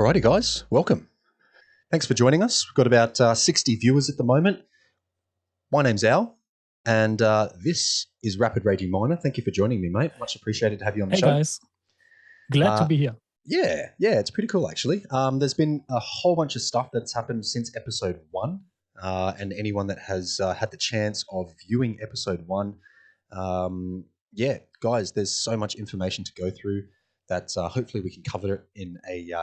Alrighty, guys, welcome. Thanks for joining us. We've got about 60 viewers at the moment. My name's Al, and this is Rapid Raging Miner. Thank you for joining me, mate. Much appreciated to have you on the show. Hey, guys. Glad to be here. Yeah, it's pretty cool, actually. There's been a whole bunch of stuff that's happened since episode 1, and anyone that has had the chance of viewing episode 1, guys, there's so much information to go through that hopefully we can cover it in a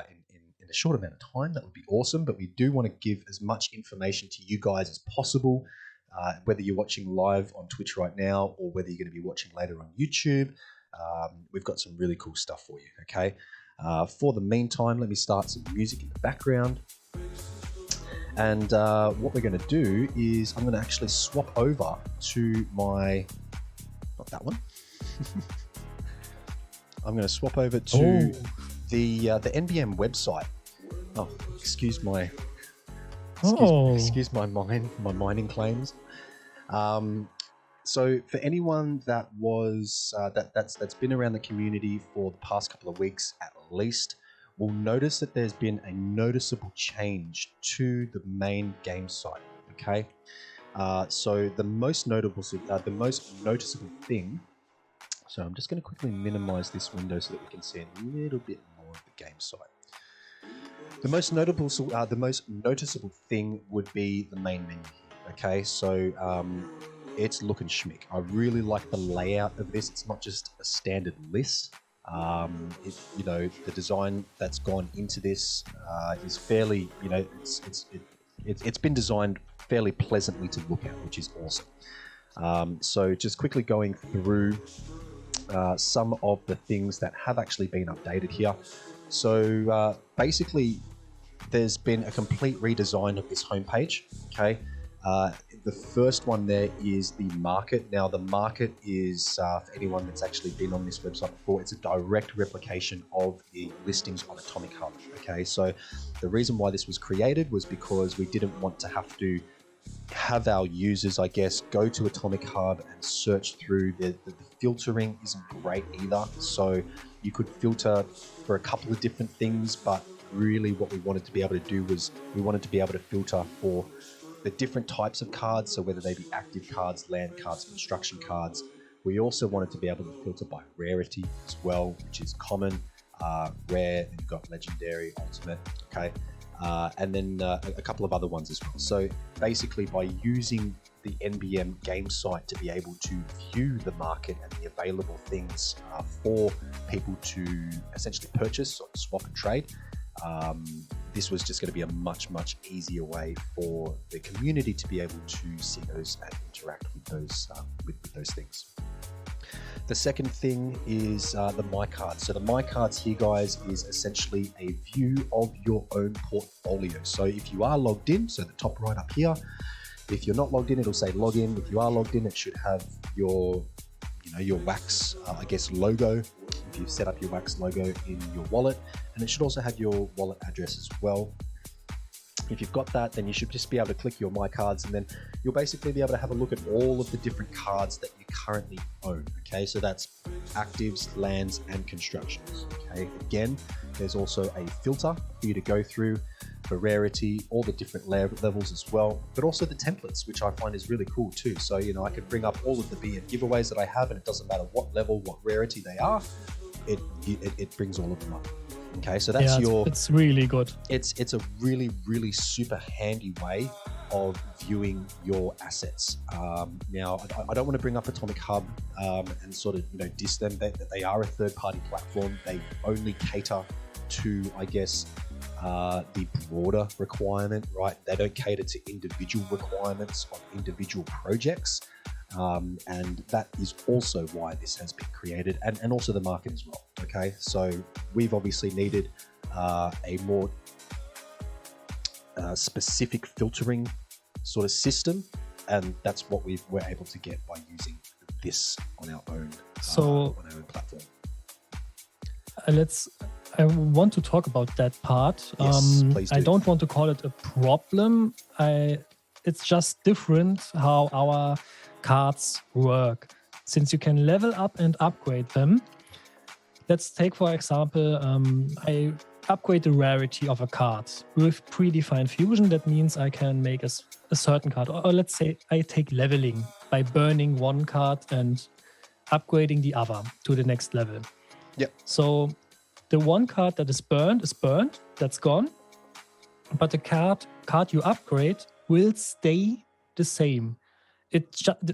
short amount of time. That would be awesome, but we do want to give as much information to you guys as possible, whether you're watching live on Twitch right now or whether you're going to be watching later on YouTube. We've got some really cool stuff for you, okay? For the meantime, let me start some music in the background. And what we're going to do is I'm going to actually swap over to my... not that one. I'm going to swap over to the NBM website. Oh, excuse my mining claims. So for anyone that was that's been around the community for the past couple of weeks at least, will notice that there's been a noticeable change to the main game site. Okay, so the most noticeable thing. So I'm just going to quickly minimize this window so that we can see a little bit more of the game site. The most noticeable thing would be the main menu. Okay, so it's looking schmick. I really like the layout of this. It's not just a standard list. The design that's gone into this is fairly, it's been designed fairly pleasantly to look at, which is awesome. So just quickly going through some of the things that have actually been updated here. So basically, there's been a complete redesign of this homepage. Okay, the first one there is the market. Now, the market is for anyone that's actually been on this website before. It's a direct replication of the listings on Atomic Hub. Okay, so the reason why this was created was because we didn't want to have to have our users, I guess, go to Atomic Hub and search through. The filtering isn't great either, so you could filter for a couple of different things, but really what we wanted to be able to do was we wanted to be able to filter for the different types of cards, so whether they be active cards, land cards, construction cards. We also wanted to be able to filter by rarity as well, which is common, rare, and you've got legendary, ultimate, okay? And then a couple of other ones as well. So basically, by using the NBM game site to be able to view the market and the available things for people to essentially purchase or swap and trade, this was just going to be a much easier way for the community to be able to see those and interact with those things. The second thing is the My Cards. So the My Cards here, guys, is essentially a view of your own portfolio. So if you are logged in, so the top right up here, if you're not logged in, it'll say login. If you are logged in, it should have your Wax, logo. If you've set up your Wax logo in your wallet, and it should also have your wallet address as well. If you've got that, then you should just be able to click your My Cards, and then you'll basically be able to have a look at all of the different cards that you currently own. Okay, so that's actives, lands, and constructions. Okay, again, there's also a filter for you to go through for rarity, all the different levels as well, but also the templates, which I find is really cool too. So, I can bring up all of the BN giveaways that I have, and it doesn't matter what level, what rarity they are, it brings all of them up. Okay, so that's it's really good. It's a really super handy way of viewing your assets. Now, I don't want to bring up Atomic Hub and sort of diss them. They are a third-party platform. They only cater to, I guess, the broader requirement, right? They don't cater to individual requirements of individual projects. And that is also why this has been created, and also the market as well. Okay, so we've obviously needed a more specific filtering sort of system, and that's what we were able to get by using this on our own platform. I want to talk about that part. Yes, please do. I don't want to call it a problem. It's just different how our cards work. Since you can level up and upgrade them, let's take, for example, I upgrade the rarity of a card with predefined fusion. That means I can make a certain card, or let's say I take leveling by burning one card and upgrading the other to the next level. Yep. So the one card that is burned, that's gone. But the card you upgrade will stay the same.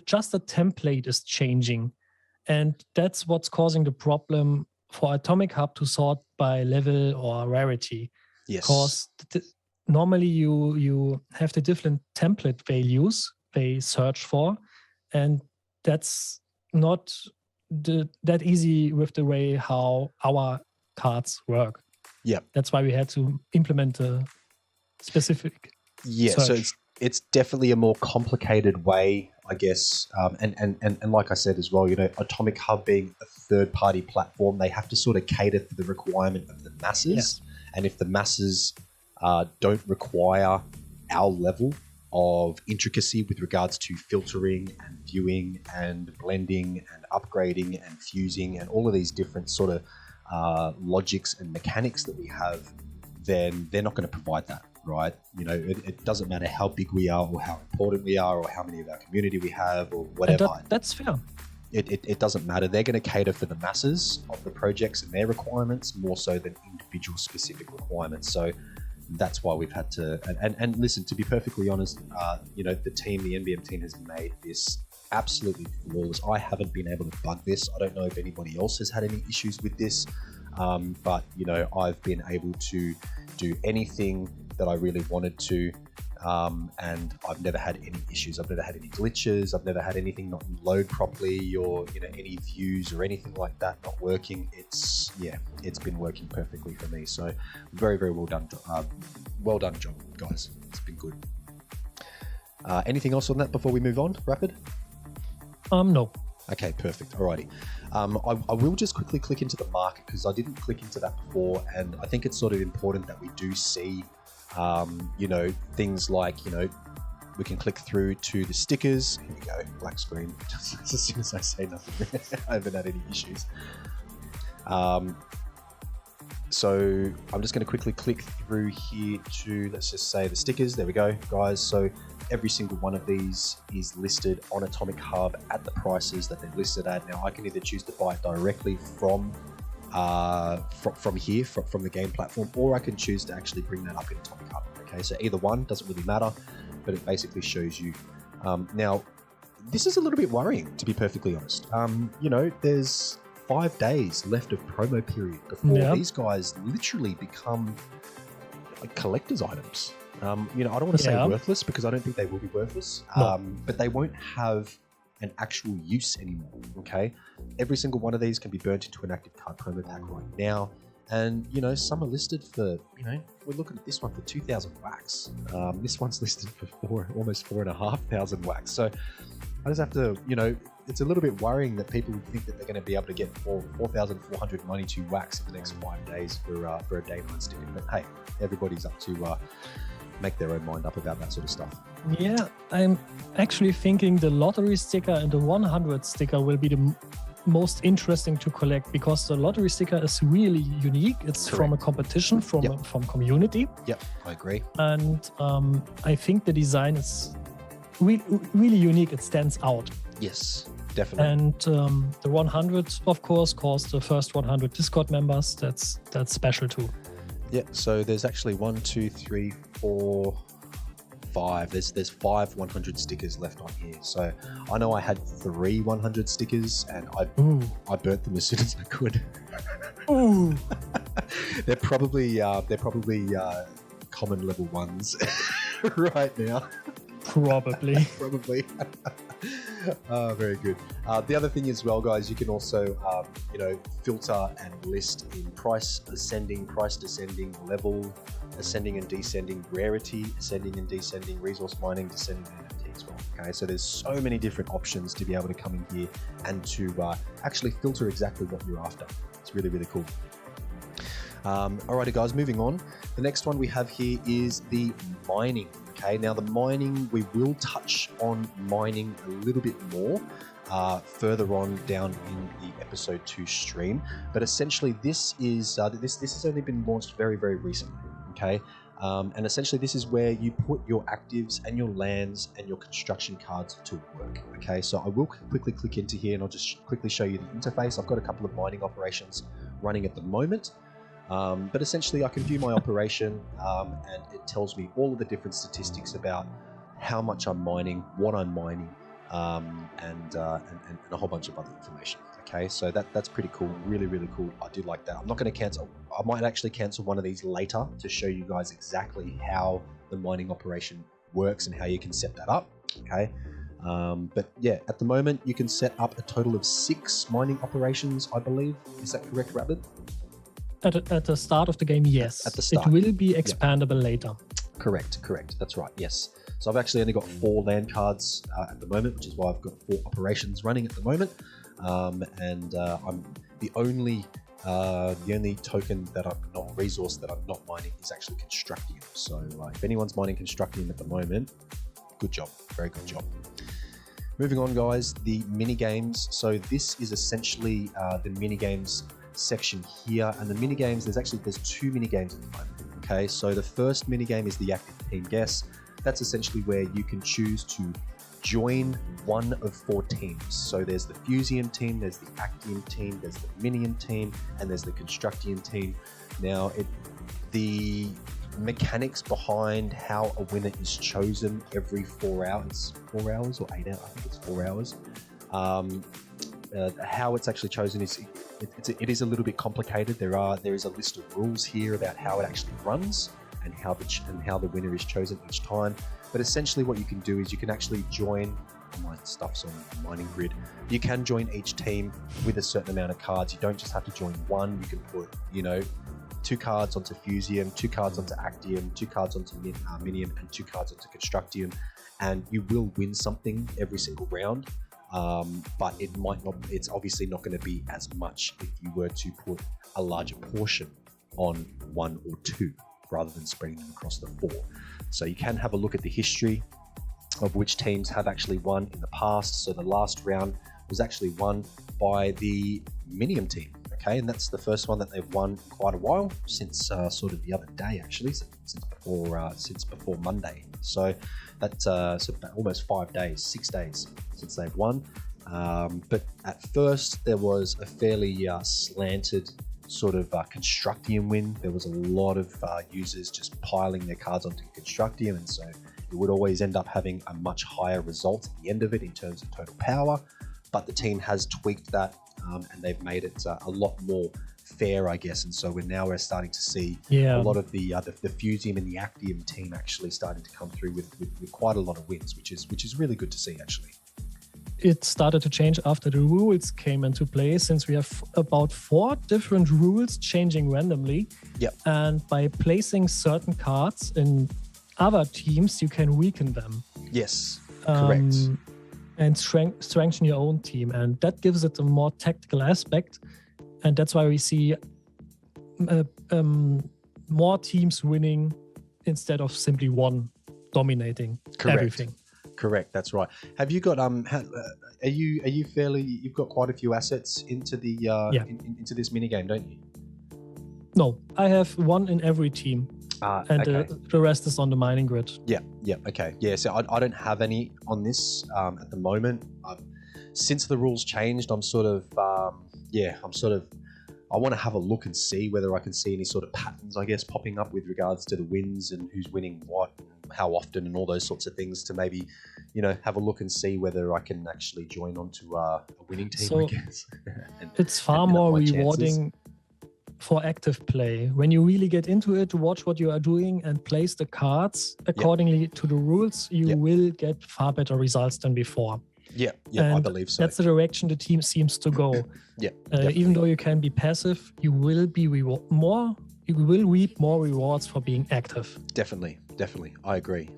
Just the template is changing. And that's what's causing the problem for Atomic Hub to sort by level or rarity. Yes. Because normally you have the different template values they search for, and that's not that easy with the way how our cards work. Yeah. That's why we had to implement a specific search. So it's definitely a more complicated way, I guess. And like I said as well, Atomic Hub being a third-party platform, they have to sort of cater for the requirement of the masses. Yes. And if the masses don't require our level of intricacy with regards to filtering and viewing and blending and upgrading and fusing and all of these different sort of logics and mechanics that we have, then they're not going to provide that, right? It doesn't matter how big we are or how important we are or how many of our community we have or whatever. That's fair. It doesn't matter. They're going to cater for the masses of the projects and their requirements more so than individual specific requirements. So that's why we've had to, and listen, to be perfectly honest, the NBM team has made this absolutely flawless. I haven't been able to bug this. I don't know if anybody else has had any issues with this, but I've been able to do anything that I really wanted to, and I've never had any issues. I've never had any glitches. I've never had anything not load properly or any views or anything like that not working. It's been working perfectly for me. So very, very well done. Well done job, guys. It's been good. Anything else on that before we move on? Rapid? No. Okay, perfect. Alrighty. I will just quickly click into the market because I didn't click into that before, and I think it's sort of important that we do see things like, we can click through to the stickers. Here we go, black screen. Just as soon as I say nothing, I haven't had any issues. So I'm just going to quickly click through here to, let's just say, the stickers. There we go, guys. So every single one of these is listed on Atomic Hub at the prices that they're listed at. Now I can either choose to buy it directly from here, from the game platform, or I can choose to actually bring that up in Atomic Hub. Okay, so either one doesn't really matter, but it basically shows you. Now, this is a little bit worrying, to be perfectly honest. There's 5 days left of promo period before these guys literally become like collector's items. I don't want to say worthless because I don't think they will be worthless, but they won't have an actual use anymore. Okay, every single one of these can be burnt into an active card promo pack right now, and some are listed for we're looking at this one for 2,000 wax. This one's listed for almost 4,500 wax. So I just have to it's a little bit worrying that people would think that they're going to be able to get 4,492 wax in the next 5 days for a day 9 sticker. But hey, everybody's up to make their own mind up about that sort of stuff. Yeah, I'm actually thinking the lottery sticker and the 100 sticker will be the most interesting to collect, because the lottery sticker is really unique. It's from a competition, from community. Yep, I agree. And I think the design is really unique. It stands out. Yes, definitely. And the 100, of course, the first 100 Discord members. That's special too. Yeah, so there's actually 1, 2, 3, 4, 5. There's 5 100 stickers left on here. So I know I had 3 100 stickers, and I burnt them as soon as I could. Ooh. They're probably common level ones right now. Probably. Probably. Very good. The other thing as well, guys, you can also, filter and list in price ascending, price descending, level, ascending and descending, rarity, ascending and descending, resource mining, descending and NFT as well. Okay, so there's so many different options to be able to come in here and to actually filter exactly what you're after. It's really, really cool. Alrighty, guys, moving on. The next one we have here is the mining. Okay, now the mining, we will touch on mining a little bit more. further on down in the episode 2 stream. But essentially, this is this has only been launched very, very recently. Okay, and essentially this is where you put your actives and your lands and your construction cards to work. Okay, so I will quickly click into here and I'll just quickly show you the interface. I've got a couple of mining operations running at the moment. But essentially I can view my operation and it tells me all of the different statistics about how much I'm mining, what I'm mining, and a whole bunch of other information. Okay, so that's pretty cool, really, really cool. I do like that. I'm not going to cancel. I might actually cancel one of these later to show you guys exactly how the mining operation works and how you can set that up. Okay, but yeah, at the moment you can set up a total of 6 mining operations, I believe. Is that correct, Rabbit? At the start of the game, yes. At the start. It will be expandable later. Correct. That's right, yes. So I've actually only got 4 land cards at the moment, which is why I've got 4 operations running at the moment. I'm the only token that I'm not resource that I'm not mining is actually Constructium. So if anyone's mining Constructium at the moment, good job, very good job. Moving on, guys, the mini games. So this is essentially the mini games section here, and the mini games, there's 2 mini games at the moment. Okay, so the first mini game is the active team guess. That's essentially where you can choose to join one of 4 teams. So there's the Fusium team, there's the Actium team, there's the Minium team, and there's the Constructium team. Now, the mechanics behind how a winner is chosen every 4 hours, 4 hours or 8 hours, I think it's 4 hours. How it's actually chosen it is a little bit complicated. There is a list of rules here about how it actually runs and how the winner is chosen each time. But essentially what you can do is you can actually join, my stuff's on the mining grid, you can join each team with a certain amount of cards. You don't just have to join one. You can put 2 cards onto Fusium, 2 cards onto Actium, 2 cards onto Minium, and 2 cards onto Constructium, and you will win something every single round. But it might not, it's obviously not going to be as much if you were to put a larger portion on 1 or 2 rather than spreading them across the 4. So you can have a look at the history of which teams have actually won in the past. So the last round was actually won by the Minium team. Okay, and that's the first one that they've won in quite a while, since sort of the other day, actually, since before Monday. So that's almost 5 days, 6 days since they've won. But at first there was a fairly slanted sort of Constructium win. There was a lot of users just piling their cards onto Constructium, and so it would always end up having a much higher result at the end of it in terms of total power. But the team has tweaked that and they've made it a lot more fair, I guess. And so we're starting to see a lot of the Fusium and the Actium team actually starting to come through with quite a lot of wins, which is really good to see, actually. It started to change after the rules came into play, since we have about 4 different rules changing randomly. Yep. And by placing certain cards in other teams, you can weaken them. Yes, correct. And strengthen your own team. And that gives it a more tactical aspect. And that's why we see more teams winning instead of simply one dominating everything. Correct, that's right. Have you got are you fairly, you've got quite a few assets into the into this mini game, don't you? No, I have 1 in every team. And okay. The rest is on the mining grid. Yeah, okay. Yeah, so I don't have any on this at the moment. Since the rules changed, I'm sort of I want to have a look and see whether I can see any sort of patterns, I guess, popping up with regards to the wins and who's winning what, how often, and all those sorts of things, to maybe, have a look and see whether I can actually join onto a winning team, so I guess. It's far more rewarding for active play. When you really get into it, watch what you are doing and place the cards accordingly to the rules, you will get far better results than before. Yeah, I believe so. That's the direction the team seems to go. Even though you can be passive, you will be reap more rewards for being active. Definitely. I agree.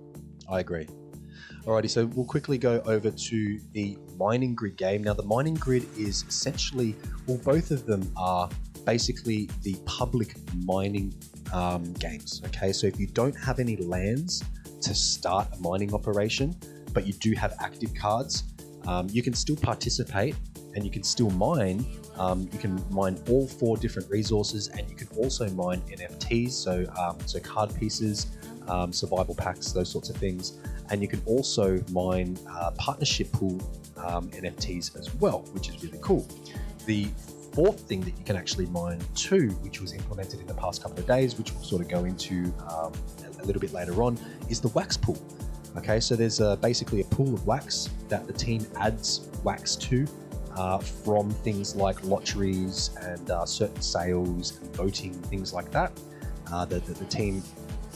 Alrighty, so we'll quickly go over to the mining grid game. Now, the mining grid is essentially, both of them are basically the public mining games. Okay, so if you don't have any lands to start a mining operation, but you do have active cards, you can still participate and you can still mine. You can mine all 4 different resources, and you can also mine NFTs, so card pieces, survival packs, those sorts of things. And you can also mine partnership pool NFTs as well, which is really cool. The 4th thing that you can actually mine too, which was implemented in the past couple of days, which we'll sort of go into a little bit later on, is the wax pool. Okay, so there's basically a pool of wax that the team adds wax to from things like lotteries and certain sales and voting, things like that. The team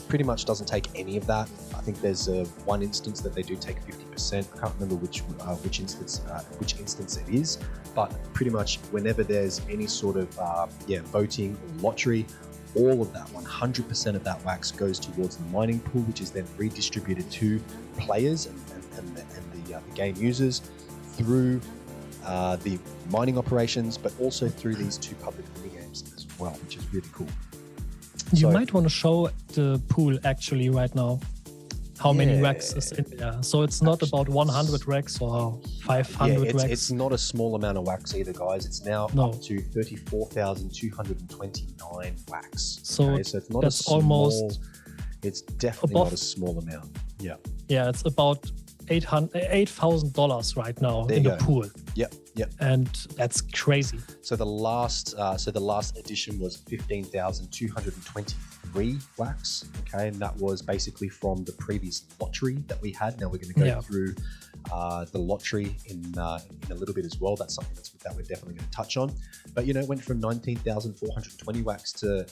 pretty much doesn't take any of that. I think there's one instance that they do take 50%. I can't remember which instance it is, but pretty much whenever there's any sort of voting or lottery, all of that, 100% of that wax goes towards the mining pool, which is then redistributed to players and the game users through the mining operations, but also through these 2 public mini games as well, which is really cool. You might want to show the pool actually right now. How many racks is in there? So it's not about 100 racks or 500 racks. It's not a small amount of wax either, guys. It's now up to 34,229 wax. So it's not that's almost. It's definitely not a small amount. Yeah. Yeah, it's about $8,000 right now in the pool. Yep. And that's crazy. So the last edition was 15,223 wax. Okay, and that was basically from the previous lottery that we had. Now we're going to go through the lottery in a little bit as well. That's something that we're definitely going to touch on. But it went from 19,420 wax to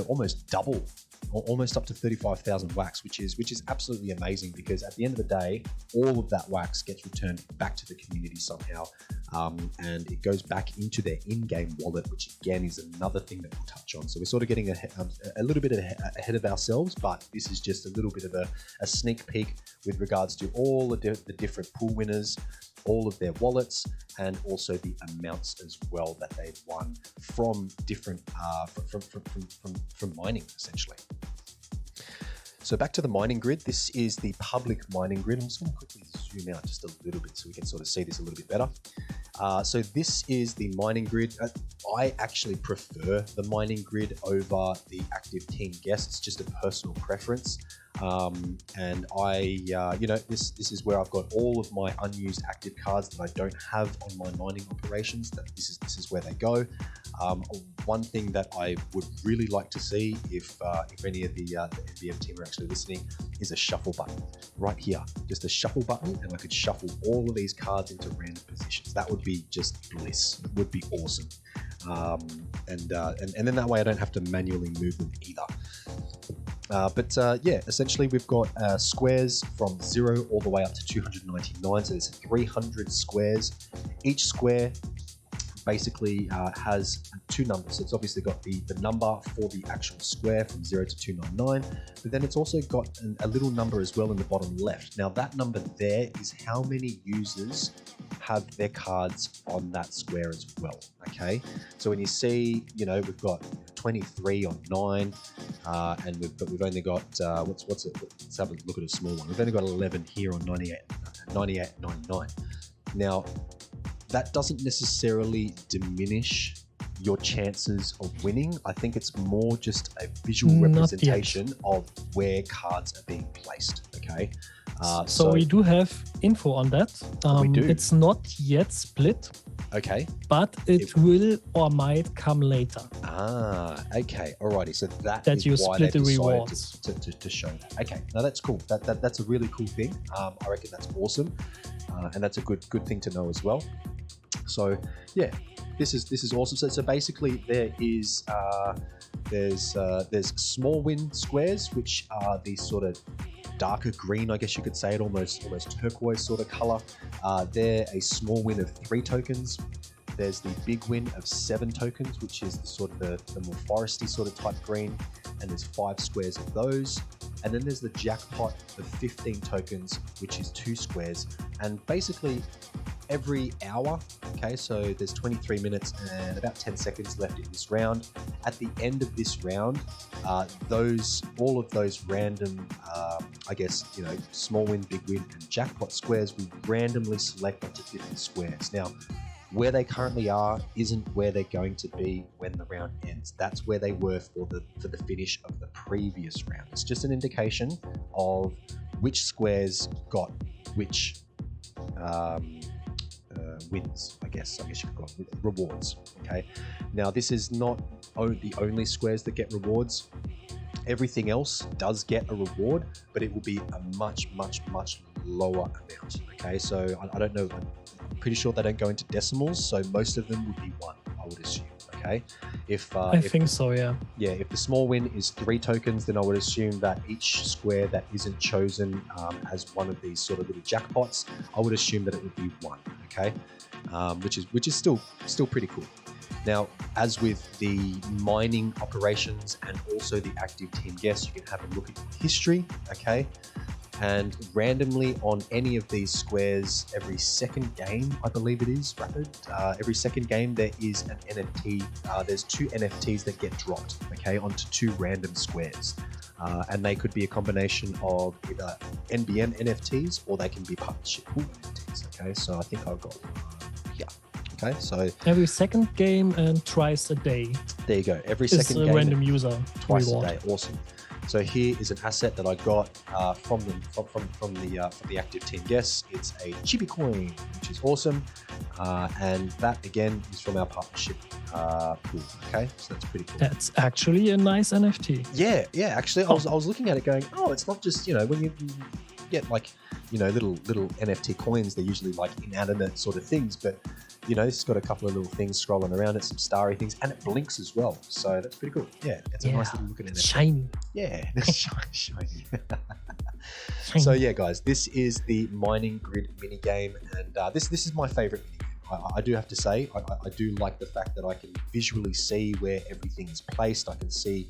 almost double. Almost up to 35,000 wax, which is absolutely amazing, because at the end of the day, all of that wax gets returned back to the community somehow, and it goes back into their in-game wallet, which again is another thing that we'll touch on. So we're sort of getting a little bit ahead of ourselves, but this is just a little bit of a sneak peek with regards to all the different pool winners, all of their wallets, and also the amounts as well that they've won from different from mining, essentially. So back to the mining grid. This is the public mining grid. I'm just going to quickly zoom out just a little bit so we can sort of see this a little bit better. So this is the mining grid. I actually prefer the mining grid over the active team guests. It's just a personal preference. And I, this is where I've got all of my unused active cards that I don't have on my mining operations. This is where they go. One thing that I would really like to see, if any of the NBM team are actually listening, is a shuffle button right here. Just a shuffle button, and I could shuffle all of these cards into random positions. That would be just bliss. It would be awesome. And then that way I don't have to manually move them either. Essentially we've got squares from 0 all the way up to 299. So there's 300 squares. Each square basically has 2 numbers. So it's obviously got the number for the actual square from 0 to 299, but then it's also got a little number as well in the bottom left. Now that number there is how many users have their cards on that square as well. Okay, so when you see, we've got 23 on 9, and we've only got what's it? Let's have a look at a small one. We've only got 11 here on 98, 99. Now, that doesn't necessarily diminish your chances of winning. I think it's more just a visual representation of where cards are being placed. Okay. So we do have info on that. We do. It's not yet split. Okay. But it will or might come later. Okay. Alrighty. So that is you why split they the decided rewards to show that. Okay. Now that's cool. That's a really cool thing. I reckon that's awesome, and that's a good thing to know as well. So yeah, this is awesome. So basically there's small win squares, which are these sort of darker green, I guess you could say it, almost turquoise sort of color. They're a small win of 3 tokens. There's the big win of 7 tokens, which is the sort of the more foresty sort of type green, and there's 5 squares of those. And then there's the jackpot of 15 tokens, which is 2 squares. And basically every hour. Okay, so there's 23 minutes and about 10 seconds left in this round. At the end of this round, all of those random, I guess, small win, big win, and jackpot squares will randomly select onto different squares. Now, where they currently are isn't where they're going to be when the round ends. That's where they were for the finish of the previous round. It's just an indication of which squares got which wins, I guess you could call it, rewards. Okay, now this is not the only squares that get rewards. Everything else does get a reward, but it will be a much lower amount. Okay, so I don't know, I'm pretty sure they don't go into decimals, so most of them would be 1, I would assume. Okay, I think so, yeah. Yeah, if the small win is 3 tokens, then I would assume that each square that isn't chosen as one of these sort of little jackpots, I would assume that it would be 1. Okay, which is still pretty cool. Now, as with the mining operations and also the active team guests, you can have a look at history. Okay, and randomly on any of these squares, every second game, I believe it is, Rapid, every second game there is an NFT. There's 2 NFTs that get dropped, okay, onto 2 random squares. And they could be a combination of either NBM NFTs or they can be partnership pool NFTs, okay? So I think I've got, okay, so... Every second game and twice a day. There you go, every second game. It's a random user twice reward. a day, awesome. So here is an asset that I got from the active team guests. It's a chibi coin, which is awesome, and that again is from our partnership pool. Okay, so that's pretty cool. That's actually a nice NFT. Yeah. Actually, I was looking at it, going, oh, it's not just when you get like little NFT coins, they're usually like inanimate sort of things, but it's got a couple of little things scrolling around it, some starry things, and it blinks as well. So that's pretty cool. Yeah, it's a nice little looking NFT. Shiny. Yeah, shiny. So yeah, guys, this is the Mining Grid mini game, and this is my favorite mini game. I do have to say, I do like the fact that I can visually see where everything is placed. I can see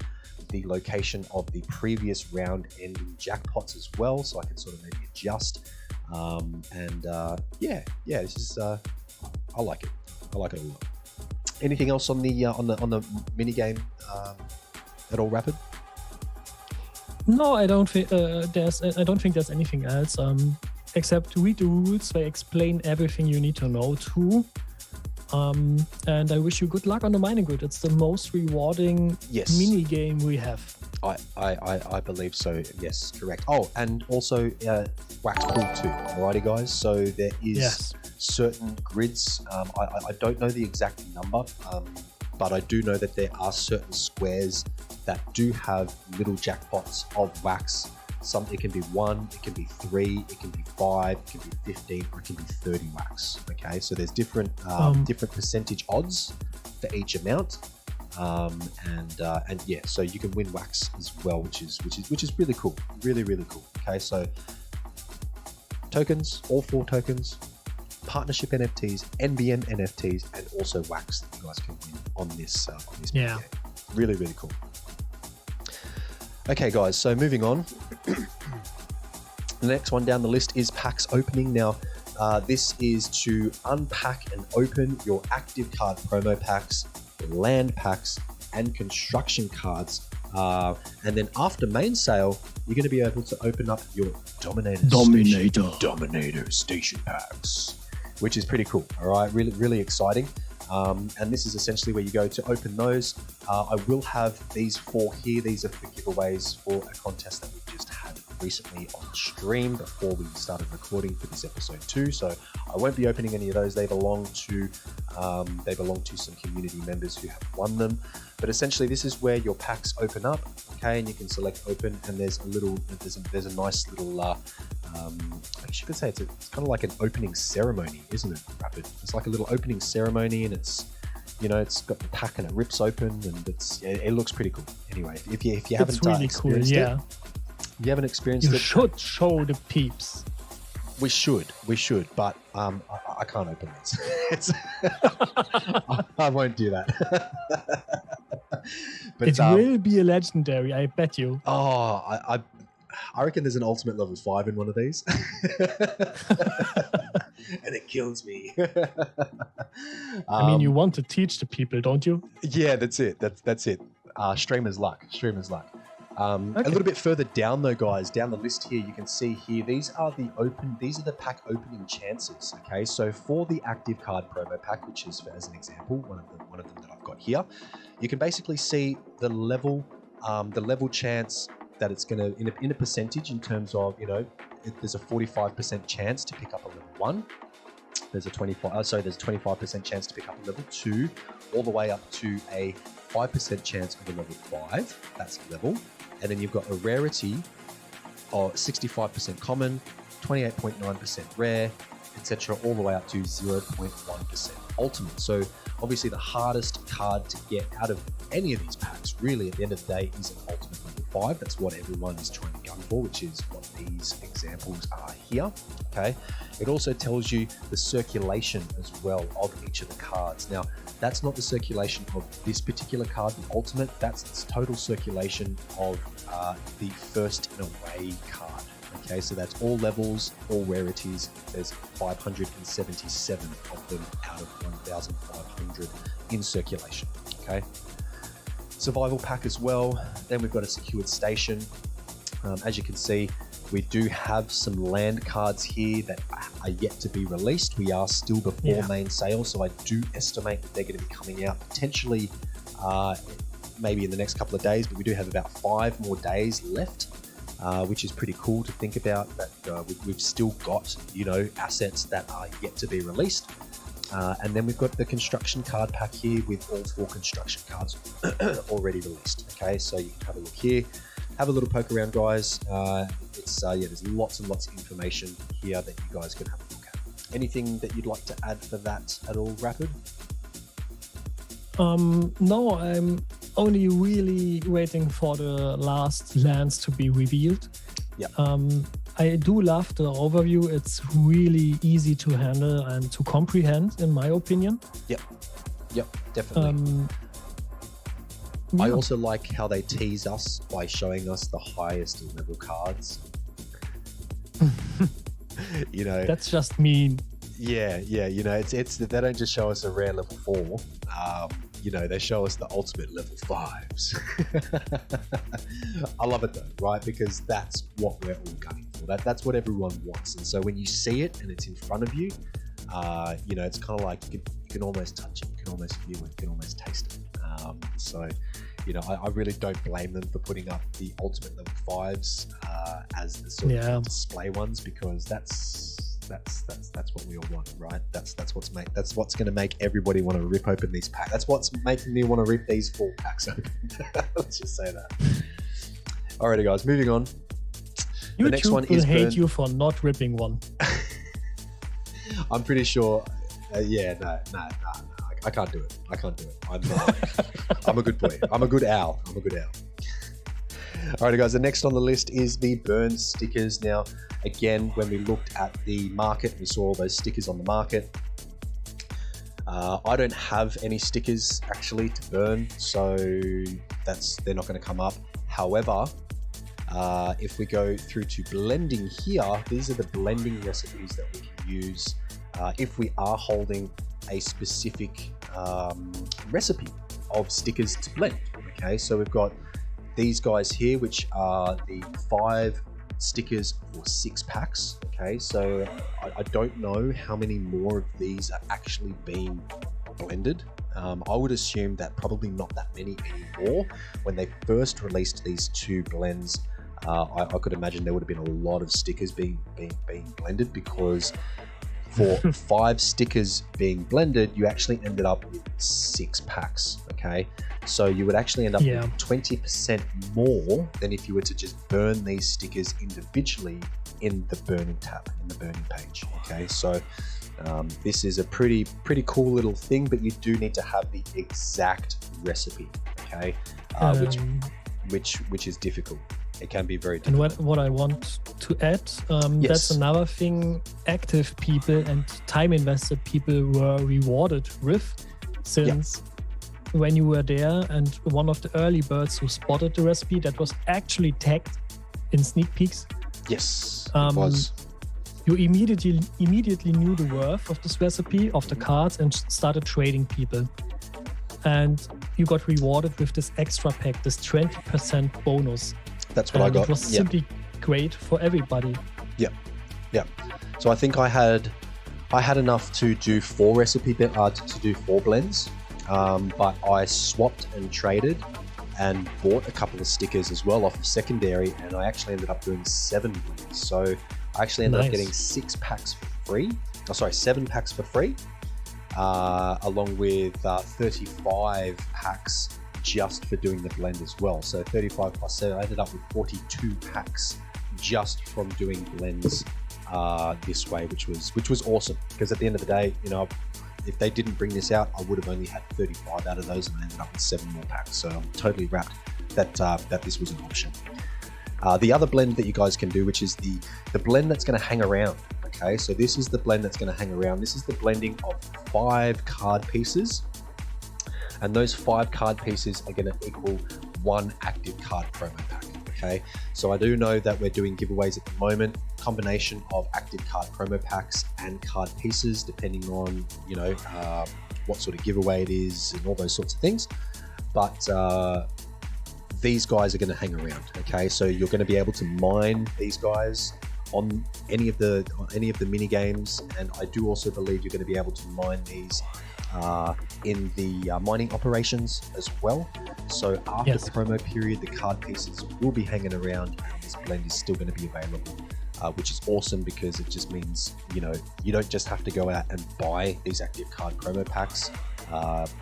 the location of the previous round ending jackpots as well, so I can sort of maybe adjust. This is I like it. I like it a lot. Anything else on the mini game at all, Rapid? No, I don't think there's anything else. Except read the rules. They explain everything you need to know too. And I wish you good luck on the mining grid. It's the most rewarding mini game we have. I believe so. Yes, correct. Oh, and also wax pool too. Alrighty, guys. So there is certain grids. I don't know the exact number, but I do know that there are certain squares that do have little jackpots of wax. It can be 1, it can be 3, it can be 5, it can be 15, or it can be 30 wax. Okay, so there's different percentage odds for each amount. So you can win wax as well, which is really cool, really cool. Okay, so tokens, all 4 tokens, partnership NFTs, NBM NFTs, and also wax that you guys can win on this video. Really cool. Okay, guys, so moving on. The next one down the list is packs opening. Now, this is to unpack and open your active card promo packs, land packs, and construction cards. And then after main sale, you're going to be able to open up your Dominator Station packs, which is pretty cool. All right, really exciting. And this is essentially where you go to open those. I will have these 4 here. These are for giveaways for a contest that we just had recently on stream before we started recording for this episode 2. So I won't be opening any of those. They belong to some community members who have won them. But essentially, this is where your packs open up. Okay, and you can select open, and there's a nice little. I guess you could say it's kind of like an opening ceremony, isn't it, Rapid? It's like a little opening ceremony, and it's got the pack and it rips open, and it looks pretty cool. Anyway, if you haven't really experienced cool, it, you haven't experienced it, you should show the peeps. We should, but I can't open this. I won't do that. But it will be a legendary, I bet you. Oh, I reckon there's an ultimate level 5 in one of these. and it kills me. I mean, you want to teach the people, don't you? Yeah, that's it. That's it. Streamer's luck. A little bit further down though, guys, down the list here, you can see here, these are the pack opening chances. Okay, so for the active card promo pack, which is, as an example, one of them that I've got here, you can basically see the level chance that it's going to, in a percentage, in terms of, there's a 45% chance to pick up a level 1. There's a 25% chance to pick up a level 2, all the way up to a 5% chance of a level 5. That's level. And then you've got a rarity of 65% common, 28.9% rare, etc., all the way up to 0.1% ultimate. So obviously the hardest card to get out of any of these packs, really, at the end of the day, is an ultimate level 5. That's what everyone is trying to gun for, which is what these examples are here. Okay. It also tells you the circulation as well of each of the cards. Now, that's not the circulation of this particular card, the ultimate. That's the total circulation of the first in a way card. Okay, so that's all levels, all rarities. There's 577 of them out of 1,500 in circulation. Okay. Survival pack as well. Then we've got a secured station. As you can see, we do have some land cards here that are yet to be released. We are still before main sale, so I do estimate that they're going to be coming out potentially maybe in the next couple of days, but we do have about 5 more days left, which is pretty cool to think about, that we've still got, assets that are yet to be released. And then we've got the construction card pack here with all 4 construction cards already released. Okay, so you can have a look here. Have a little poke around, guys. There's lots and lots of information here that you guys can have a look at. Anything that you'd like to add for that at all, Rapid? No, I'm only really waiting for the last lands to be revealed. Yeah. I do love the overview. It's really easy to handle and to comprehend, in my opinion. Yep, definitely. I also like how they tease us by showing us the highest level cards. That's just mean. Yeah. It's they don't just show us a rare level 4. They show us the ultimate level 5s. I love it though, right? Because that's what we're all gunning for. That's what everyone wants. And so when you see it and it's in front of you, it's kind of like you can almost touch it, you can almost feel it, you can almost taste it. I really don't blame them for putting up the ultimate level 5s as the sort of display ones, because that's what we all want, right? That's what's going to make everybody want to rip open these packs. That's what's making me want to rip these 4 packs open. Let's just say that. Alrighty, guys, moving on. YouTube the next one will hate you for not ripping one. I'm pretty sure. No. I can't do it. I'm a good boy. I'm a good owl. Alrighty, guys, the next on the list is the burn stickers. Now, again, when we looked at the market, we saw all those stickers on the market. I don't have any stickers actually to burn, so they're not going to come up. However, if we go through to blending here, these are the blending recipes that we can use if we are holding a specific recipe of stickers to blend. Okay, so we've got these guys here, which are the 5 stickers for 6 packs. Okay, so I don't know how many more of these are actually being blended. I would assume that probably not that many anymore. When they first released these 2 blends, I could imagine there would have been a lot of stickers being blended, because for 5 stickers being blended, you actually ended up with 6 packs. Okay, so you would actually end up with 20% more than if you were to just burn these stickers individually in the burning tab, in the burning page. Okay, so this is a pretty cool little thing, but you do need to have the exact recipe. Okay, which is difficult. It can be very difficult. And what I want to add, that's another thing active people and time invested people were rewarded with, since when you were there and one of the early birds who spotted the recipe, that was actually tagged in sneak peeks. Yes, it was. you immediately knew the worth of this recipe, of the cards, and started trading people. And you got rewarded with this extra pack, this 20% bonus. That's what I got. It was simply great for everybody. Yeah. So I think I had enough to do 4 to do 4 blends, but I swapped and traded and bought a couple of stickers as well off of secondary, and I actually ended up doing 7 blends. So I actually ended up getting 6 packs for free. 7 packs for free, along with 35 packs just for doing the blend as well. So 35 plus 7, I ended up with 42 packs just from doing blends this way, which was awesome, because at the end of the day, you know, if they didn't bring this out, I would have only had 35 out of those, and I ended up with 7 more packs. So I'm totally wrapped that this was an option. The other blend that you guys can do, which is the blend that's going to hang around. Okay, so this is the blend that's going to hang around. This is the blending of 5 card pieces, and those 5 card pieces are going to equal 1 active card promo pack. Okay, so I do know that we're doing giveaways at the moment, combination of active card promo packs and card pieces, depending on, you know, what sort of giveaway it is and all those sorts of things. But these guys are going to hang around. Okay, so you're going to be able to mine these guys on any of the mini games, and I do also believe you're going to be able to mine these in the mining operations as well. So after the promo period, the card pieces will be hanging around, and this blend is still going to be available, which is awesome, because it just means, you know, you don't just have to go out and buy these active card promo packs.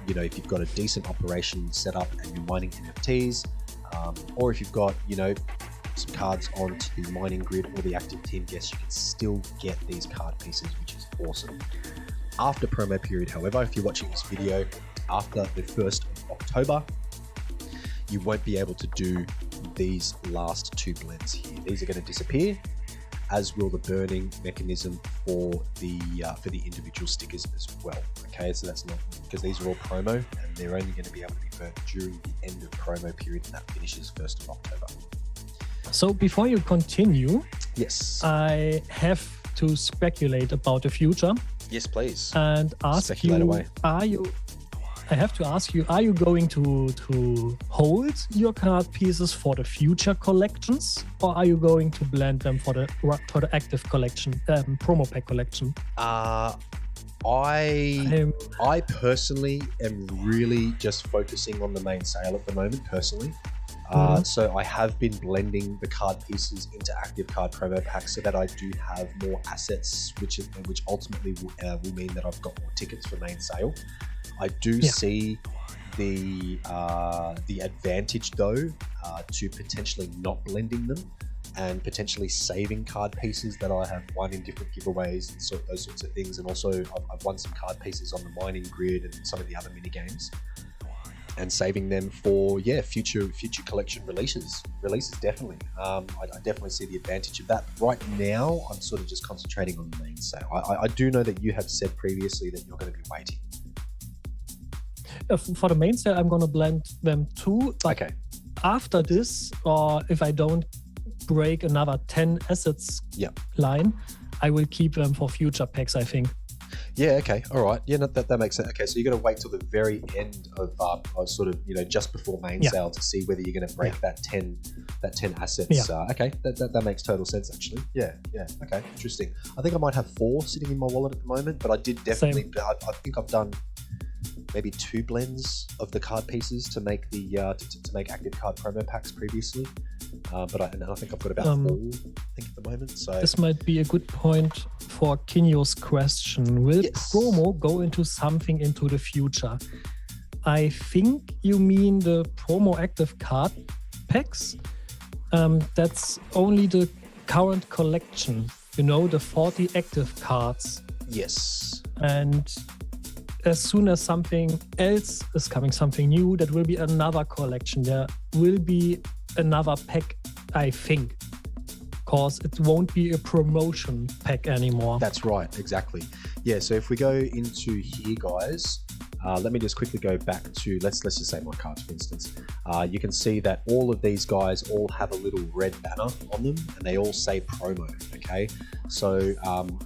You know, if you've got a decent operation set up and you're mining NFTs, or if you've got, you know, some cards onto the mining grid or the active team guests, you can still get these card pieces, which is awesome. After promo period, however, if you're watching this video after the 1st of October, you won't be able to do these last 2 blends here. These are going to disappear, as will the burning mechanism for the individual stickers as well. Okay, so that's not, because these are all promo, and they're only going to be able to be burnt during the end of promo period, and that finishes 1st of October. So before you continue, yes, I have to speculate about the future. Yes, please. And ask Speculate you, away. are you going to hold your card pieces for the future collections, or are you going to blend them for the active collection, promo pack collection? I personally am really just focusing on the main sale at the moment, personally. So I have been blending the card pieces into active card promo packs so that I do have more assets, which ultimately will mean that I've got more tickets for main sale. I do see the advantage though to potentially not blending them and potentially saving card pieces that I have won in different giveaways and those sorts of things. And also I've won some card pieces on the mining grid and some of the other mini games, and saving them for future collection releases definitely. I definitely see the advantage of that. Right now I'm sort of just concentrating on the main sale. I do know that you have said previously that you're going to be waiting. For the main sale, I'm going to blend them too. But after this, or if I don't break another 10 assets line, I will keep them for future packs, I think. Yeah, okay, all right. Yeah, that makes sense. Okay, so you're going to wait till the very end of sort of, you know, just before main sale to see whether you're going to break that 10 assets. Okay, that makes total sense, actually. Yeah, okay, interesting. I think I might have 4 sitting in my wallet at the moment, but I did definitely, I think I've done maybe 2 blends of the card pieces to make the to make active card promo packs previously. But I think I've got about 4, I think, at the moment. So this might be a good point for Kinyo's question. Will promo go into something into the future? I think you mean the promo active card packs. That's only the current collection. You know, the 40 active cards. Yes. And as soon as something else is coming, something new, that will be another collection. There will be another pack, I think, because it won't be a promotion pack anymore. That's right, exactly. Yeah, so if we go into here, guys, let me just quickly go back to, let's just say my cards, for instance. You can see that all of these guys all have a little red banner on them, and they all say promo, okay? So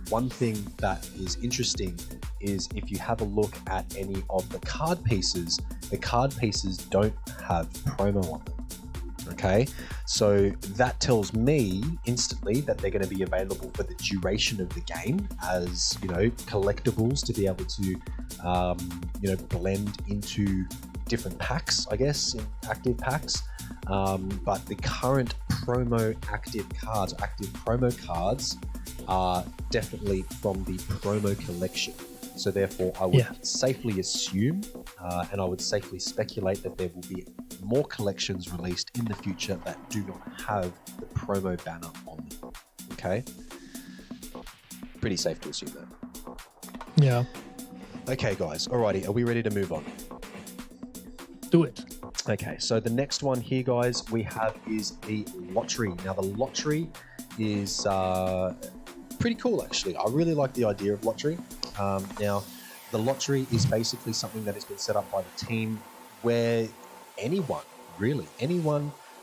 one thing that is interesting is if you have a look at any of the card pieces don't have promo on them. Okay, so that tells me instantly that they're going to be available for the duration of the game as, you know, collectibles to be able to, you know, blend into different packs, I guess, in active packs. But the current promo active cards, active promo cards, are definitely from the promo collection. So therefore, I would safely assume, and I would safely speculate that there will be more collections released in the future that do not have the promo banner on them. Okay? Pretty safe to assume that. Yeah. Okay, guys. Alrighty. Are we ready to move on? Do it. Okay. So the next one here, guys, we have is the lottery. Now, the lottery is pretty cool, actually. I really like the idea of lottery. Now, the lottery is basically something that has been set up by the team where anyone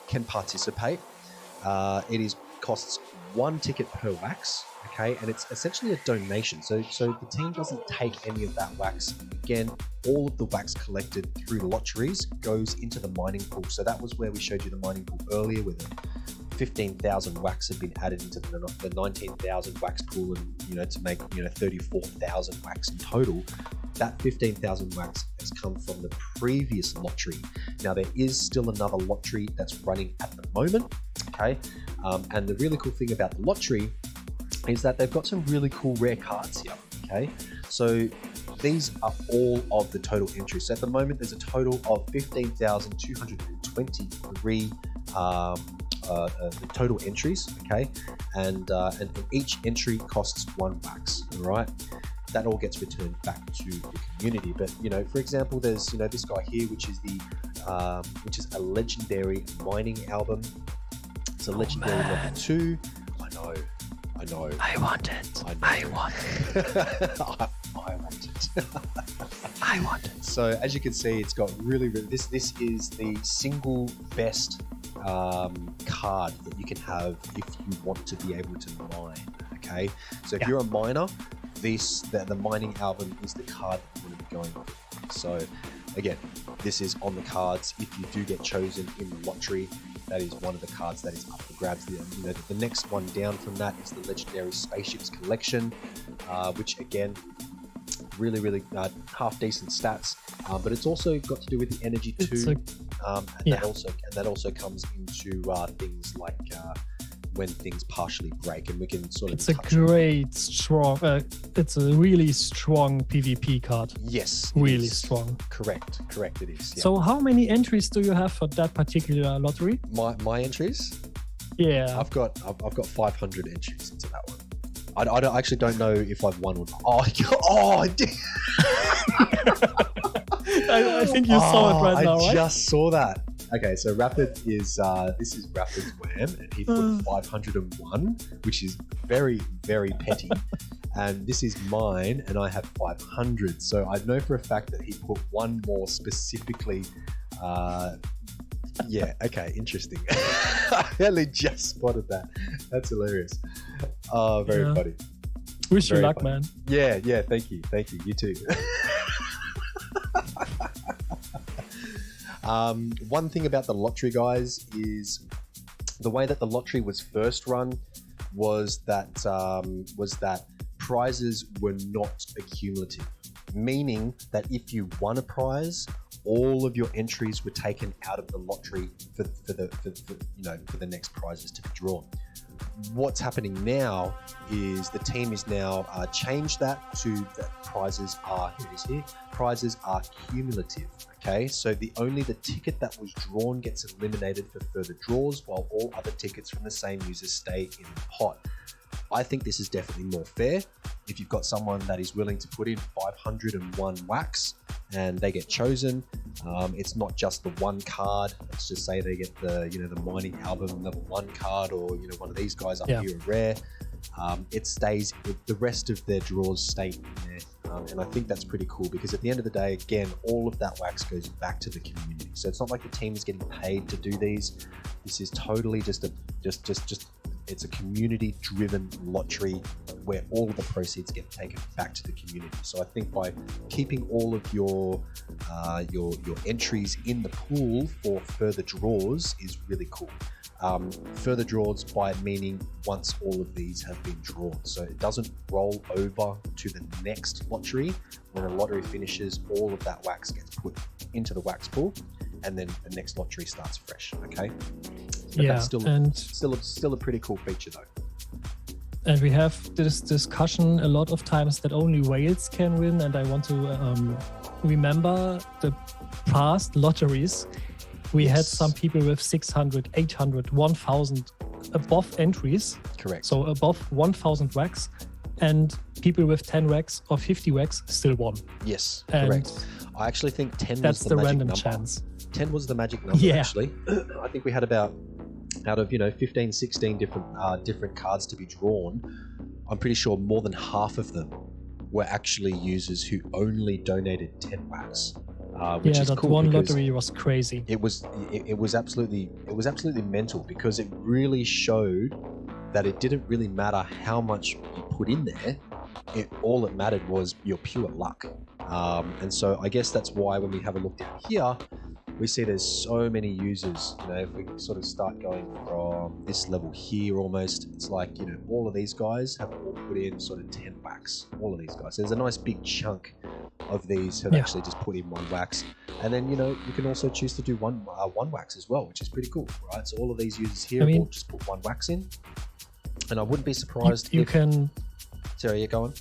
can participate. It costs 1 ticket per wax, okay, and it's essentially a donation. So the team doesn't take any of that wax. Again, all of the wax collected through the lotteries goes into the mining pool. So that was where we showed you the mining pool earlier, with the 15,000 wax have been added into the 19,000 wax pool, and, you know, to make, you know, 34,000 wax in total. That 15,000 wax has come from the previous lottery. Now, there is still another lottery that's running at the moment, okay? And the really cool thing about the lottery is that they've got some really cool rare cards here, okay? So these are all of the total entries. So at the moment, there's a total of 15,223 the total entries, okay, and each entry costs 1 wax. All right, that all gets returned back to the community. But, you know, for example, there's, you know, this guy here, which is a legendary mining album. It's a legendary level 2. I know. I want it. I want it. I want it. I want it. So as you can see, it's got really this is the single best card that you can have if you want to be able to mine. Okay, so if you're a miner, the mining album is the card that you want to be going with. So again, this is on the cards. If you do get chosen in the lottery, that is one of the cards that is up for grabs. The next one down from that is the legendary spaceships collection, which again, really half decent stats, but it's also got to do with the energy too, that also comes into things like when things partially break, and we can sort of. It's a great strong. It's a really strong PvP card. Yes, really strong. Correct. It is. Yeah. So, how many entries do you have for that particular lottery? My entries. Yeah, I've got 500 entries into that one. I actually don't know if I've won or not. I did. I think you saw it right now, right? I just saw that. Okay, so Rapid is this is Rapid's WAM, and he put 501, which is very, very petty. And this is mine, and I have 500. So I know for a fact that he put one more specifically. Yeah, okay, interesting. I only just spotted that. That's hilarious. Oh, very funny. Wish you luck, man. Yeah, thank you. You too. One thing about the lottery, guys, is the way that the lottery was first run was that prizes were not accumulative, meaning that if you won a prize, all of your entries were taken out of the lottery for the next prizes to be drawn. What's happening now is the team is now changed that to that prizes are cumulative. Okay, so the ticket that was drawn gets eliminated for further draws, while all other tickets from the same user stay in the pot. I think this is definitely more fair. If you've got someone that is willing to put in 501 wax and they get chosen, it's not just the one card. Let's just say they get the mining album level 1 card, or one of these guys up here are rare. It stays. The rest of their draws stay in there. And I think that's pretty cool because at the end of the day, again, all of that wax goes back to the community. So it's not like the team is getting paid to do these. This is totally just it's a community-driven lottery where all of the proceeds get taken back to the community. So I think by keeping all of your entries in the pool for further draws is really cool. Further draws by meaning once all of these have been drawn. So it doesn't roll over to the next lottery. When a lottery finishes, all of that wax gets put into the wax pool, and then the next lottery starts fresh. Okay. But Yeah, that's still a pretty cool feature though. And we have this discussion a lot of times that only whales can win. And I want to remember the past lotteries. We had some people with 600, 800, 1,000 above entries. Correct. So above 1,000 wax, and people with 10 wax or 50 wax still won. Yes, And correct. I actually think 10 that's was the magic random number. chance. 10 was the magic number, Yeah. actually. I think we had about, out of 15, 16 different cards to be drawn, I'm pretty sure more than half of them were actually users who only donated 10 wax. Which is that cool one because lottery was crazy. it was absolutely mental because it really showed that it didn't really matter how much you put in there. All it mattered was your pure luck. And so I guess that's why when we have a look down here, we see there's so many users. If we sort of start going from this level here almost, it's like, all of these guys have all put in sort of 10 wax. All of these guys. There's a nice big chunk of these have actually just put in 1 wax. And then, you can also choose to do one wax as well, which is pretty cool, right? So all of these users here will just put 1 wax in. And I wouldn't be surprised you can... Sarah, you're going?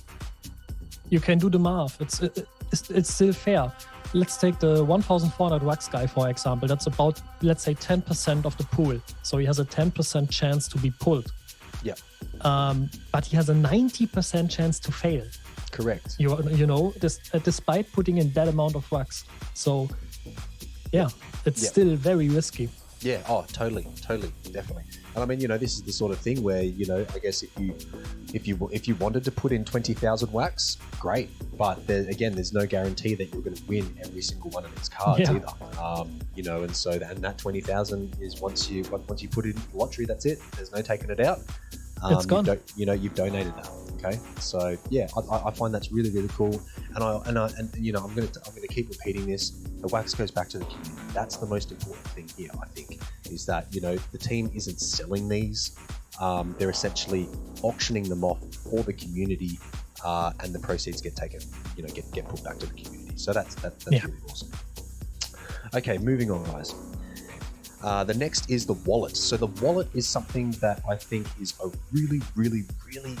You can do the math. It's still fair. Let's take the 1,400 wax guy, for example. That's about, let's say, 10% of the pool. So he has a 10% chance to be pulled. Yeah. But he has a 90% chance to fail. Correct. Despite putting in that amount of wax. So, yeah, it's still very risky. Yeah. Oh, totally, definitely. And I mean, this is the sort of thing where, I guess if you wanted to put in 20,000 wax, great. But there's no guarantee that you're going to win every single one of these cards either. And so that 20,000 is once you put in the lottery, that's it. There's no taking it out. It's gone. You've donated that. Okay. So yeah, I find that's really, really cool. And I'm going to keep repeating this. The wax goes back to the community. That's the most important thing here, I think, is that, the team isn't selling these. They're essentially auctioning them off for the community, and the proceeds get taken, get put back to the community. So that's really awesome. Okay, moving on, guys. The next is the wallet. So the wallet is something that I think is a really, really, really,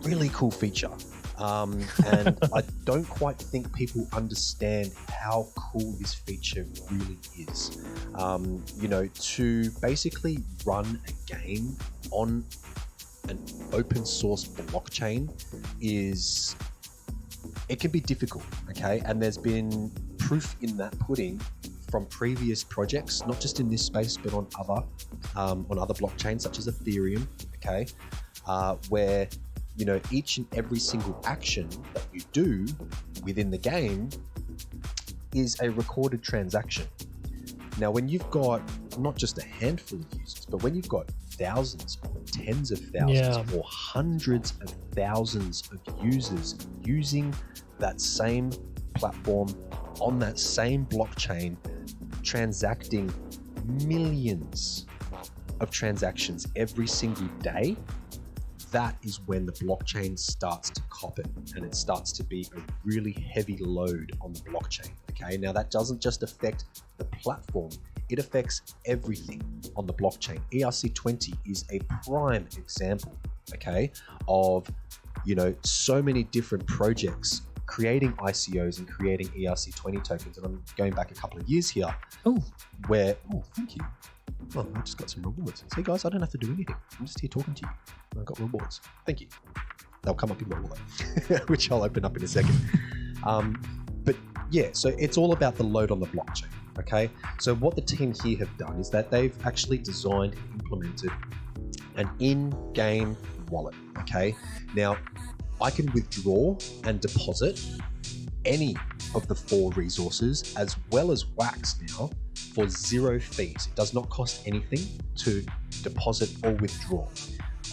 really cool feature. And I don't quite think people understand how cool this feature really is. To basically run a game on an open source blockchain it can be difficult, okay? And there's been proof in that pudding from previous projects, not just in this space, but on other blockchains such as Ethereum, okay? Where each and every single action that you do within the game is a recorded transaction. Now, when you've got not just a handful of users, but when you've got thousands or tens of thousands or hundreds of thousands of users using that same platform on that same blockchain, transacting millions of transactions every single day, that is when the blockchain starts to cop it, and it starts to be a really heavy load on the blockchain. Okay, now that doesn't just affect the platform, it affects everything on the blockchain. ERC20 is a prime example, okay, of so many different projects creating ICOs and creating ERC20 tokens. And I'm going back a couple of years here, thank you. Oh, I just got some rewards. See, guys, I don't have to do anything. I'm just here talking to you. I got rewards. Thank you. They'll come up in my wallet, which I'll open up in a second. But yeah, so it's all about the load on the blockchain. Okay. So what the team here have done is that they've actually designed and implemented an in-game wallet. Okay. Now, I can withdraw and deposit any of the 4 resources as well as wax now for 0 fees. It does not cost anything to deposit or withdraw.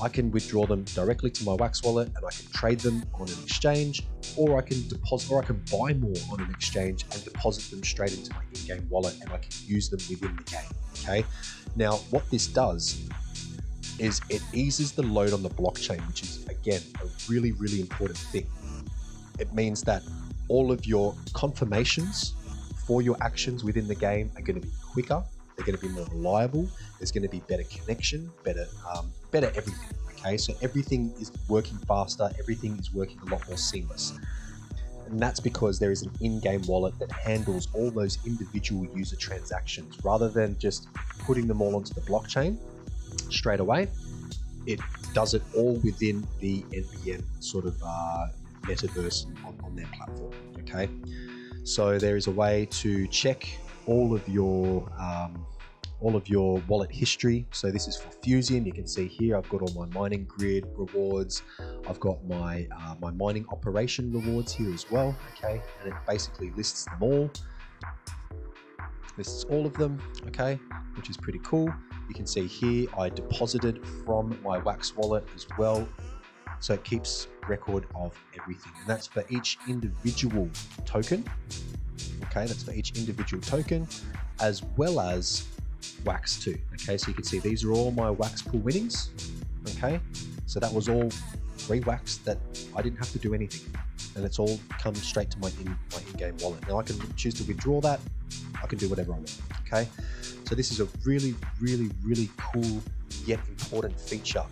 I can withdraw them directly to my wax wallet and I can trade them on an exchange, or I can deposit, or I can buy more on an exchange and deposit them straight into my in-game wallet, and I can use them within the game. Okay. Now, what this does is it eases the load on the blockchain, which is again a really, really important thing. It means that all of your confirmations for your actions within the game are going to be quicker. They're going to be more reliable. There's going to be better connection, better everything. Okay, so everything is working faster. Everything is working a lot more seamless, and that's because there is an in-game wallet that handles all those individual user transactions rather than just putting them all onto the blockchain straight away. It does it all within the NBM sort of metaverse on their platform. Okay, so there is a way to check all of your wallet history. So this is for Fusium. You can see here I've got all my mining grid rewards. I've got my my mining operation rewards here as well. Okay, and it basically lists them all. Lists all of them. Okay, which is pretty cool. You can see here I deposited from my wax wallet as well. So it keeps record of everything, and that's for each individual token. Okay, that's for each individual token, as well as wax too. Okay, so you can see these are all my wax pool winnings. Okay, so that was all free wax that I didn't have to do anything, and it's all come straight to my in-game wallet. Now I can choose to withdraw that. I can do whatever I want. Okay, so this is a really, really, really cool yet important feature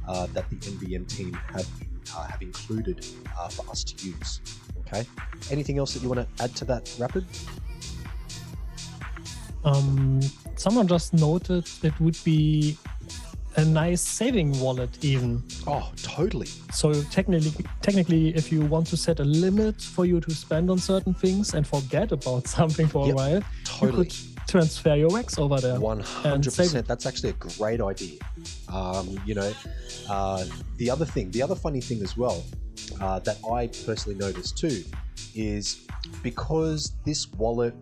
that the NBM team have included for us to use. Okay, anything else that you want to add to that, Rapid? Someone just noted it would be a nice saving wallet even. Oh, totally. So technically, if you want to set a limit for you to spend on certain things and forget about something for a while, totally. You could transfer your wax over there. 100%. That's actually a great idea. The other funny thing as well that I personally noticed too is because this wallet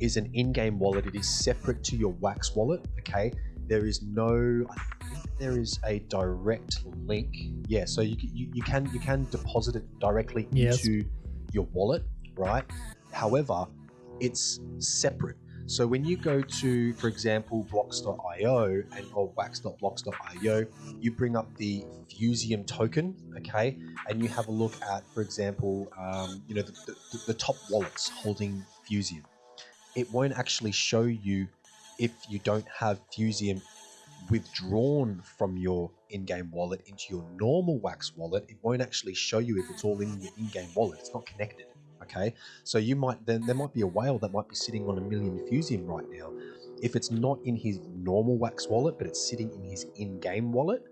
is an in-game wallet, it is separate to your wax wallet. Okay, there is no, I think there is a direct link. Yeah, so you can deposit it directly into your wallet, right? However, it's separate. So when you go to, for example, blocks.io or wax.blocks.io, you bring up the Fusium token, okay, and you have a look at, for example, the top wallets holding Fusium. It won't actually show you if you don't have Fusium withdrawn from your in-game wallet into your normal wax wallet. It won't actually show you if it's all in your in-game wallet. It's not connected. Okay, so there might be a whale that might be sitting on 1 million Fusium right now. If it's not in his normal wax wallet, but it's sitting in his in-game wallet,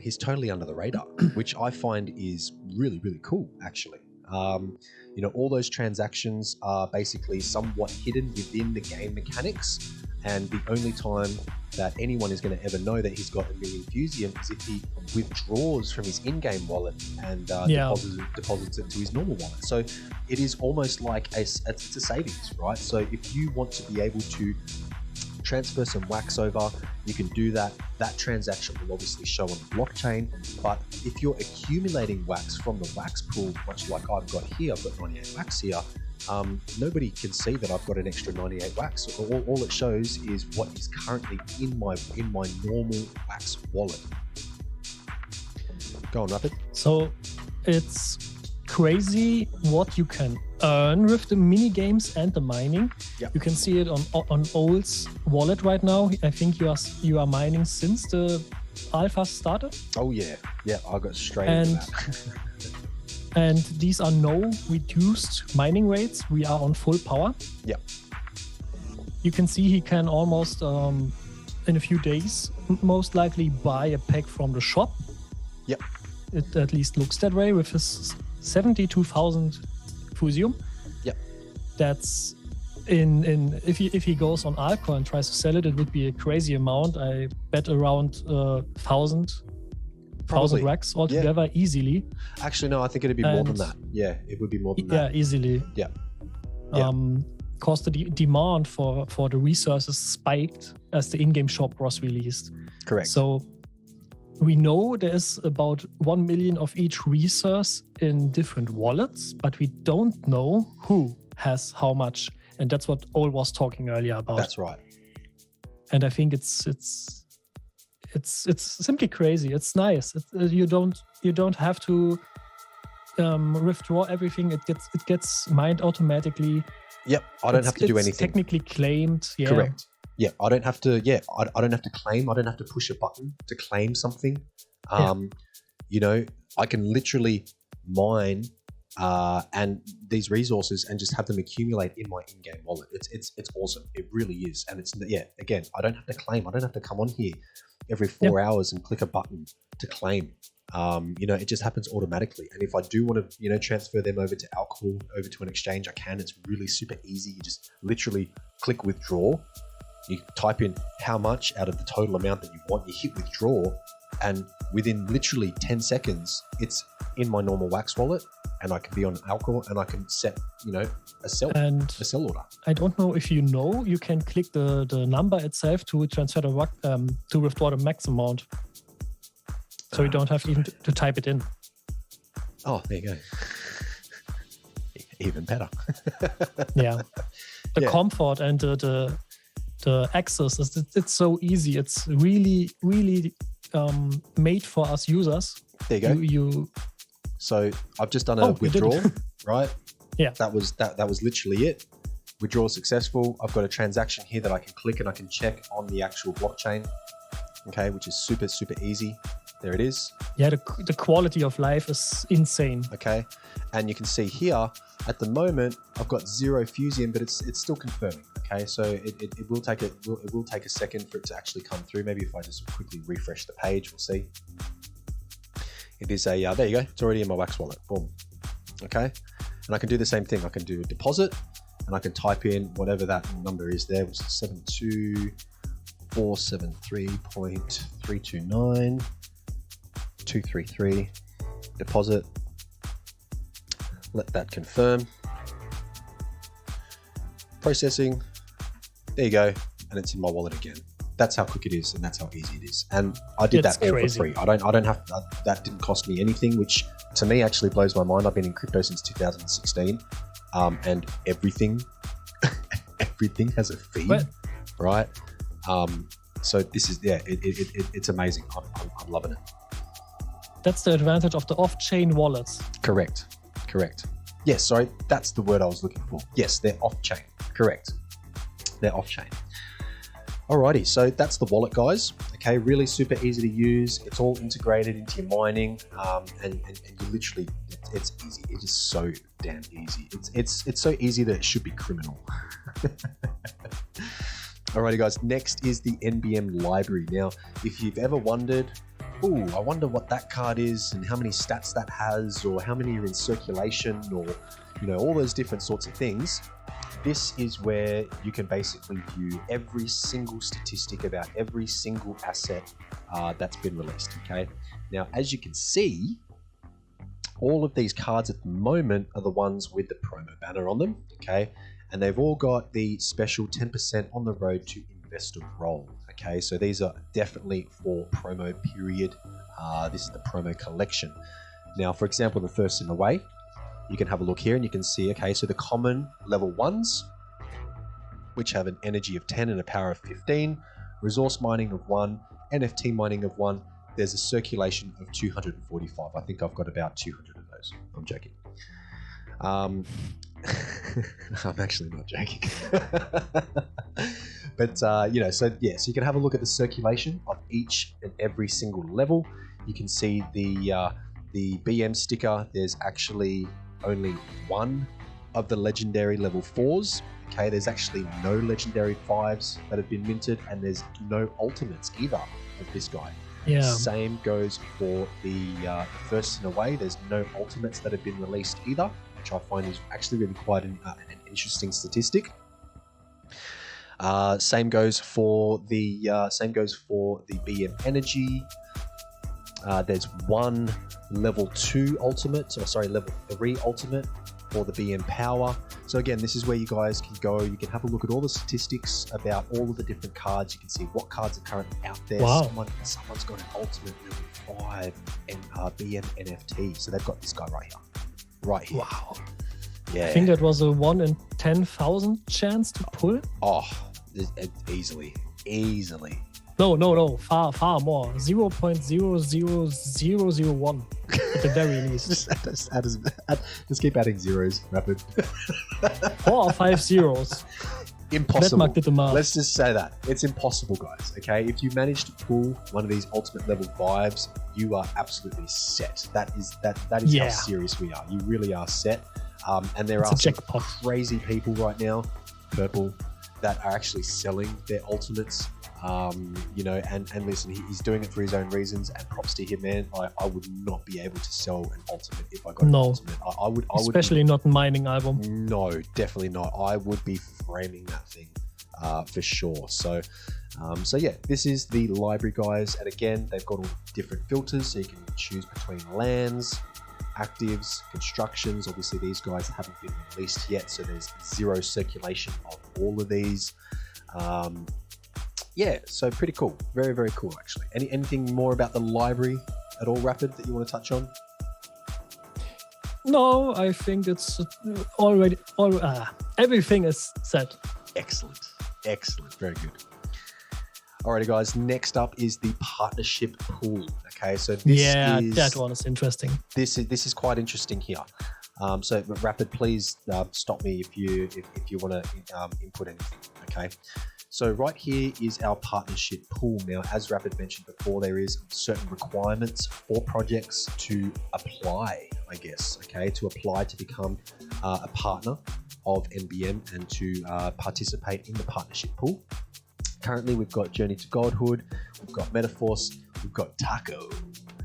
he's totally under the radar, which I find is really, really cool, actually. All those transactions are basically somewhat hidden within the game mechanics, and the only time that anyone is going to ever know that he's got 1 million Fusium is if he withdraws from his in-game wallet and deposits it to his normal wallet. So it is almost like it's a savings, right? So if you want to be able to transfer some wax over, you can do that. That transaction will obviously show on the blockchain, but if you're accumulating wax from the wax pool, much like I've got here, I've got 98 wax here, nobody can see that I've got an extra 98 wax. All it shows is what is currently in my normal wax wallet. Go on, Rapid. So it's crazy what you can earn with the mini games and the mining. Yep. You can see it on Old's wallet right now. I think you are mining since the alpha started. Oh yeah, I got straight into that. And these are no reduced mining rates. We are on full power. Yep. You can see he can almost in a few days most likely buy a pack from the shop. Yep. It at least looks that way with his 72,000 Fusium. Yep. That's if he goes on Alco and tries to sell it, it would be a crazy amount. I bet around 1,000 1,000 racks altogether easily. Actually, no, I think it'd be more than that. Yeah, it would be more than that. Yeah, easily. Yeah. Because the demand for the resources spiked as the in-game shop was released. Correct. So we know there's about 1 million of each resource in different wallets, but we don't know who has how much. And that's what Ol was talking earlier about. That's right. And I think it's simply crazy. It's nice. You don't have to withdraw everything. It gets mined automatically. Yep, I don't have to do anything. It's technically claimed. Yeah. Correct. Yeah, I don't have to. Yeah, I don't have to claim. I don't have to push a button to claim something. You know, I can literally mine and these resources and just have them accumulate in my in-game wallet. It's awesome. It really is. And it's again, I don't have to claim. I don't have to come on here every 4 hours and click a button to claim. You know, it just happens automatically. And if I do want to, you know, transfer them over to alcohol, over to an exchange, I can. It's really super easy. You just literally click withdraw. You type in how much out of the total amount that you want. You hit withdraw, and within literally 10 seconds, it's in my normal Wax wallet, and I can be on alcohol, and I can set, you know, a sell order. I don't know if you know, you can click the number itself to transfer to withdraw the max amount. So you don't have even to type it in. Oh, there you go. Even better. Yeah. The comfort and the access, it's so easy. It's really, really made for us users. There you go. So I've just done a withdrawal, right? Yeah. That was literally it. Withdrawal successful. I've got a transaction here that I can click and I can check on the actual blockchain. Okay, which is super, super easy. There it is. Yeah, the quality of life is insane. Okay, and you can see here at the moment I've got 0 Fusium, but it's still confirming. Okay, so it will take a second for it to actually come through. Maybe if I just quickly refresh the page, we'll see. It is a there you go. It's already in my Wax wallet. Boom. Okay, and I can do the same thing. I can do a deposit, and I can type in whatever that number is there, which is 72473.329. 233 deposit. Let that confirm. Processing. There you go, and it's in my wallet again. That's how quick it is, and that's how easy it is. And I did that all for free. I don't have that didn't cost me anything, which to me actually blows my mind. I've been in crypto since 2016, and everything has a fee, right? So this is it's amazing. I'm loving it. That's the advantage of the off-chain wallets. Correct. Yes, sorry, that's the word I was looking for. Yes, they're off-chain. Correct. They're off-chain. Alrighty, so that's the wallet, guys. Okay, really super easy to use. It's all integrated into your mining, and you literally, it's easy. It is so damn easy. It's so easy that it should be criminal. Alrighty, guys. Next is the NBM Library. Now, if you've ever wondered, I wonder what that card is and how many stats that has, or how many are in circulation, or all those different sorts of things. This is where you can basically view every single statistic about every single asset that's been released. Okay. Now, as you can see, all of these cards at the moment are the ones with the promo banner on them. Okay, and they've all got the special 10% on the road to investor roll. Okay, so these are definitely for promo period. This is the promo collection. Now, for example, the first in the way, you can have a look here and you can see, okay, so the common level 1s, which have an energy of 10 and a power of 15, resource mining of 1, NFT mining of 1, there's a circulation of 245. I think I've got about 200 of those. I'm joking. I'm actually not joking. But, so you can have a look at the circulation of each and every single level. You can see the BM sticker. There's actually only one of the legendary level 4s. Okay, there's actually no legendary 5s that have been minted, and there's no ultimates either of this guy. Yeah. Same goes for the first in a way. There's no ultimates that have been released either, which I find is actually really quite an interesting statistic. Same goes for the BM Energy. There's one level 2 ultimate, level 3 ultimate for the BM Power. So again, this is where you guys can go. You can have a look at all the statistics about all of the different cards. You can see what cards are currently out there. Wow. Someone's got an ultimate level 5 BM NFT. So they've got this guy right here. Wow. Yeah. I think that was a 1 in 10,000 chance to pull. Oh, easily. No, far more. 0.00001 at the very least. Just keep adding zeros, Rapid. 4 or 5 zeros. Impossible. Netmark did the math. Let's just say that. It's impossible, guys, okay? If you manage to pull one of these ultimate level 5s, you are absolutely set. That is how serious we are. You really are set. And there are some crazy people right now, Purple, that are actually selling their ultimates. And listen, he's doing it for his own reasons, and props to him, man. I would not be able to sell an ultimate if I got an ultimate. I would especially not mining album. No, definitely not. I would be framing that thing for sure. So yeah, this is the library, guys, and again, they've got all different filters, so you can choose between lands, actives, constructions. Obviously, these guys haven't been released yet, so there's 0 circulation of all of these. Yeah, so pretty cool. Very, very cool, actually. Anything more about the library at all, Rapid, that you want to touch on? No, I think it's already everything is set. Excellent. Very good. Alrighty, guys. Next up is the partnership pool. Okay, so that one is interesting. This is quite interesting here. So Rapid, please stop me if you want to input anything. Okay. So right here is our partnership pool. Now, as Rapid mentioned before, there is certain requirements for projects to apply, I guess, okay, to apply to become a partner of NBM and to participate in the partnership pool. Currently, we've got Journey to Godhood, we've got Metaforce, we've got Taco,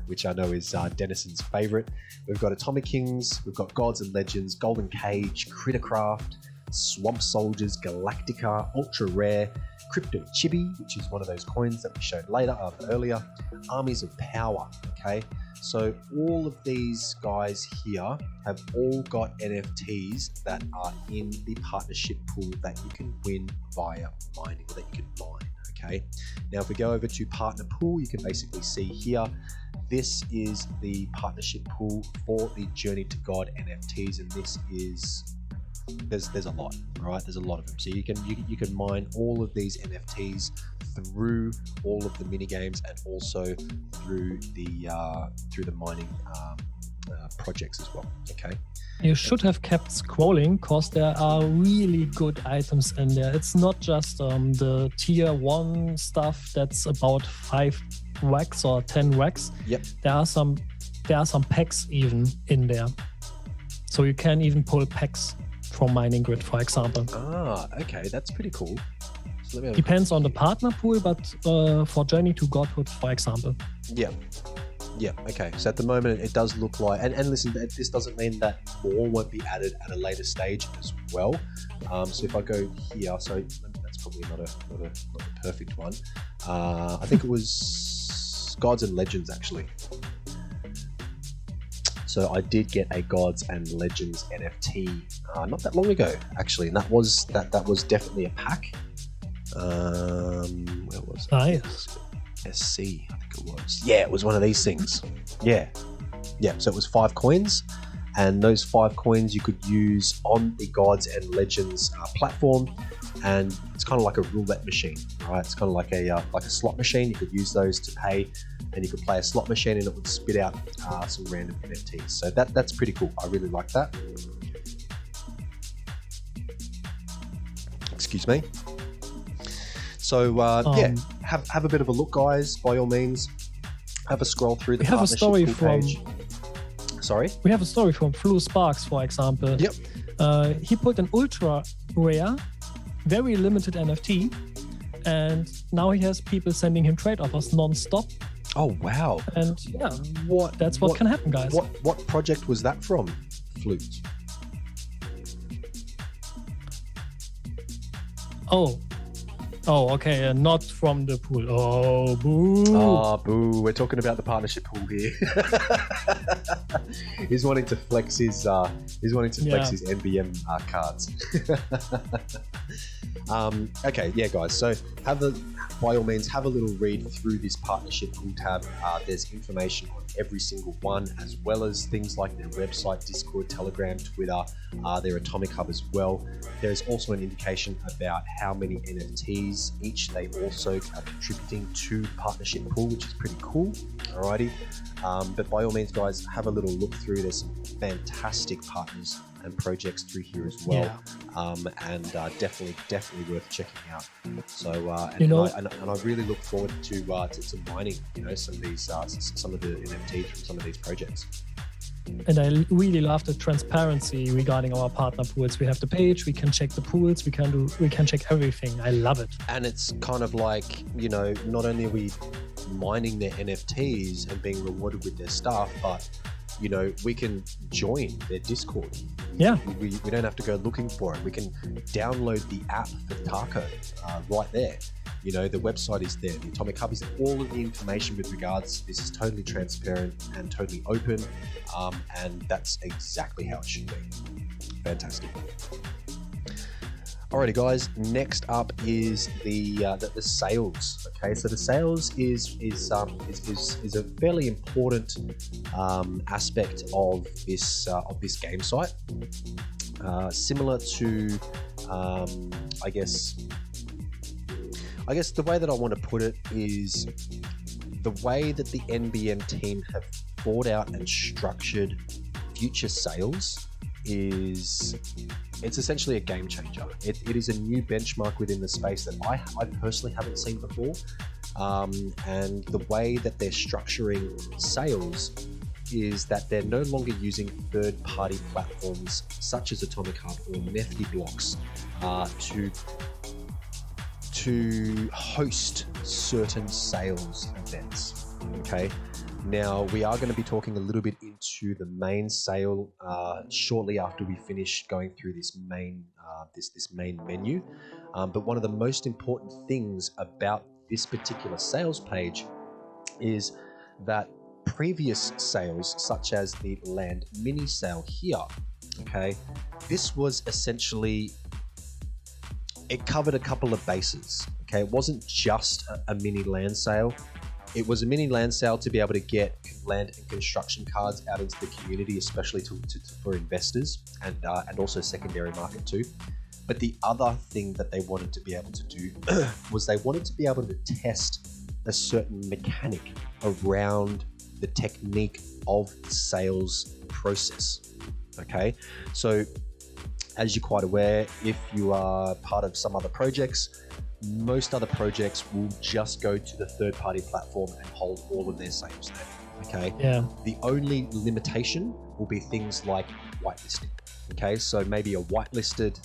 which I know is Denison's favorite. We've got Atomic Kings, we've got Gods and Legends, Golden Cage, Crittercraft, Swamp Soldiers, Galactica, Ultra Rare, Crypto Chibi, which is one of those coins that we showed earlier, Armies of Power, okay? So all of these guys here have all got NFTs that are in the partnership pool that you can win via mining, or that you can mine, okay? Now, if we go over to Partner Pool, you can basically see here, this is the partnership pool for the Journey to God NFTs, and this is there's a lot, right? There's a lot of them, so you can mine all of these NFTs through all of the mini games and also through the mining projects as well. Okay. You should have kept scrolling because there are really good items in there. It's not just the tier 1 stuff that's about 5 wax or 10 wax. Yep. There are some packs even in there, so you can even pull packs from Mining Grid, for example. Okay, that's pretty cool. So depends on the partner pool, but for Journey to Godhood, for example. Yeah, okay. So at the moment, it does look like, and listen, this doesn't mean that more won't be added at a later stage as well. So if I go here, so that's probably not a perfect one. I think it was Gods and Legends, actually. So I did get a Gods and Legends NFT not that long ago, actually, and that was definitely a pack. Where was it? Nice. SC, I think it was. Yeah, it was one of these things. Yeah. So it was 5 coins, and those 5 coins you could use on the Gods and Legends platform, and it's kind of like a roulette machine, right? It's kind of like a slot machine. You could use those to pay, and you could play a slot machine, and it would spit out some random NFTs. So that's pretty cool. I really like that. Excuse me. So have a bit of a look, guys. By all means, have a scroll through the partnership page. Sorry? We have a story from Flu Sparks, for example. Yep. He put an ultra rare, very limited NFT, and now he has people sending him trade offers non-stop. Oh, wow. And yeah, that's what can happen, guys. What project was that from, Flute? Oh, Oh, okay, not from the pool. Oh, boo. Oh, boo. We're talking about the partnership pool here. He's wanting to flex his his NBM cards. Okay, yeah, guys. So by all means, have a little read through this partnership pool tab. There's information on every single one, as well as things like their website, Discord, Telegram, Twitter, their Atomic Hub as well. There's also an indication about how many NFTs each they also are contributing to partnership pool, which is pretty cool. Alrighty. But by all means, guys, have a little look through. There's some fantastic partners and projects through here as well. And definitely worth checking out. So, and I really look forward to mining, some of these some of the NFTs from some of these projects. And I really love the transparency regarding our partner pools. We have the page, we can check the pools, we can check everything. I love it. And it's kind of like, not only are we mining their NFTs and being rewarded with their stuff, but we can join their Discord. Yeah. We don't have to go looking for it. We can download the app for Taco right there. The website is there. The Atomic Hub is there. All of the information with regards to this is totally transparent and totally open. And that's exactly how it should be. Fantastic. Alrighty, guys. Next up is the sales. Okay, so the sales is a fairly important aspect of this game site. Similar to, I guess the way that I want to put it is the way that the NBM team have thought out and structured future sales it's essentially a game changer. It is a new benchmark within the space that I personally haven't seen before. And the way that they're structuring sales is that they're no longer using third-party platforms such as Atomic Hub or Nifty Blocks to host certain sales events. Okay. Now, we are going to be talking a little bit into the main sale shortly after we finish going through this main menu. But one of the most important things about this particular sales page is that previous sales, such as the land mini sale here, okay, this was essentially, it covered a couple of bases. Okay, it wasn't just a mini land sale. It was a mini land sale to be able to get land and construction cards out into the community, especially for investors and also secondary market too. But the other thing that they wanted to be able to do was they wanted to be able to test a certain mechanic around the technique of the sales process. Okay, so as you're quite aware, if you are part of some other projects, most other projects will just go to the third-party platform and hold all of their sales there. Okay. Yeah. The only limitation will be things like whitelisting. Okay, so maybe a whitelisted,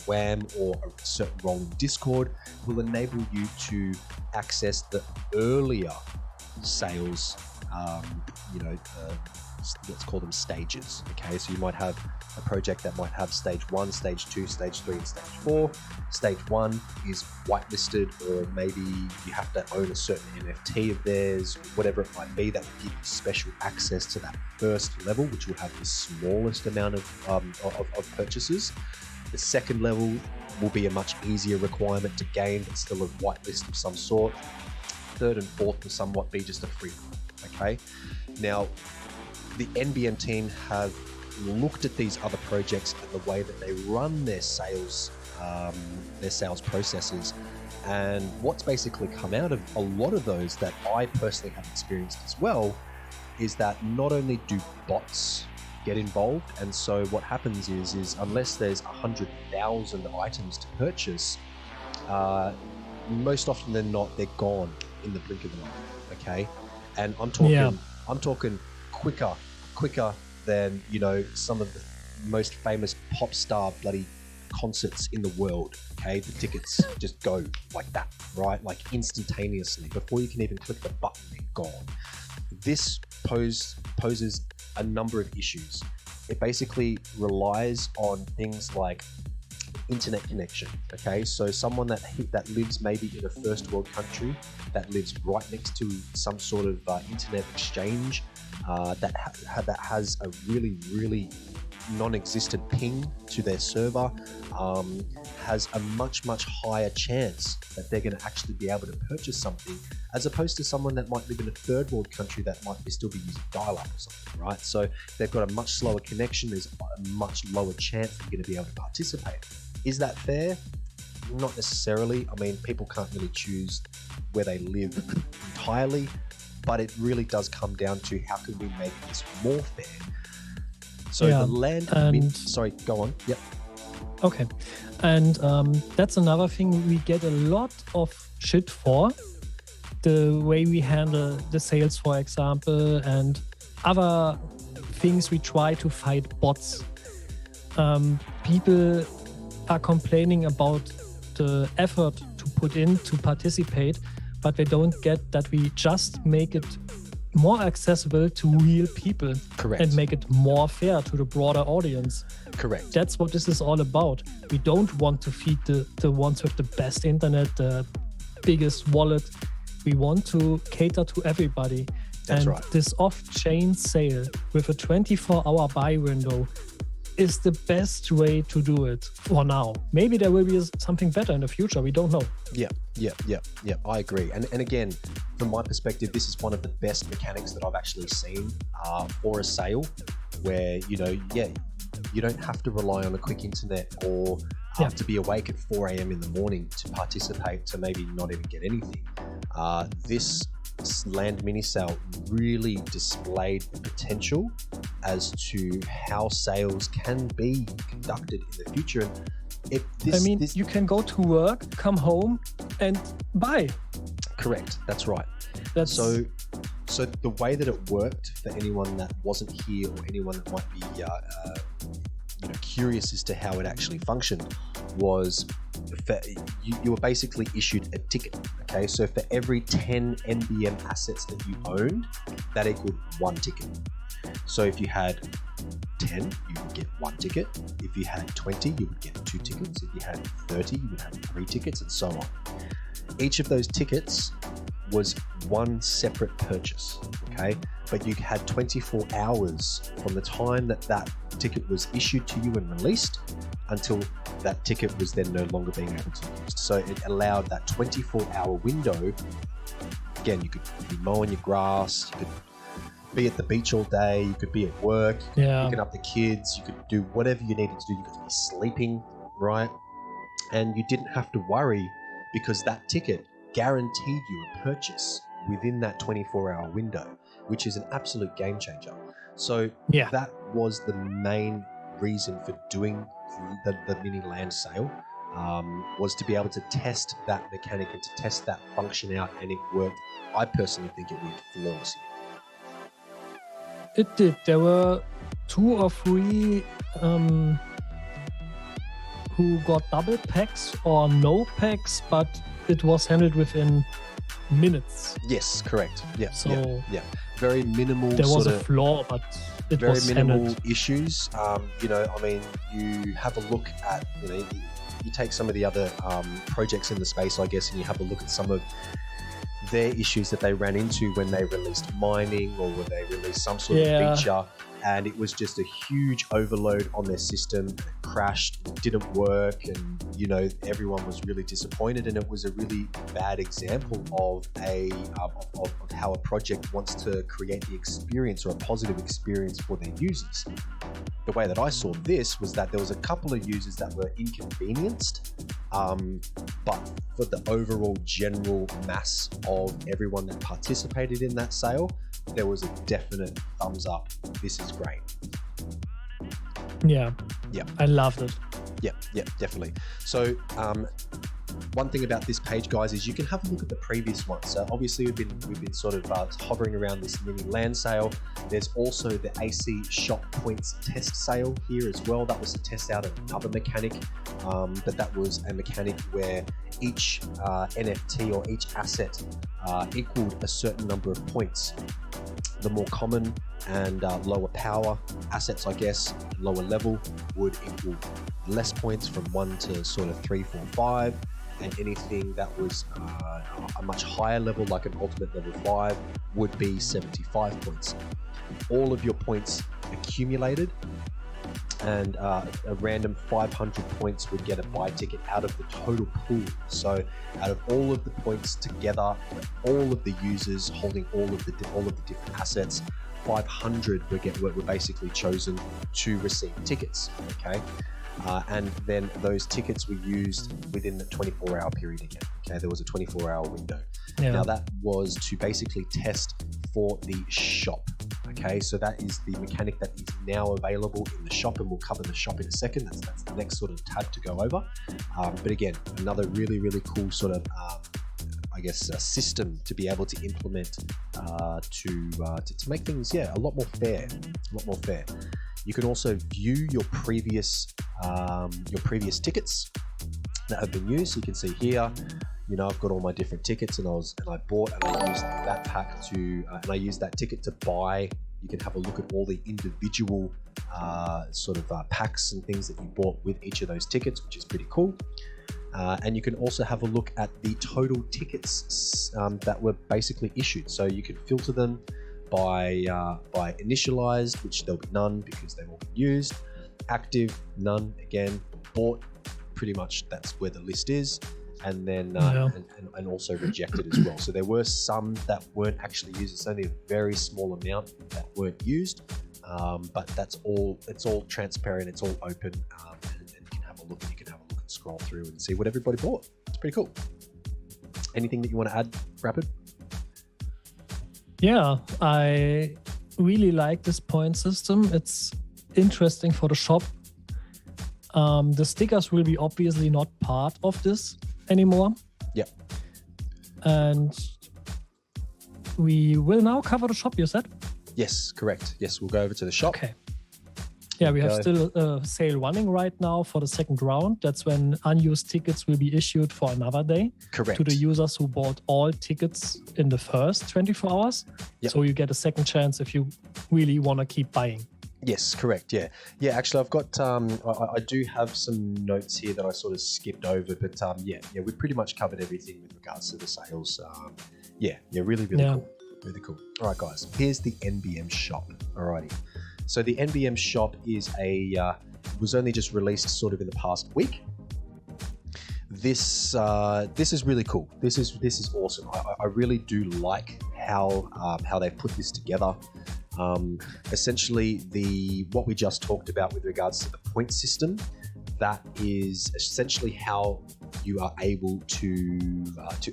WAM or a certain role in Discord will enable you to access the earlier sales. Let's call them stages. Okay, so you might have a project that might have stage 1, stage 2, stage 3, and stage 4. Stage 1 is whitelisted, or maybe you have to own a certain NFT of theirs, whatever it might be, that will give you special access to that first level, which will have the smallest amount of purchases. The second level will be a much easier requirement to gain, but still a whitelist of some sort. Third and fourth will somewhat be just a free one. Okay, now the NBM team have looked at these other projects and the way that they run their sales processes, and what's basically come out of a lot of those that I personally have experienced as well is that not only do bots get involved, and so what happens is unless there's 100,000 items to purchase, most often than not they're gone in the blink of an eye. Okay, and I'm talking quicker than some of the most famous pop star bloody concerts in the world. Okay, the tickets just go like that, right? Like instantaneously, before you can even click the button, they're gone. This poses a number of issues. It basically relies on things like internet connection. Okay, so someone that lives maybe in a first world country, that lives right next to some sort of internet exchange, that has a really non-existent ping to their server, has a much higher chance that they're going to actually be able to purchase something, as opposed to someone that might live in a third world country that might still be using dial-up or something, right? So they've got a much slower connection. There's a much lower chance they're going to be able to participate. Is that fair? Not necessarily. I mean, people can't really choose where they live entirely, but it really does come down to how can we make this more fair. So the land... sorry, go on. Yep. Okay. And that's another thing we get a lot of shit for. The way we handle the sales, for example, and other things we try to fight bots. People are complaining about the effort to put in to participate, but they don't get that we just make it more accessible to real people. Correct. And make it more fair to the broader audience. Correct. That's what this is all about. We don't want to feed the ones with the best internet, the biggest wallet. We want to cater to everybody. That's right. This off-chain sale with a 24-hour buy window is the best way to do it for now. Maybe there will be something better in the future. We don't know. Yeah. I agree. And again, from my perspective, this is one of the best mechanics that I've actually seen for a sale, where, you don't have to rely on a quick internet or to be awake at 4 a.m. in the morning to participate, to maybe not even get anything. This land mini sale really displayed the potential as to how sales can be conducted in the future. And you can go to work, come home, and buy. Correct. That's right. So the way that it worked, for anyone that wasn't here or anyone that might be curious as to how it actually functioned, was you were basically issued a ticket. Okay, so for every 10 NBM assets that you owned, that equaled 1 ticket. So if you had 10, you would get 1 ticket. If you had 20, you would get 2 tickets. If you had 30, you would have 3 tickets, and so on. Each of those tickets was one separate purchase, okay? But you had 24 hours from the time that ticket was issued to you and released until that ticket was then no longer being able to be used. So it allowed that 24-hour window. Again, you could be mowing your grass, you could be at the beach all day, you could be at work, picking up the kids, you could do whatever you needed to do, you could be sleeping, right? And you didn't have to worry, because that ticket guaranteed you a purchase within that 24-hour window, which is an absolute game changer. So that was the main reason for doing the mini land sale, was to be able to test that mechanic and to test that function out, and it worked. I personally think it worked flawlessly. It did. There were 2 or 3 who got double packs or no packs, but it was handled within minutes. Yes, correct. Yeah. So very minimal. There was a flaw, but it very was minimal handled. Issues. You have a look at, you take some of the other projects in the space, I guess, and you have a look at some of their issues that they ran into when they released mining, or when they released some sort of feature, and it was just a huge overload on their system. It crashed, it didn't work, and everyone was really disappointed. And it was a really bad example of how a project wants to create the experience, or a positive experience for their users. The way that I saw this was that there was a couple of users that were inconvenienced, but for the overall general mass of everyone that participated in that sale, there was a definite thumbs up. This is great. Yeah. I loved it. Yeah, definitely. So one thing about this page, guys, is you can have a look at the previous one. So obviously we've been sort of hovering around this mini land sale. There's also the AC Shop Points test sale here as well. That was a test out of another mechanic, but that was a mechanic where each NFT or each asset equaled a certain number of points. The more common and lower power assets, I guess, lower level, would equal less points from 1 to sort of 3, 4, 5. And anything that was a much higher level, like an ultimate level 5, would be 75 points. All of your points accumulated, and a random 500 points would get a buy ticket out of the total pool. So out of all of the points together, all of the users holding all of the different assets, 500 were basically chosen to receive tickets. Okay. And then those tickets were used within the 24-hour period again. Okay, there was a 24-hour window. Yeah. Now that was to basically test for the shop. Okay, so that is the mechanic that is now available in the shop, and we'll cover the shop in a second. That's the next sort of tab to go over. But again, another really, really cool sort of, I guess, a system to be able to implement to make things, a lot more fair. You can also view your previous tickets that have been used. So you can see here, I've got all my different tickets, and I bought and I used that pack and I used that ticket to buy. You can have a look at all the individual packs and things that you bought with each of those tickets, which is pretty cool. And you can also have a look at the total tickets that were basically issued. So you can filter them by initialized, which there'll be none because they've all been used. Active, none. Again, bought, pretty much that's where the list is. And then and also rejected as well. So there were some that weren't actually used. It's only a very small amount that weren't used, but that's all. It's all transparent. It's all open, and you can have a look. And you can have a look and scroll through and see what everybody bought. It's pretty cool. Anything that you want to add, Rapid? Yeah, I really like this point system. It's interesting for the shop. The stickers will be obviously not part of this anymore. Yeah. And we will now cover the shop, you said? Yes, correct. Yes, we'll go over to the shop. Okay. Yeah, we have still a sale running right now for the second round. That's when unused tickets will be issued for another day. Correct. To the users who bought all tickets in the first 24 hours. Yep. So you get a second chance if you really want to keep buying. Yes, correct. Yeah. Actually, I've got. I do have some notes here that I sort of skipped over, but we pretty much covered everything with regards to the sales. Really cool. Really cool. All right, guys. Here's the NBM Shop. Alrighty. So the NBM Shop was only just released sort of in the past week. This is really cool. This is awesome. I really do like how they've put this together. Essentially, what we just talked about with regards to the point system, that is essentially how you are able to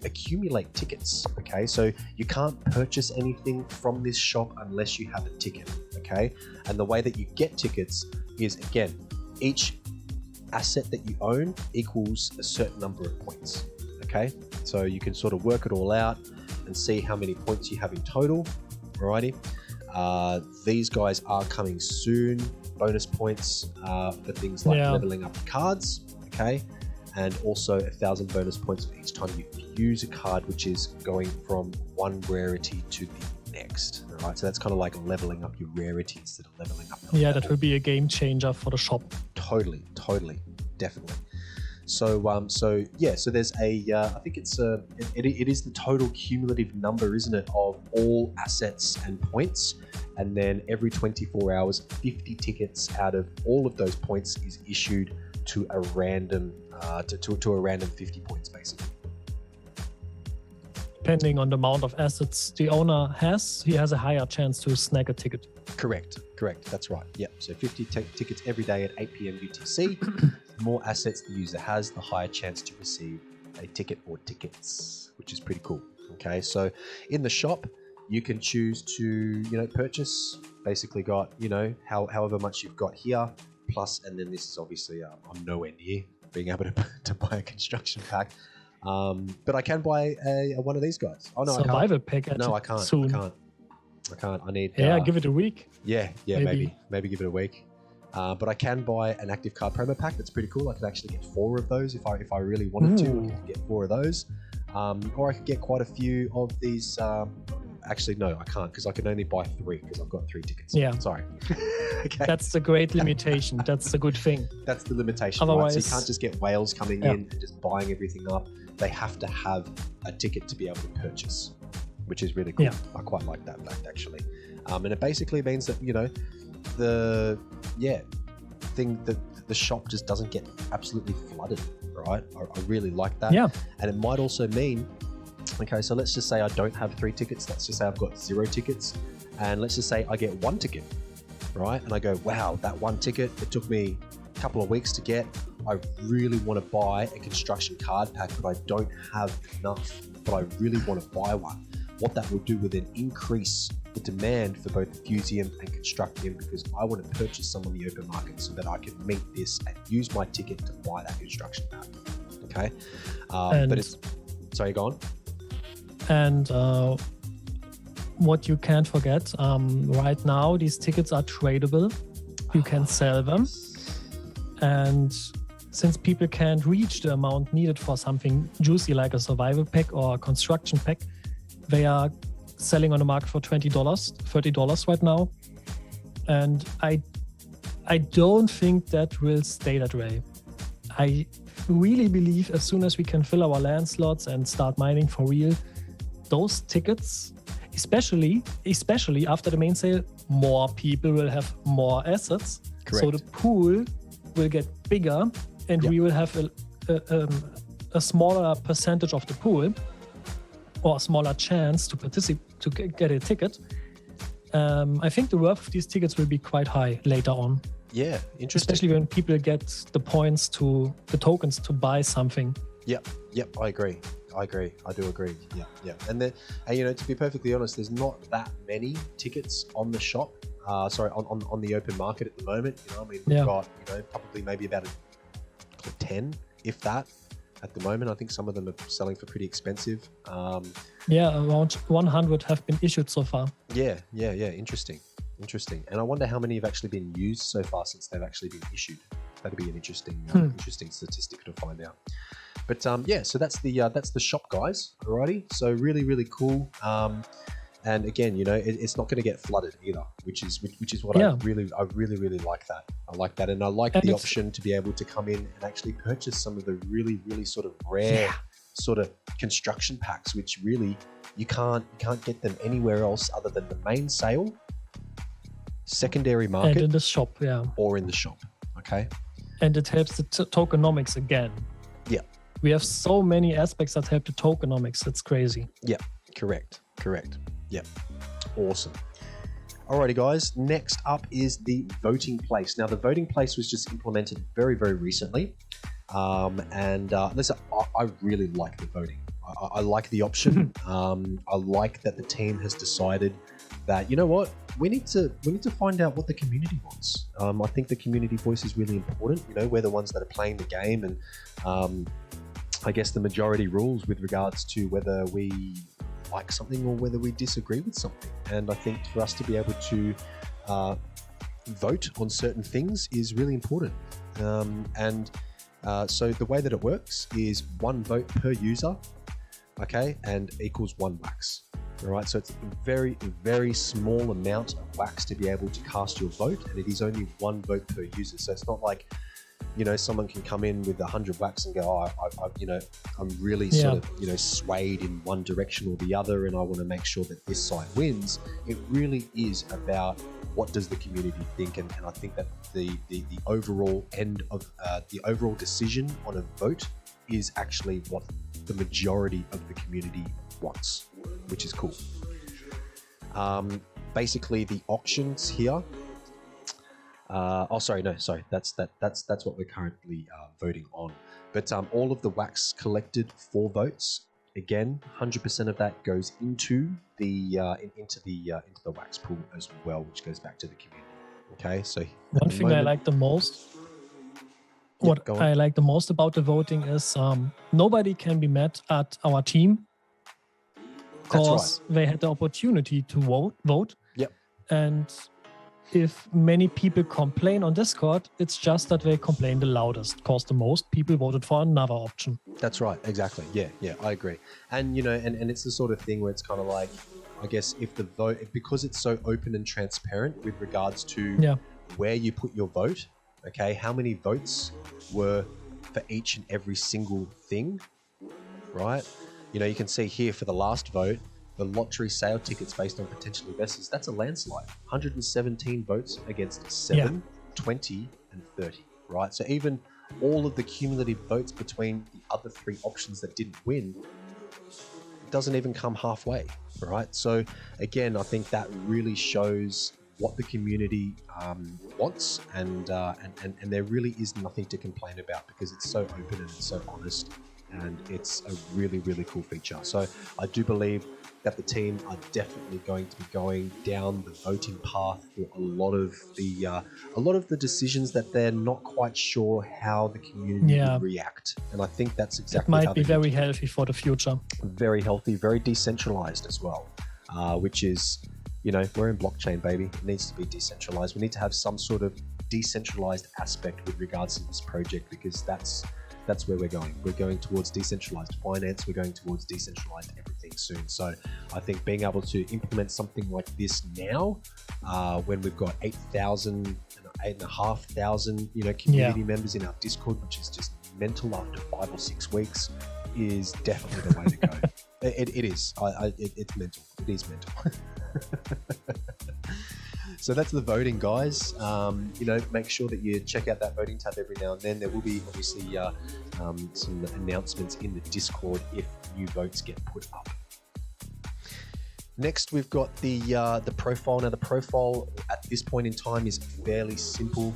accumulate tickets. Okay, so you can't purchase anything from this shop unless you have a ticket. Okay, and the way that you get tickets is, again, each asset that you own equals a certain number of points. Okay, so you can sort of work it all out and see how many points you have in total. Alrighty. These guys are coming soon. Bonus points for things like leveling up cards, okay, and also 1,000 bonus points for each time you use a card, which is going from one rarity to the next. All right, so that's kind of like leveling up your rarity instead of leveling up. That will be a game changer for the shop. Totally, definitely. So there's I think it is the total cumulative number, isn't it, of all assets and points, and then every 24 hours, 50 tickets out of all of those points is issued to a random to a random 50 points, basically. Depending on the amount of assets the owner has, he has a higher chance to snag a ticket. Correct. That's right. Yep. So 50 tickets every day at 8 p.m. UTC. The more assets the user has, the higher chance to receive a ticket or tickets, which is pretty cool. Okay. So in the shop, you can choose to, purchase. Basically, got however much you've got here, plus, and then this is obviously I'm nowhere near being able to buy a construction pack. But I can buy one of these guys. Oh no, Survival I can't. pack. No, I can't. Soon. I can't. I need. Give it a week. Yeah, maybe give it a week. But I can buy an active card promo pack. That's pretty cool. I could actually get 4 of those if I really wanted to. I could get 4 of those. Or I could get quite a few of these. Actually, no, I can't because I can only buy 3 because I've got 3 tickets. Yeah. Sorry. Okay. That's the great limitation. That's the good thing. That's the limitation. Otherwise, right? So you can't just get whales coming in and just buying everything up. They have to have a ticket to be able to purchase, which is really cool. Yeah. I quite like that fact, actually. And it basically means that, you know, the shop just doesn't get absolutely flooded, right? I really like that. Yeah. And it might also mean, okay, so let's just say I don't have 3 tickets. Let's just say I've got 0 tickets. And let's just say I get 1 ticket, right? And I go, wow, that 1 ticket, it took me a couple of weeks to get. I really want to buy a construction card pack, but I don't have enough, but I really want to buy one. What that will do will then increase the demand for both Fusium and Constructium, because I want to purchase some on the open market so that I can meet this and use my ticket to buy that construction pack. Okay. But it's, sorry, go on. And what you can't forget, right now, these tickets are tradable. You can sell them. And since people can't reach the amount needed for something juicy like a survival pack or a construction pack, they are selling on the market for $20, $30 right now. And I don't think that will stay that way. I really believe as soon as we can fill our land slots and start mining for real, those tickets, especially after the main sale, more people will have more assets. Correct. So the pool will get bigger, and we will have a smaller percentage of the pool, or a smaller chance to participate, to get a ticket. I think the worth of these tickets will be quite high later on. Yeah, interesting. Especially when people get the points the tokens to buy something. Yep, I agree. I do agree. Yeah. And then, you know, to be perfectly honest, there's not that many tickets on the shop. On the open market at the moment. You know, I mean, we've got, you know, probably maybe about 10, if that, at the moment. I think some of them are selling for pretty expensive. Around 100 have been issued so far. Yeah. Interesting. And I wonder how many have actually been used so far since they've actually been issued. That'd be an interesting statistic to find out. But so that's the shop, guys. Alrighty, so really cool. And again, you know, it's not going to get flooded either, which is what I really like that. I like that, and I like the option to be able to come in and actually purchase some of the really sort of rare sort of construction packs, which really you can't get them anywhere else other than the main sale, secondary market, and in the shop, or in the shop. Okay, and it helps the tokenomics again. Yeah, we have so many aspects that help the tokenomics. It's crazy. Yeah, correct. Yep. Awesome. Alrighty, guys. Next up is the voting place. Now, the voting place was just implemented very recently. Listen, I really like the voting. I like the option. I like that the team has decided that, you know what, we need to find out what the community wants. I think the community voice is really important. You know, we're the ones that are playing the game, and I guess the majority rules with regards to whether we like something or whether we disagree with something. And I think for us to be able to vote on certain things is really important. So the way that it works is 1 vote per user, okay, and equals 1 wax. All right, so it's a very small amount of wax to be able to cast your vote, and it is only 1 vote per user. So it's not like, you know, someone can come in with 100 wax and go, I'm really sort of, you know, swayed in one direction or the other, and I want to make sure that this side wins. It really is about what does the community think, and I think that the overall end of the overall decision on a vote is actually what the majority of the community wants, which is cool. Basically, the auctions here. That's what we're currently voting on. But all of the wax collected for votes, again, 100% of that goes into the wax pool as well, which goes back to the community. Okay, so one thing I like the most. What I like the most about the voting is nobody can be mad at our team because they had the opportunity to vote. Yep. And if many people complain on Discord, it's just that they complain the loudest because the most people voted for another option. That's right. Exactly. Yeah, I agree. And, and it's the sort of thing where it's kind of like, I guess if the vote, because it's so open and transparent with regards to where you put your vote, okay, how many votes were for each and every single thing, right? You can see here for the last vote, the lottery sale tickets based on potential investors, that's a landslide. 117 votes against 7, 20, and 30, right? So even all of the cumulative votes between the other 3 options that didn't win doesn't even come halfway, right? So again, I think that really shows what the community wants, and there really is nothing to complain about because it's so open and it's so honest, and it's a really, really cool feature. So I do believe that the team are definitely going to be going down the voting path for a lot of the decisions that they're not quite sure how the community would react. And I think that's exactly it might be very healthy for the future. Very healthy, very decentralized as well, which is, we're in blockchain, baby. It needs to be decentralized. We need to have some sort of decentralized aspect with regards to this project, because that's where we're going. We're going towards decentralized finance. We're going towards decentralized everything soon. So I think being able to implement something like this now, when we've got 8,500, community members in our Discord, which is just mental after 5 or 6 weeks, is definitely the way to go. It is. It's mental. It is mental. So that's the voting, guys. Make sure that you check out that voting tab every now and then. There will be obviously some announcements in the Discord if new votes get put up. Next, we've got the profile. Now, the profile at this point in time is fairly simple.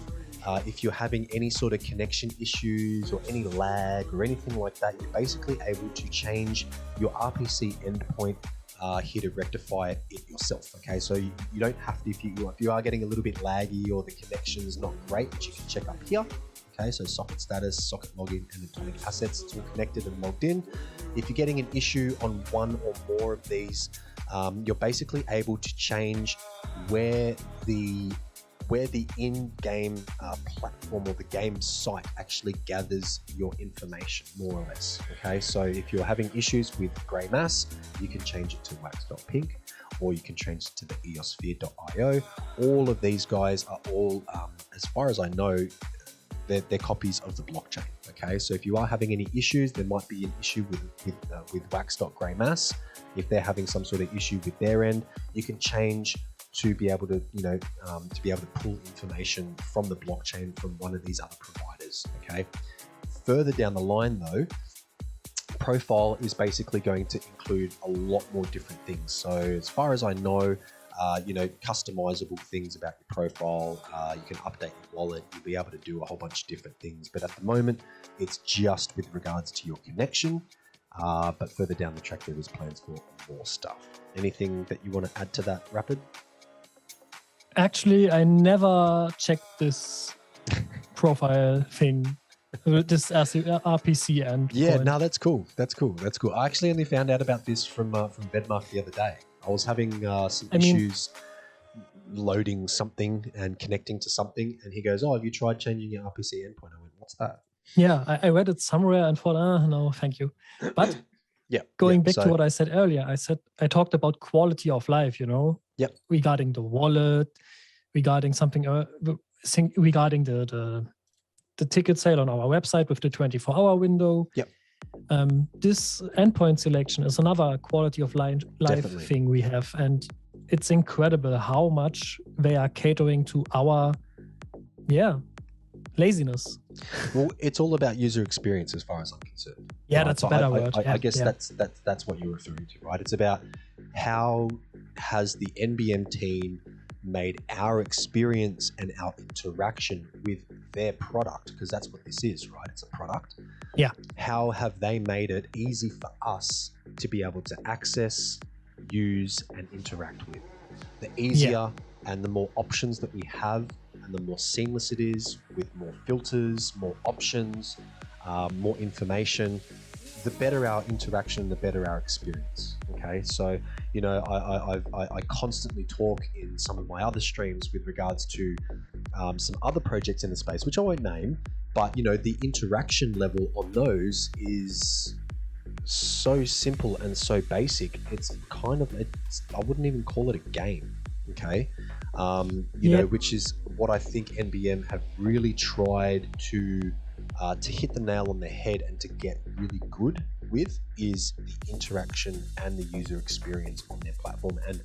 If you're having any sort of connection issues or any lag or anything like that, you're basically able to change your RPC endpoint here to rectify it yourself. Okay, so you don't have to, if you are getting a little bit laggy or the connection is not great, which you can check up here. Okay, so socket status, socket login, and atomic assets, it's all connected and logged in. If you're getting an issue on one or more of these, you're basically able to change where the in-game platform or the game site actually gathers your information, more or less. Okay, so if you're having issues with grey mass, you can change it to wax.pink, or you can change it to the eosphere.io. All of these guys are all, as far as I know, they're copies of the blockchain. Okay, so if you are having any issues, there might be an issue with wax.greymass. If they're having some sort of issue with their end, you can change to be able to, pull information from the blockchain from one of these other providers. Okay. Further down the line, though, profile is basically going to include a lot more different things. So as far as I know, customizable things about your profile. You can update your wallet. You'll be able to do a whole bunch of different things. But at the moment, it's just with regards to your connection. But further down the track, there is plans for more stuff. Anything that you want to add to that, Rapid? Actually, I never checked this profile thing, this RPC end. Yeah, no, that's cool. That's cool. I actually only found out about this from Bedmark the other day. I was having some issues loading something and connecting to something, and he goes, "Oh, have you tried changing your RPC endpoint?" I went, "What's that?" Yeah, I read it somewhere and thought, no, thank you. But going back to what I said earlier, I talked about quality of life, regarding the wallet, regarding something, regarding the ticket sale on our website with the 24-hour window. Yep. This endpoint selection is another quality of life thing we have, and it's incredible how much they are catering to our laziness. Well, it's all about user experience as far as I'm concerned. Yeah, right? That's a better word. I guess that's what you're referring to, right? It's about how has the NBM team made our experience and our interaction with their product, because that's what this is, right? It's a product. Yeah. How have they made it easy for us to be able to access, use, and interact with? The easier and the more options that we have, and the more seamless it is, with more filters, more options, more information, the better our interaction, the better our experience. Okay, so You know, I constantly talk in some of my other streams with regards to some other projects in the space, which I won't name, but you know, the interaction level on those is so simple and so basic. It's kind of, I wouldn't even call it a game. Okay. You know, which is what I think NBM have really tried to hit the nail on the head and to get really good with, is the interaction and the user experience on their platform. And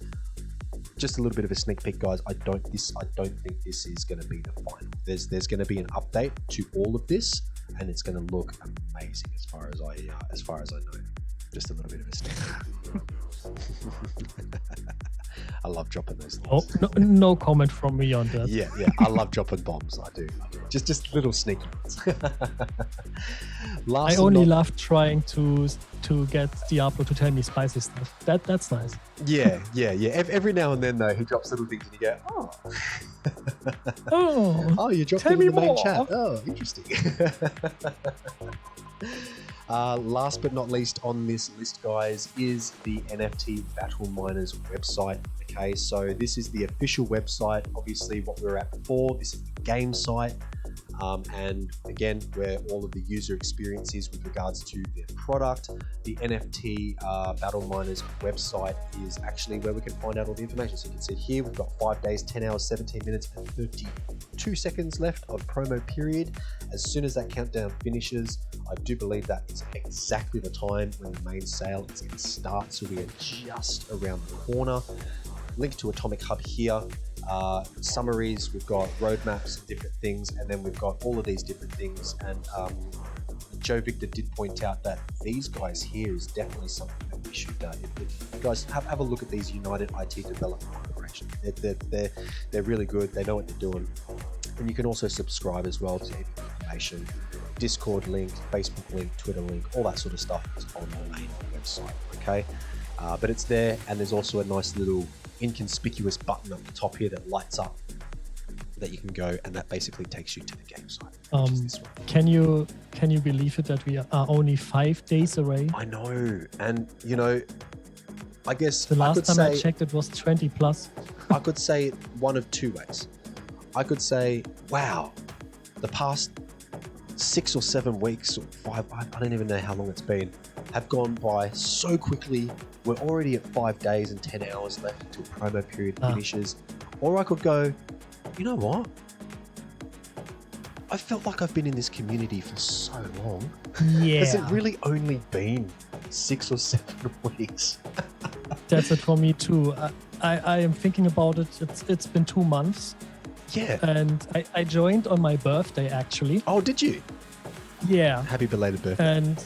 just a little bit of a sneak peek, guys. I don't think this is going to be the final. There's going to be an update to all of this, and it's going to look amazing as far as I know. Just a little bit of a sneak peek. I love dropping those things. Oh, no comment from me on that. Yeah. I love dropping bombs. I do. Just little sneaky ones. I only love trying to get Diablo to tell me spicy stuff. That's nice. Yeah. Every now and then, though, he drops little things and you go, oh, you dropped it in the main chat. Oh, interesting. Last but not least on this list, guys, is the NFT Battle Miners website. Okay, so this is the official website, obviously what we're at before. This is the game site. And again, where all of the user experience is with regards to their product. The NFT Battle Miners website is actually where we can find out all the information. So you can see here, we've got 5 days, 10 hours, 17 minutes, and 32 seconds left of promo period. As soon as that countdown finishes, I do believe that is exactly the time when the main sale is going to start. So we are just around the corner. Link to Atomic Hub here. Summaries, we've got roadmaps and different things, and then we've got all of these different things. And Joe Victor did point out that these guys here is definitely something that we should if you guys have a look at these United IT Development Corporation. They're really good. They know what they're doing. And you can also subscribe as well to any information, Discord link, Facebook link, Twitter link, all that sort of stuff is on the main website. Okay, but it's there, and there's also a nice little inconspicuous button up the top here that lights up that you can go, and that basically takes you to the game site. Can you believe it that we are only 5 days away? I know, and you know, I guess the last time I checked it was 20 plus. I could say it one of two ways. I could say, wow, the past 6 or 7 weeks or 5, I don't even know how long it's been, have gone by so quickly. We're already at 5 days and 10 hours left until promo period finishes. Or I could go, you know what? I felt like I've been in this community for so long. Yeah. Has it really only been 6 or 7 weeks? That's it for me too. I am thinking about it. It's been 2 months. Yeah. And I joined on my birthday, actually. Oh, did you? Yeah. Happy belated birthday. And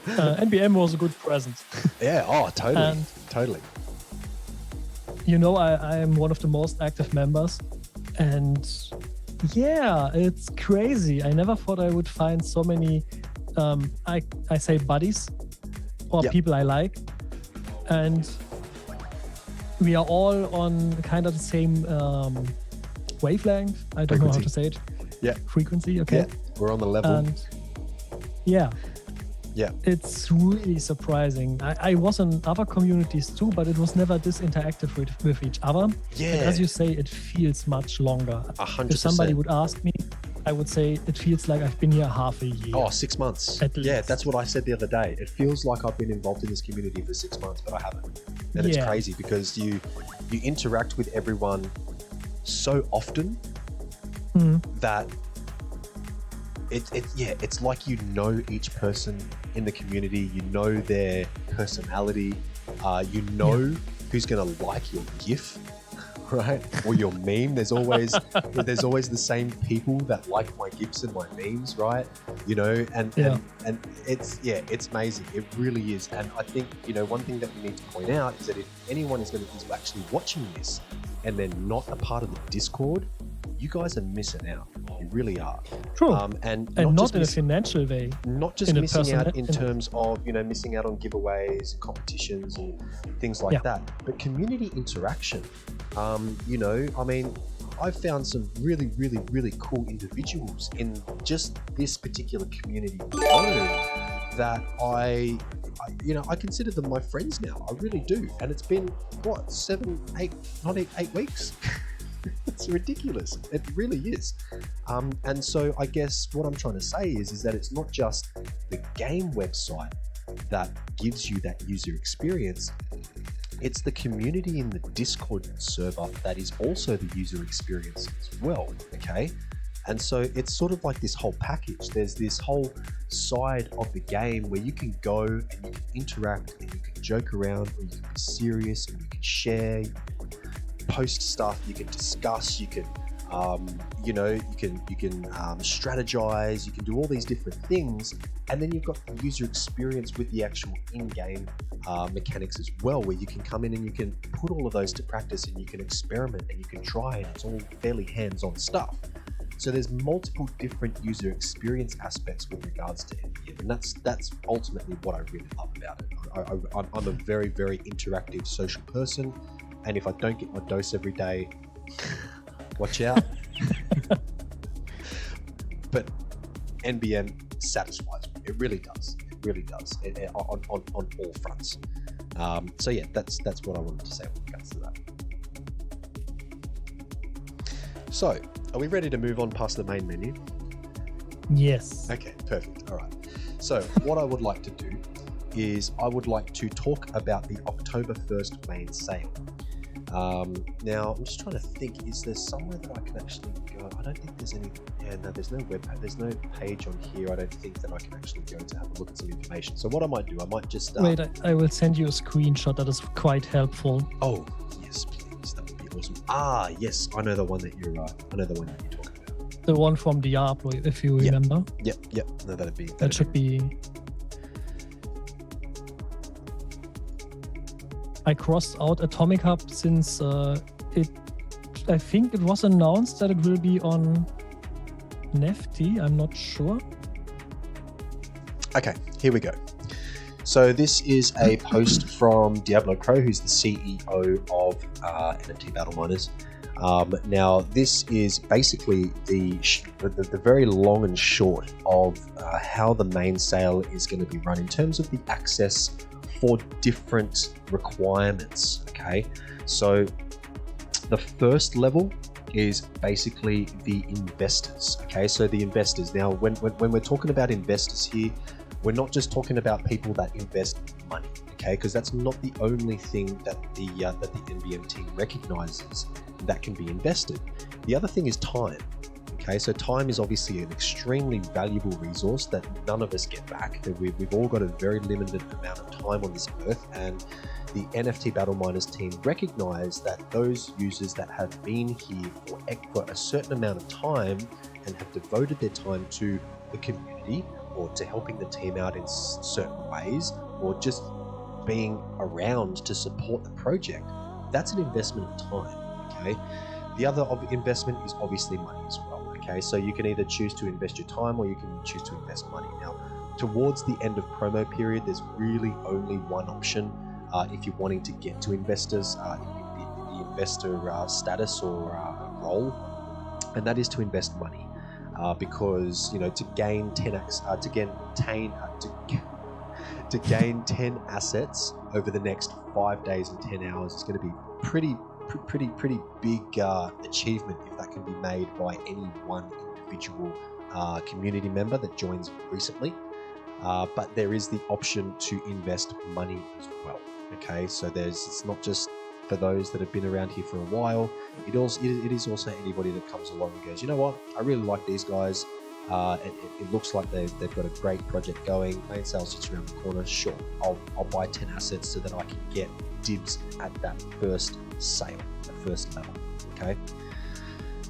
NBM was a good present. Yeah, oh, totally. And, totally. You know, I am one of the most active members. And yeah, it's crazy. I never thought I would find so many, I say buddies or people I like. And we are all on kind of the same wavelength. I don't know how to say it. Yeah. Frequency, okay. Yeah, we're on the level. And yeah. It's really surprising. I was in other communities too, but it was never this interactive with each other. Yeah. And as you say, it feels much longer. 100%. If somebody would ask me, I would say it feels like I've been here half a year. Oh, 6 months. At least. Yeah, that's what I said the other day. It feels like I've been involved in this community for 6 months, but I haven't. And it's crazy because you interact with everyone so often that it's like you know each person in the community. You know their personality. You know who's going to like your GIF, right? Or your meme. There's always the same people that like my GIFs and my memes, right? You know, and it's amazing. It really is. And I think, you know, one thing that we need to point out is that if anyone is actually watching this and they're not a part of the Discord, you guys are missing out. You really are. True. And not in a financial way. Not just missing out in terms of, you know, missing out on giveaways and competitions and things like that, but community interaction. You know, I mean, I've found some really, really, really cool individuals in just this particular community alone that I I consider them my friends now. I really do. And it's been what, 8 weeks. It's ridiculous. It really is. And so I guess what I'm trying to say is that it's not just the game website that gives you that user experience. It's the community in the Discord server that is also the user experience as well. Okay. And so it's sort of like this whole package. There's this whole side of the game where you can go and you can interact and you can joke around, or you can be serious and you can share, you can post stuff, you can discuss, you can strategize, you can do all these different things. And then you've got the user experience with the actual in-game mechanics as well, where you can come in and you can put all of those to practice and you can experiment and you can try, and it's all fairly hands-on stuff. So there's multiple different user experience aspects with regards to NBM, and that's ultimately what I really love about it. I'm a very, very interactive social person, and if I don't get my dose every day, watch out. But NBM satisfies me. It really does. It really does. On all fronts. So yeah, that's what I wanted to say with regards to that. So, are we ready to move on past the main menu? Yes. Okay, perfect. All right. So what I would like to do is I would like to talk about the October 1st main sale. Now, I'm just trying to think, is there somewhere that I can actually go? I don't think there's any. Yeah, no, there's no there's no page on here. I don't think that I can actually go to have a look at some information. So what I might do, I might just... Wait, I will send you a screenshot that is quite helpful. Oh, yes, please. That would be awesome. Ah, yes, I know the one that you're talking about. The one from Diablo, if you remember. Yep. No, that'd be... That should be... I crossed out Atomic Hub since I think it was announced that it will be on Nifty. I'm not sure. Okay, here we go. So this is a post from Diablo Crow, who's the CEO of NFT Battle Miners. Now, this is basically the very long and short of how the main sale is going to be run in terms of the access for different requirements. Okay, so the first level is basically the investors. Okay, so the investors. Now, when we're talking about investors here, we're not just talking about people that invest money. Okay, because that's not the only thing that the NBM team recognizes that can be invested. The other thing is time. Okay, so time is obviously an extremely valuable resource that none of us get back. We've all got a very limited amount of time on this earth, and the NFT Battle Miners team recognize that those users that have been here for a certain amount of time and have devoted their time to the community or to helping the team out in certain ways, or just being around to support the project, that's an investment of time. Okay, the other investment is obviously money as well. Okay, so you can either choose to invest your time or you can choose to invest money. Now, towards the end of promo period, there's really only one option if you're wanting to get to investors, the investor status or role, and that is to invest money, because to gain 10 10 assets over the next 5 days and 10 hours is going to be pretty big achievement if that can be made by any one individual community member that joins recently. But there is the option to invest money as well. Okay, so it's not just for those that have been around here for a while. It is also anybody that comes along and goes, you know what, I really like these guys. It looks like they've got a great project going. Main sale sits around the corner. Sure, I'll buy 10 assets so that I can get dibs at that first sale, the first level. Okay,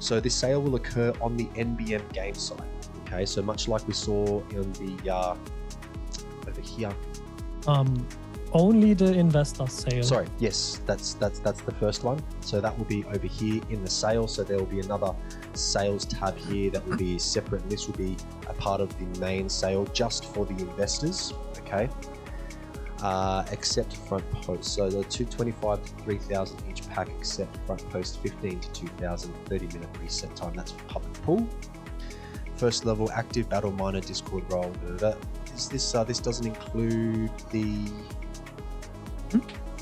so this sale will occur on the NBM game site. Okay, so much like we saw in the over here. Only the investor sale. Sorry, yes, that's the first one. So that will be over here in the sale. So there will be another sales tab here that will be separate, and this will be a part of the main sale just for the investors. Okay. Except front post. So the 225 to 3,000 each pack, except front post 15 to 2,000, 30-minute reset time. That's public pool. First level active battle miner Discord role. is this this doesn't include the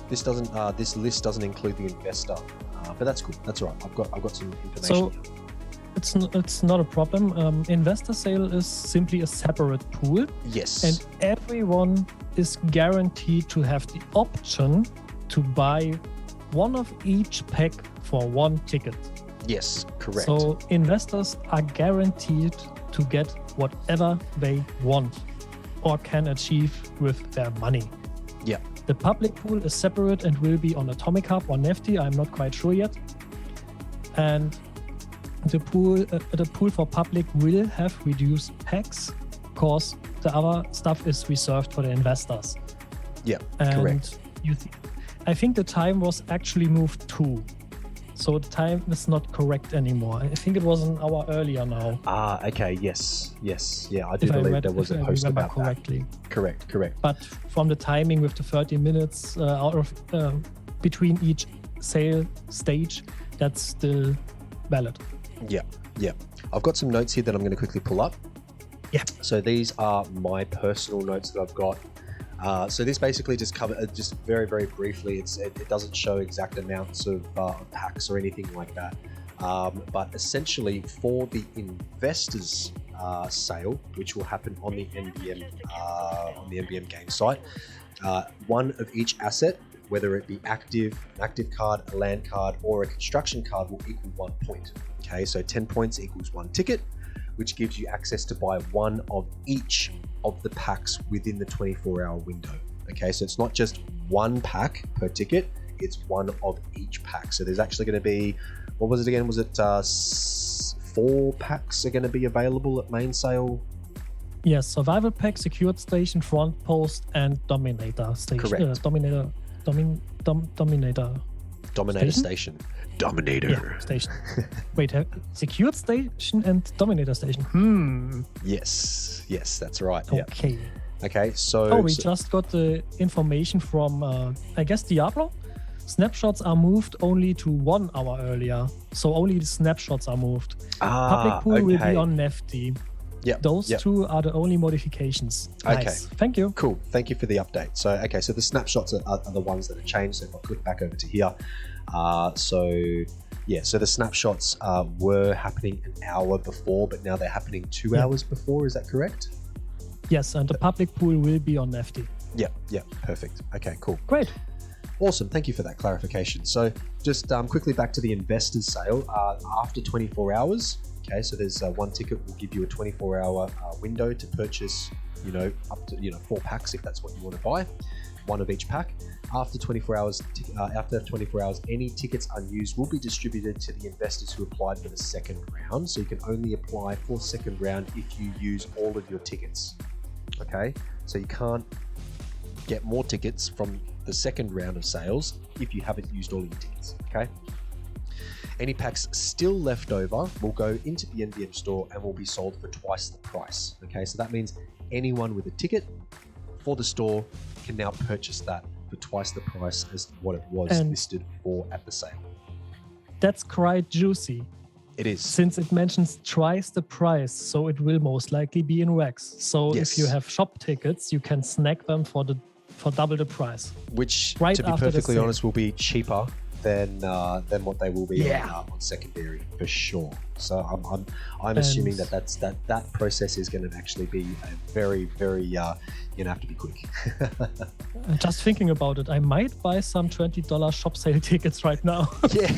this list doesn't include the investor, but that's cool. That's all right. I've got some information. So here. it's not a problem. Investor sale is simply a separate pool. Yes. And everyone is guaranteed to have the option to buy one of each pack for one ticket. Yes, correct. So investors are guaranteed to get whatever they want or can achieve with their money. Yeah. The public pool is separate and will be on Atomic Hub or Nifty. I'm not quite sure yet. And the pool for public will have reduced packs because the other stuff is reserved for the investors. Yeah, and correct. I think the time was actually moved too. So the time is not correct anymore. I think it was an hour earlier now. Okay, yes. Yeah, I do believe there was a post about correctly. that. Correct. But from the timing with the 30 minutes out of between each sale stage, that's still valid. Yeah. I've got some notes here that I'm going to quickly pull up. Yeah. So these are my personal notes that I've got. So this basically just just very, very briefly, it doesn't show exact amounts of packs or anything like that. But essentially for the investors sale, which will happen on the NBM game site, one of each asset, whether it be an active card, a land card, or a construction card, will equal 1 point. Okay, so 10 points equals 1 ticket, which gives you access to buy one of each of the packs within the 24-hour window. Okay, so it's not just one pack per ticket, it's one of each pack. So there's actually going to be, what was it again? Was it 4 packs are going to be available at main sale? Yes, Survival Pack, Secured Station, Front Post, and Dominator Station. Correct. Dominator Station. Dominator. Yeah, station. Wait, Secured Station and Dominator Station. Yes, that's right. Okay. Yeah. Okay, so... we just got the information from, I guess, Diablo. Snapshots are moved only to 1 hour earlier. So only the snapshots are moved. Public pool will be on Nifty. Yeah. Those two are the only modifications. Okay. Nice. Thank you. Cool. Thank you for the update. So the snapshots are the ones that have changed. So if I click back over to here, so the snapshots were happening an hour before, but now they're happening 2 hours before. Is that correct? Yes, and the public pool will be on Nifty. Yeah, perfect. Okay, cool. Great. Awesome. Thank you for that clarification. So just quickly back to the investors sale. After 24 hours, okay, so there's one ticket will give you a 24-hour window to purchase, up to 4 packs if that's what you want to buy, one of each pack. After 24 hours, any tickets unused will be distributed to the investors who applied for the second round. So you can only apply for second round if you use all of your tickets. Okay, so you can't get more tickets from the second round of sales if you haven't used all your tickets. Okay. Any packs still left over will go into the NBM store and will be sold for twice the price. Okay, so that means anyone with a ticket for the store can now purchase that for twice the price as what it was listed for at the sale. That's quite juicy. It is. Since it mentions twice the price, so it will most likely be in wax. So if you have shop tickets, you can snag them for double the price. Which, right to be perfectly honest, will be cheaper than what they will be on secondary for sure. So I'm assuming that process is going to actually be a very, very you have to be quick. Just thinking about it, I might buy some $20 shop sale tickets right now. Yeah,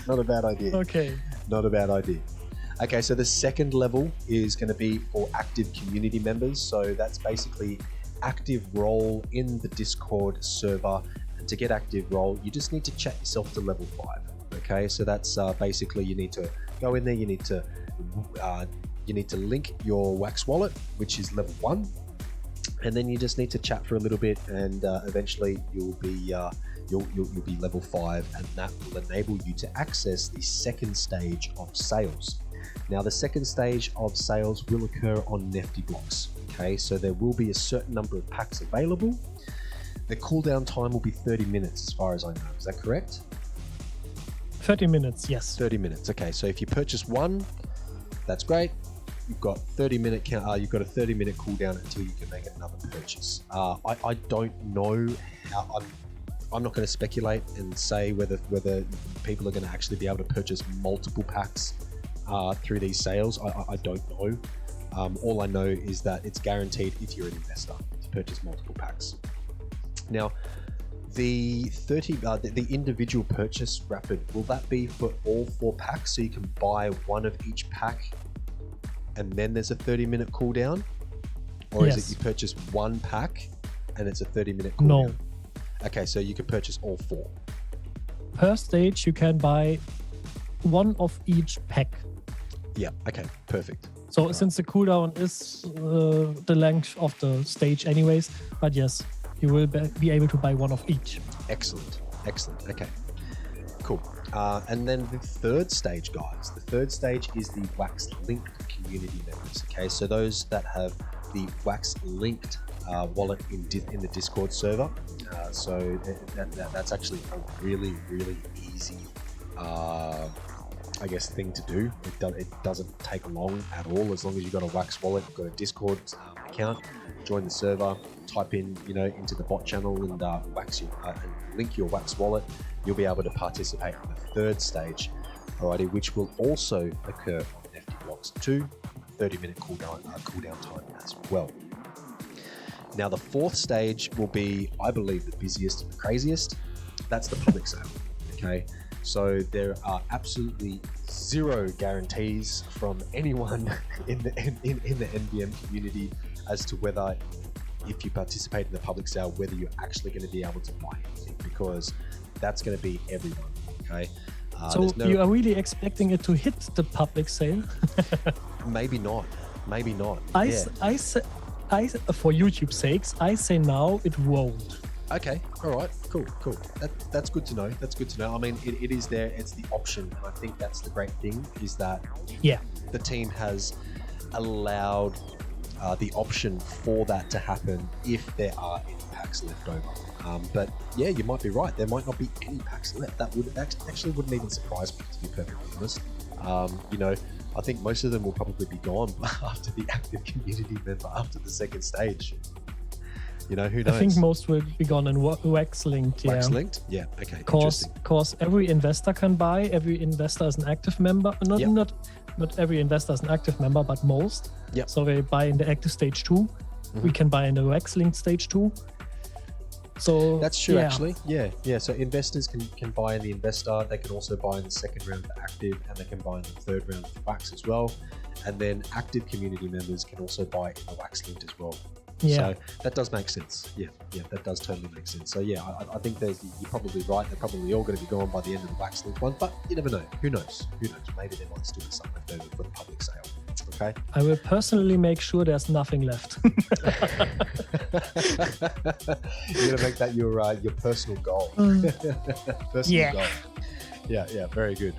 not a bad idea. Okay, not a bad idea. Okay, so the second level is going to be for active community members. So that's basically active role in the Discord server. And to get active role, you just need to chat yourself to level 5. Okay, so that's basically you need to go in there. You need to link your Wax wallet, which is level 1, and then you just need to chat for a little bit, and eventually you'll be level 5, and that will enable you to access the second stage of sales. Now, the second stage of sales will occur on Nifty blocks. Okay, so there will be a certain number of packs available. The cooldown time will be 30 minutes, as far as I know. Is that correct? 30 minutes, yes. 30 minutes. Okay, so if you purchase one, that's great. you've got 30-minute you've got a 30-minute cooldown until you can make another purchase. I don't know how. I'm not going to speculate and say whether people are going to actually be able to purchase multiple packs through these sales. I don't know. All I know is that it's guaranteed if you're an investor to purchase multiple packs. Now, the individual purchase rapid, will that be for all 4 packs? So you can buy one of each pack and then there's a 30-minute cooldown? Or Yes. is it you purchase one pack and it's a 30-minute cooldown? No. Okay, so you can purchase all 4. Per stage, you can buy one of each pack. Yeah, okay, perfect. So since the cooldown is the length of the stage anyways, but yes, you will be able to buy one of each. Excellent. Okay, cool. And then the third stage, guys. The third stage is the Wax linked community members. Okay, so those that have the Wax linked wallet in the Discord server. So that's actually a really, really easy, I guess, thing to do. It doesn't take long at all. As long as you've got a Wax wallet, you've got a Discord account, join the server, type in, into the bot channel and and link your Wax wallet. You'll be able to participate in the third stage, alrighty, which will also occur on FT Blocks 2, 30-minute cooldown time as well. Now, the fourth stage will be, I believe, the busiest and the craziest. That's the public sale. Okay, so there are absolutely zero guarantees from anyone in the NBM community as to whether, if you participate in the public sale, whether you're actually going to be able to buy anything, because that's going to be everyone. Okay, So you are really expecting it to hit the public sale? Maybe not. I, for YouTube's sakes, I say now it won't. Okay, all right, cool. That's good to know. I mean, it is there. It's the option, and I think that's the great thing, is that the team has allowed the option for that to happen if there are any packs left over. But yeah, you might be right. There might not be any packs left. That actually wouldn't even surprise me, to be perfectly honest. I think most of them will probably be gone after the active community member, after the second stage. Who knows? I think most will be gone in Wax linked. Wax linked? Yeah. Okay. Because every investor can buy. Every investor is an active member. Not every investor is an active member, but most. Yep. So they buy in the active stage 2. We can buy in the Wax linked stage 2. So that's true, actually. Yeah. So investors can buy in the investor. They can also buy in the second round for active, and they can buy in the third round for Wax as well. And then active community members can also buy in the Wax linked as well. Yeah. So that does make sense. Yeah, that does totally make sense. So yeah, I think you're probably right. They're probably all going to be gone by the end of the Wax linked one, but you never know. Who knows? Maybe there might still be some left over for the public sale. Okay. I will personally make sure there's nothing left. You're gonna make that your personal goal. Personal goal. Yeah. Very good.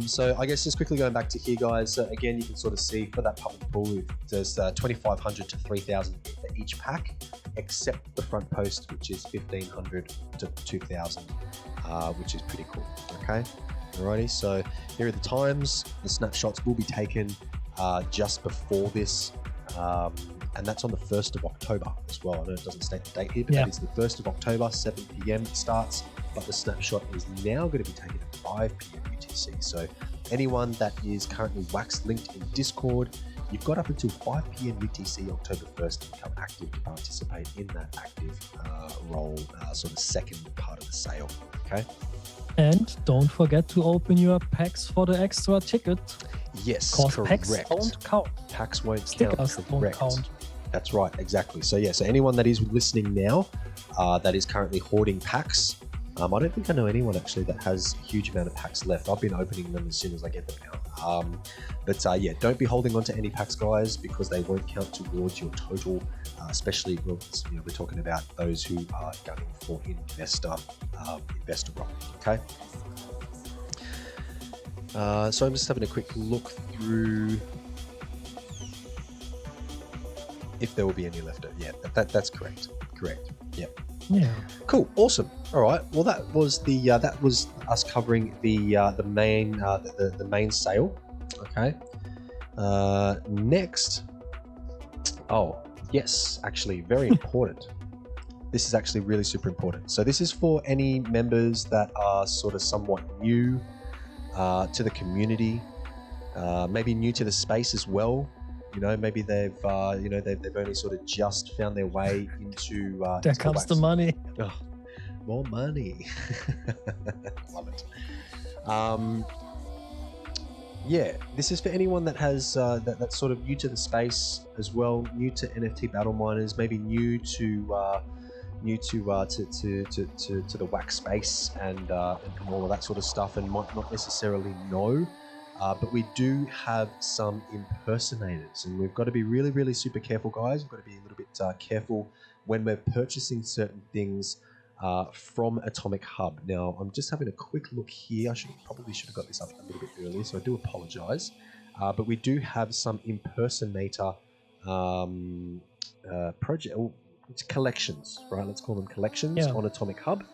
So I guess just quickly going back to here, guys. Again, you can sort of see for that public pool, there's 2,500 to 3,000 for each pack, except the front post, which is 1,500 to 2,000, which is pretty cool. Okay. Alrighty, so here are the times. The snapshots will be taken just before this, and that's on the 1st of October as well. I know it doesn't state the date here, but that is the 1st of October, 7 p.m. it starts, but the snapshot is now going to be taken at 5 p.m. UTC. So anyone that is currently Wax linked in Discord, you've got up until 5 p.m. UTC October 1st to become active, to participate in that active role, sort of second part of the sale. Okay. And don't forget to open your packs for the extra ticket. Yes, correct. Packs don't count. Packs won't Stickers count. Don't count. That's right, exactly. So yeah, so anyone that is listening now, that is currently hoarding packs, I don't think I know anyone actually that has a huge amount of packs left. I've been opening them as soon as I get them out. But yeah, don't be holding on to any packs, guys, because they won't count towards your total. Especially, we're talking about those who are gunning for investor role. Okay. So I'm just having a quick look through if there will be any left over. Yeah, that's correct. Yep. Yeah. Cool. Awesome. All right. Well, that was us covering the main sale. Okay. Next, oh yes, actually very important. This is actually really super important. So this is for any members that are sort of somewhat new to the community, maybe new to the space as well. You know, maybe they've they've only sort of just found their way into. There comes the money. Oh, more money. Love it. Yeah, this is for anyone that has that's sort of new to the space as well, new to NFT battle miners, maybe new to the wax space and all of that sort of stuff, and might not necessarily know. But we do have some impersonators, and we've got to be really, really super careful, guys. We've got to be a little bit careful when we're purchasing certain things from Atomic Hub. Now, I'm just having a quick look here. I probably should have got this up a little bit earlier, so I do apologize. But we do have some impersonator project. It's collections, right? Let's call them collections on Atomic Hub.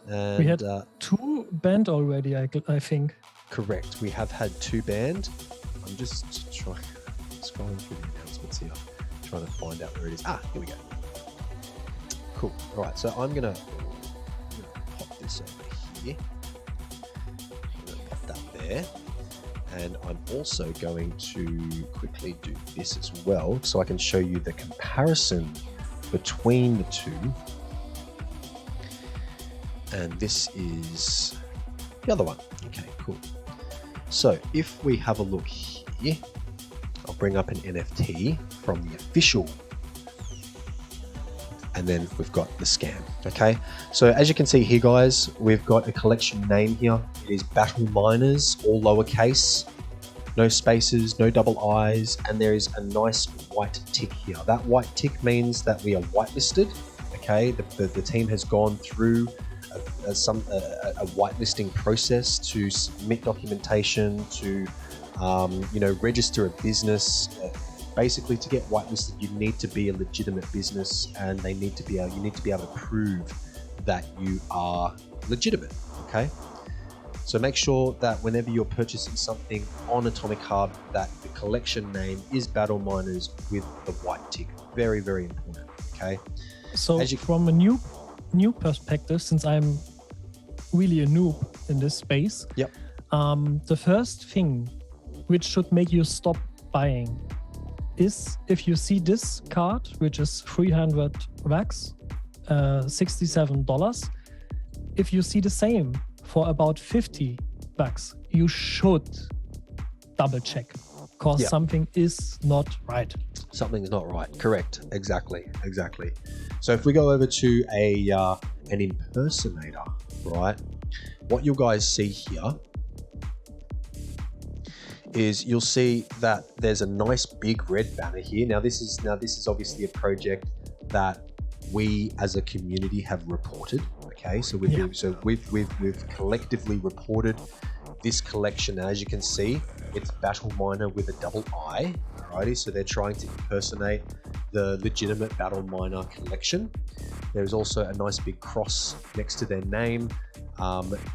And, we had 2 banned already, I think. Correct. We have had 2 banned. I'm just scrolling through the announcements here, trying to find out where it is. Ah, here we go. Cool. All right. So I'm gonna pop this over here. I'm gonna pop that there, and I'm also going to quickly do this as well, so I can show you the comparison between the two. And this is the other one. Okay, cool. So if we have a look here, I'll bring up an NFT from the official, and then we've got the scam. Okay, so as you can see here, guys, we've got a collection name here. It is Battle Miners, all lowercase, no spaces, no double I's, and there is a nice white tick here. That white tick means that we are whitelisted. Okay, the team has gone through a whitelisting process to submit documentation, to register a business. Basically, to get whitelisted, you need to be a legitimate business, and you need to be able to prove that you are legitimate. Okay, so make sure that whenever you're purchasing something on Atomic Hub, that the collection name is Battle Miners with the white tick. Very, very important. Okay. So from a new perspective, since I'm really a noob in this space, yep. The first thing which should make you stop buying is if you see this card, which is 300 wax, $67. If you see the same for about 50 bucks, you should double check, because something is not right. Something's not right. Correct. Exactly. So if we go over to an impersonator, right, what you guys see here is you'll see that there's a nice big red banner here. Now this is obviously a project that we as a community have reported. Okay, so we've collectively reported this collection. As you can see, it's Battle Miner with a double I. Alrighty, so they're trying to impersonate the legitimate Battle Miner collection. There's also a nice big cross next to their name.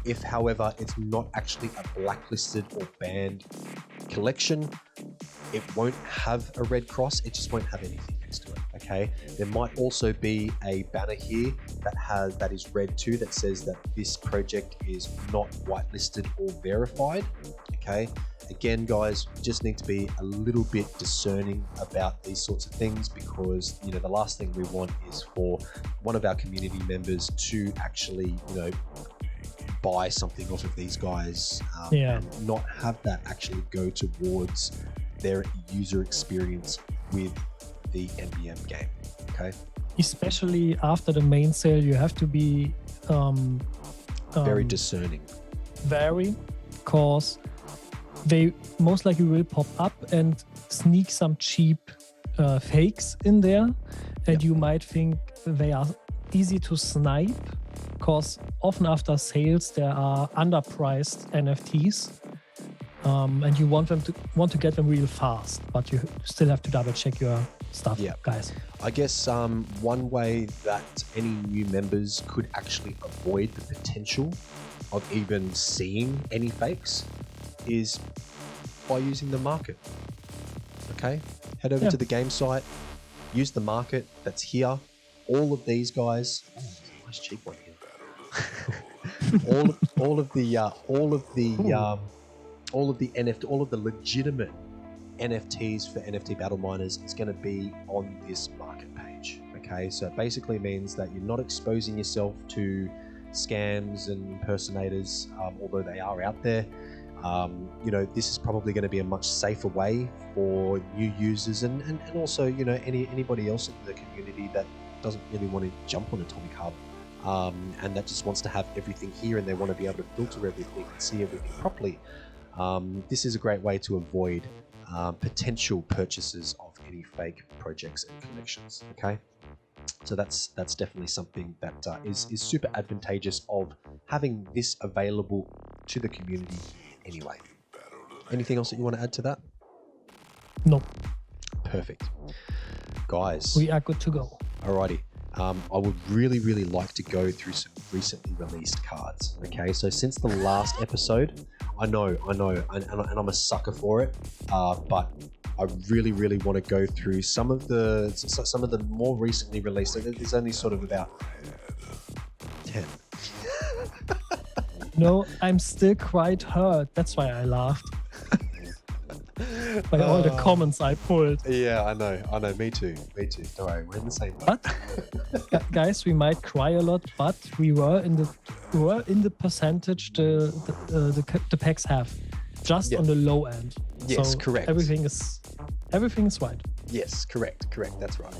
If, however, it's not actually a blacklisted or banned collection, it won't have a red cross. It just won't have anything next to it. Okay. There might also be a banner here that is red too, that says that this project is not whitelisted or verified. Okay. Again, guys, just need to be a little bit discerning about these sorts of things, because the last thing we want is for one of our community members to actually buy something off of these guys and not have that actually go towards their user experience with the NBM game. Okay, especially after the main sale, you have to be very discerning. Because they most likely will pop up and sneak some cheap fakes in there, and you might think they are easy to snipe, because often after sales there are underpriced NFTs, and you want to get them real fast, but you still have to double check your stuff, guys. I guess one way that any new members could actually avoid the potential of even seeing any fakes is by using the market. Okay, head over to the game site, use the market that's here. All of these guys, nice cheap one here. all of the NFT, all of the legitimate NFTs for NFT battle miners is going to be on this market page. Okay, so it basically means that you're not exposing yourself to scams and impersonators, although they are out there. This is probably going to be a much safer way for new users and also, anybody else in the community that doesn't really want to jump on Atomic Hub and that just wants to have everything here and they want to be able to filter everything and see everything properly. This is a great way to avoid potential purchases of any fake projects and collections. Okay, so that's definitely something that is super advantageous of having this available to the community anyway. Anything else that you want to add to that? No. Perfect. Guys, we are good to go. Alrighty. I would really like to go through some recently released cards. Okay, so since the last episode, I know, and I'm a sucker for it, but I really want to go through some of the more recently released. There's only sort of about 10. No, I'm still quite hurt. That's why I laughed. By all the comments I pulled. Yeah, I know. Me too. Don't worry, we're in the same boat. But guys, we might cry a lot, but we were in the percentage the packs have, just on the low end. Yes, so correct. Everything is right. Yes, correct. That's right.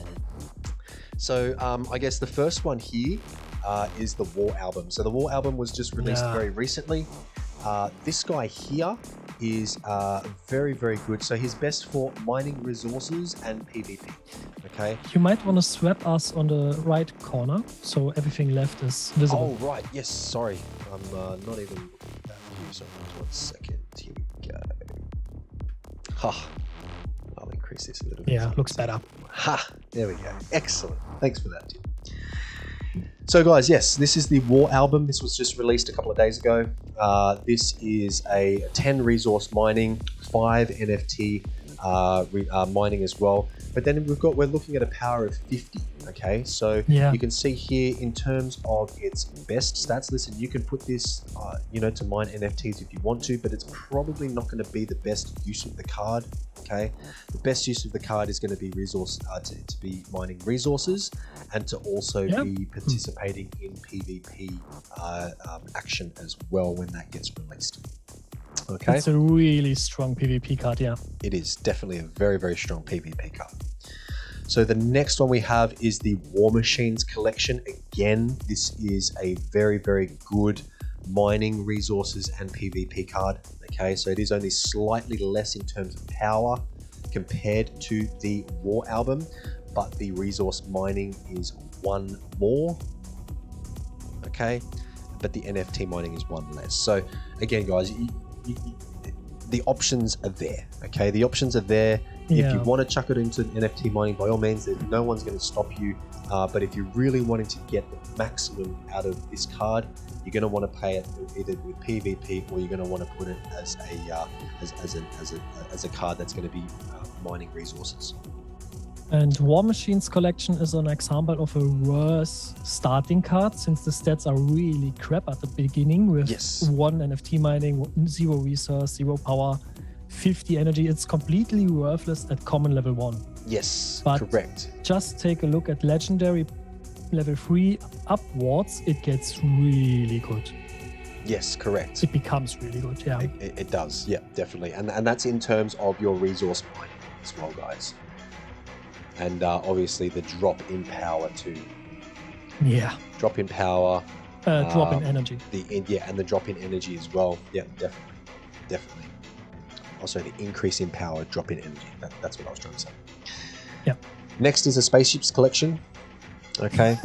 So I guess the first one here is the War album. So the War album was just released very recently. This guy here is very good. So he's best for mining resources and PvP. Okay. You might want to swap us on the right corner so everything left is visible. Oh right, yes. Sorry, I'm not even looking at that view. So 1 second. Here we go. Ha. I'll increase this a little bit. Yeah, looks better. Ha. There we go. Excellent. Thanks for that, Tim. So guys, yes, this is the War album. This was just released a couple of days ago. This is a 10 resource mining, 5 NFT mining as well. But then we're looking at a power of 50. Okay, so you can see here in terms of its best stats. Listen, you can put this, to mine NFTs if you want to, but it's probably not going to be the best use of the card. Okay, the best use of the card is going to be resource to be mining resources and to also be participating in PvP action as well when that gets released. Okay, it's a really strong PvP card. Yeah, it is definitely a very strong PvP card. So the next one we have is the War Machines collection. Again, this is a very good mining resources and PvP card. Okay, so it is only slightly less in terms of power compared to the War album, but the resource mining is 1 more. Okay, but the NFT mining is 1 less. So again, guys, the options are there. Okay, the options are there. If you want to chuck it into NFT mining, by all means, no one's going to stop you. But if you're really wanting to get the maximum out of this card, you're going to want to pay it either with PvP or you're going to want to put it as a card that's going to be mining resources. And War Machines collection is an example of a worse starting card, since the stats are really crap at the beginning with 1 NFT mining, 0 resource, 0 power, 50 energy. It's completely worthless at common level 1. Yes, but correct. Just take a look at legendary level 3 upwards. It gets really good. Yes, correct. It becomes really good. Yeah, it does. Yeah, definitely. And that's in terms of your resource mining as well, guys. And obviously the drop in power too. Yeah. Drop in power. Drop in energy. And the drop in energy as well. Yeah, definitely. Also the increase in power, drop in energy. That's what I was trying to say. Yeah. Next is the Spaceships collection. Okay.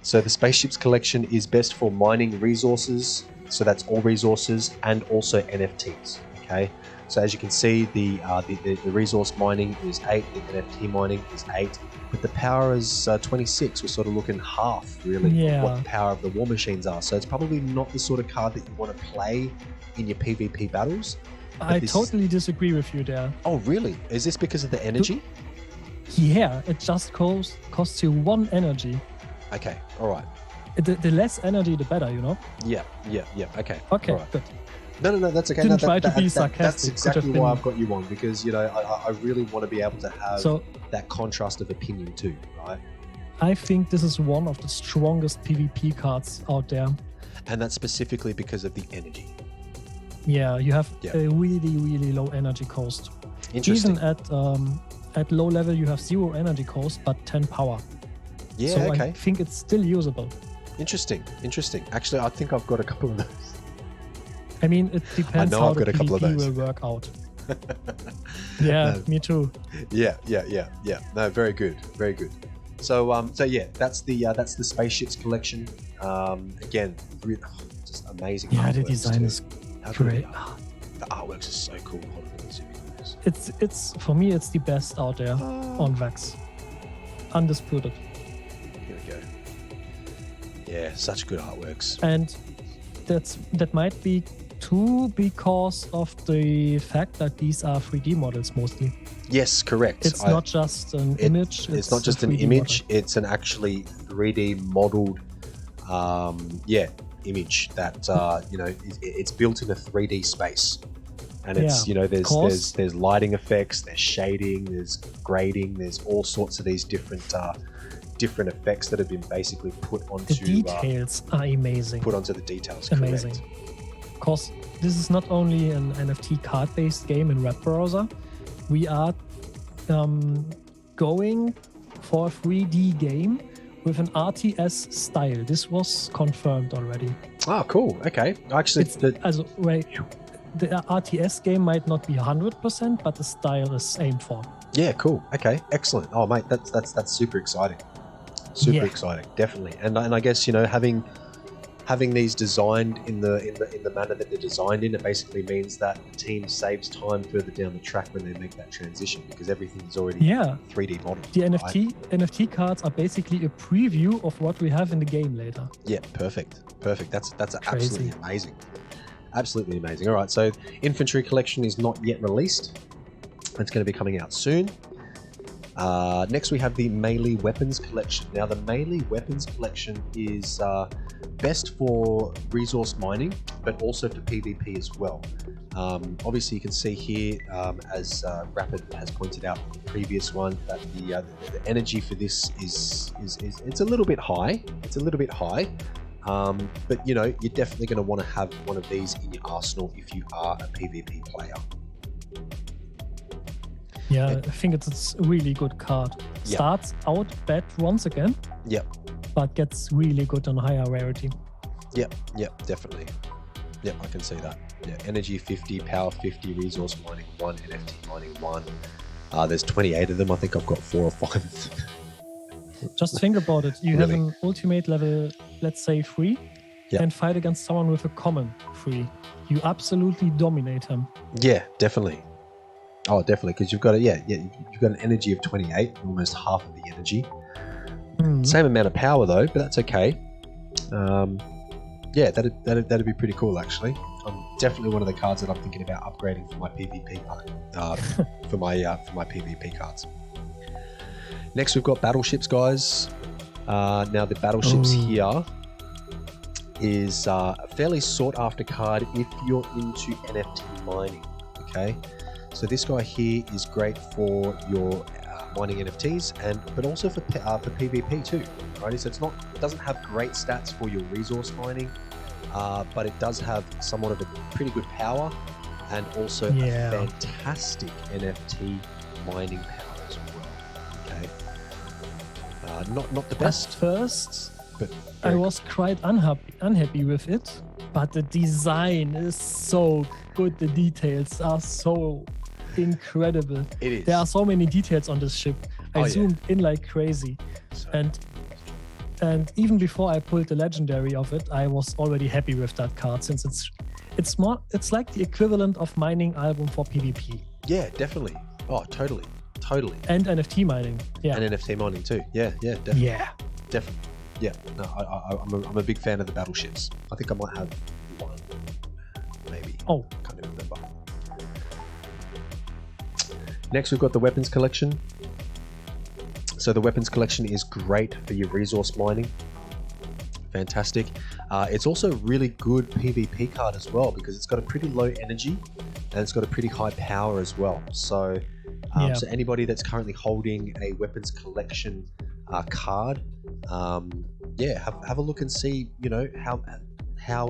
So the Spaceships collection is best for mining resources. So that's all resources and also NFTs. Okay. So as you can see, the resource mining is 8, the NFT mining is 8, but the power is 26. We're sort of looking half, really, of what the power of the War Machines are. So it's probably not the sort of card that you want to play in your PvP battles. I totally disagree with you there. Oh, really? Is this because of the energy? Yeah, it just costs you 1 energy. Okay, all right. The less energy, the better, you know? Yeah. Okay. Okay, all right. good. No, that's okay. Didn't try to be sarcastic. That's exactly why I've got you on, because, you know, I really want to be able to have that contrast of opinion too, right? I think this is one of the strongest PvP cards out there. And that's specifically because of the energy. Yeah, you have a really, really low energy cost. Interesting. Even at low level, you have 0 energy cost, but 10 power. Yeah, so okay. I think it's still usable. Interesting. Actually, I think I've got a couple of those. I mean, it depends how the PvP will work out. Yeah, me too. Yeah. No, very good. So, yeah, that's the spaceships collection. Again, just amazing. Yeah, the design is great. The artworks are so cool. It's for me, it's the best out there on Vax. Undisputed. Here we go. Yeah, such good artworks. And that might be too because of the fact that these are 3D models mostly. Yes, correct. It's not just an image. It's not just an image. Model. It's an actually 3D modeled, image that you know it's built in a 3D space, and it's you know there's lighting effects, there's shading, there's grading, there's all sorts of these different effects that have been basically put onto the details are amazing. Put onto the details. Amazing. Correct. Because this is not only an NFT card-based game in web browser. We are going for a 3D game with an RTS style. This was confirmed already. Oh, cool. Okay. Actually, the RTS game might not be 100%, but the style is aimed for. Yeah, cool. Okay, excellent. Oh, mate, that's super exciting. Super exciting, definitely. And I guess, you know, having these designed in the manner that they're designed in, it basically means that the team saves time further down the track when they make that transition, because everything is already 3D modeled. The NFT cards are basically a preview of what we have in the game later. Yeah, perfect. That's absolutely amazing. Absolutely amazing. All right, so Infantry Collection is not yet released. It's going to be coming out soon. Next, we have the Melee Weapons Collection. Now, the Melee Weapons Collection is best for resource mining, but also for PvP as well. Obviously, you can see here, as Rapid has pointed out in the previous one, that the energy for this is it's a little bit high. But you know, you're definitely going to want to have one of these in your arsenal if you are a PvP player. Yeah, I think it's a really good card. Starts out bad once again. Yep. But gets really good on higher rarity. Yep, definitely. Yep, I can see that. Yeah, energy 50, power 50, resource mining 1, NFT mining 1. There's 28 of them. I think I've got 4 or 5. Just think about it. You have an ultimate level, let's say 3, and fight against someone with a common 3. You absolutely dominate him. Yeah, definitely. Oh, definitely, because you've got you've got an energy of 28, almost half of the energy. Same amount of power though, but that's okay. That'd be pretty cool actually. Definitely one of the cards that I'm thinking about upgrading for my PvP for my PvP cards. Next, we've got battleships, guys. Now the battleships here is a fairly sought after card if you're into NFT mining. Okay. So this guy here is great for your mining NFTs, but also for PvP too, right? So it doesn't have great stats for your resource mining, but it does have somewhat of a pretty good power, and also a fantastic NFT mining power as well. Okay, not the best at first, but I was quite unhappy with it, but the design is so good. The details are so incredible. It is. There are so many details on this ship. I zoomed in like crazy, and even before I pulled the legendary of it, I was already happy with that card, since it's like the equivalent of mining album for PvP. Yeah, definitely. Oh, totally. And NFT mining. Yeah. And NFT mining too. Yeah, definitely. Yeah. Definitely. Yeah. No, I'm a big fan of the battleships. I think I might have one, maybe. Oh. Can't even remember. Next, we've got the weapons collection. So the weapons collection is great for your resource mining. Fantastic. It's also a really good PvP card as well because it's got a pretty low energy and it's got a pretty high power as well. So, so anybody that's currently holding a weapons collection card, yeah, have a look and see, you know, how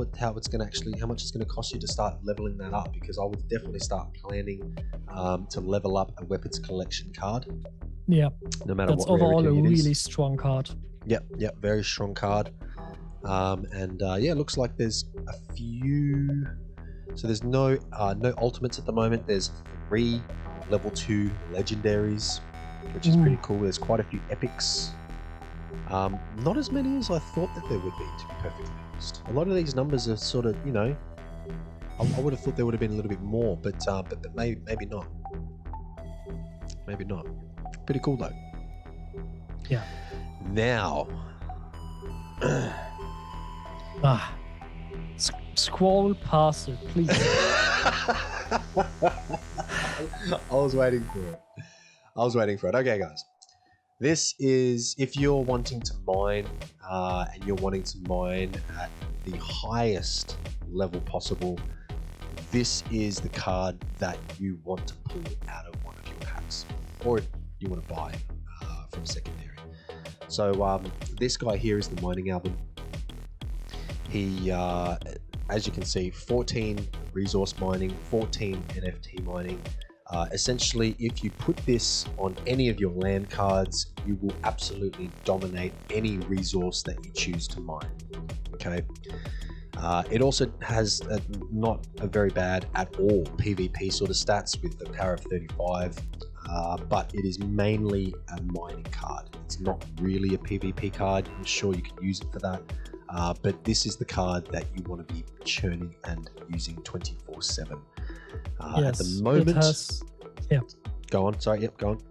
it's going to actually, how much it's going to cost you to start leveling that up, because I would definitely start planning to level up a weapons collection card. Yeah, no matter that's what overall a rarity it is. really strong card. Yep, very strong card. Yeah, it looks like there's a few. So there's no ultimates at the moment. There's 3 level 2 legendaries, which is pretty cool. There's quite a few epics. Not as many as I thought that there would be, to be perfectly honest. A lot of these numbers are sort of, you know, I would have thought there would have been a little bit more, but maybe not. Maybe not. Pretty cool though. Yeah. Now. Scroll past it, please. I was waiting for it. Okay, guys. This is if you're wanting to mine and you're wanting to mine at the highest level possible. This is the card that you want to pull out of one of your packs, or you want to buy from secondary. So this guy here is the mining album. He, as you can see, 14 resource mining, 14 NFT mining. Essentially, if you put this on any of your land cards, you will absolutely dominate any resource that you choose to mine. Okay. It also has not a very bad at all PvP sort of stats with the power of 35, but it is mainly a mining card. It's not really a PvP card. I'm sure you can use it for that, but this is the card that you want to be churning and using 24/7. Yes, at the moment, it has, yeah. Go on. Sorry. Yep. Go on.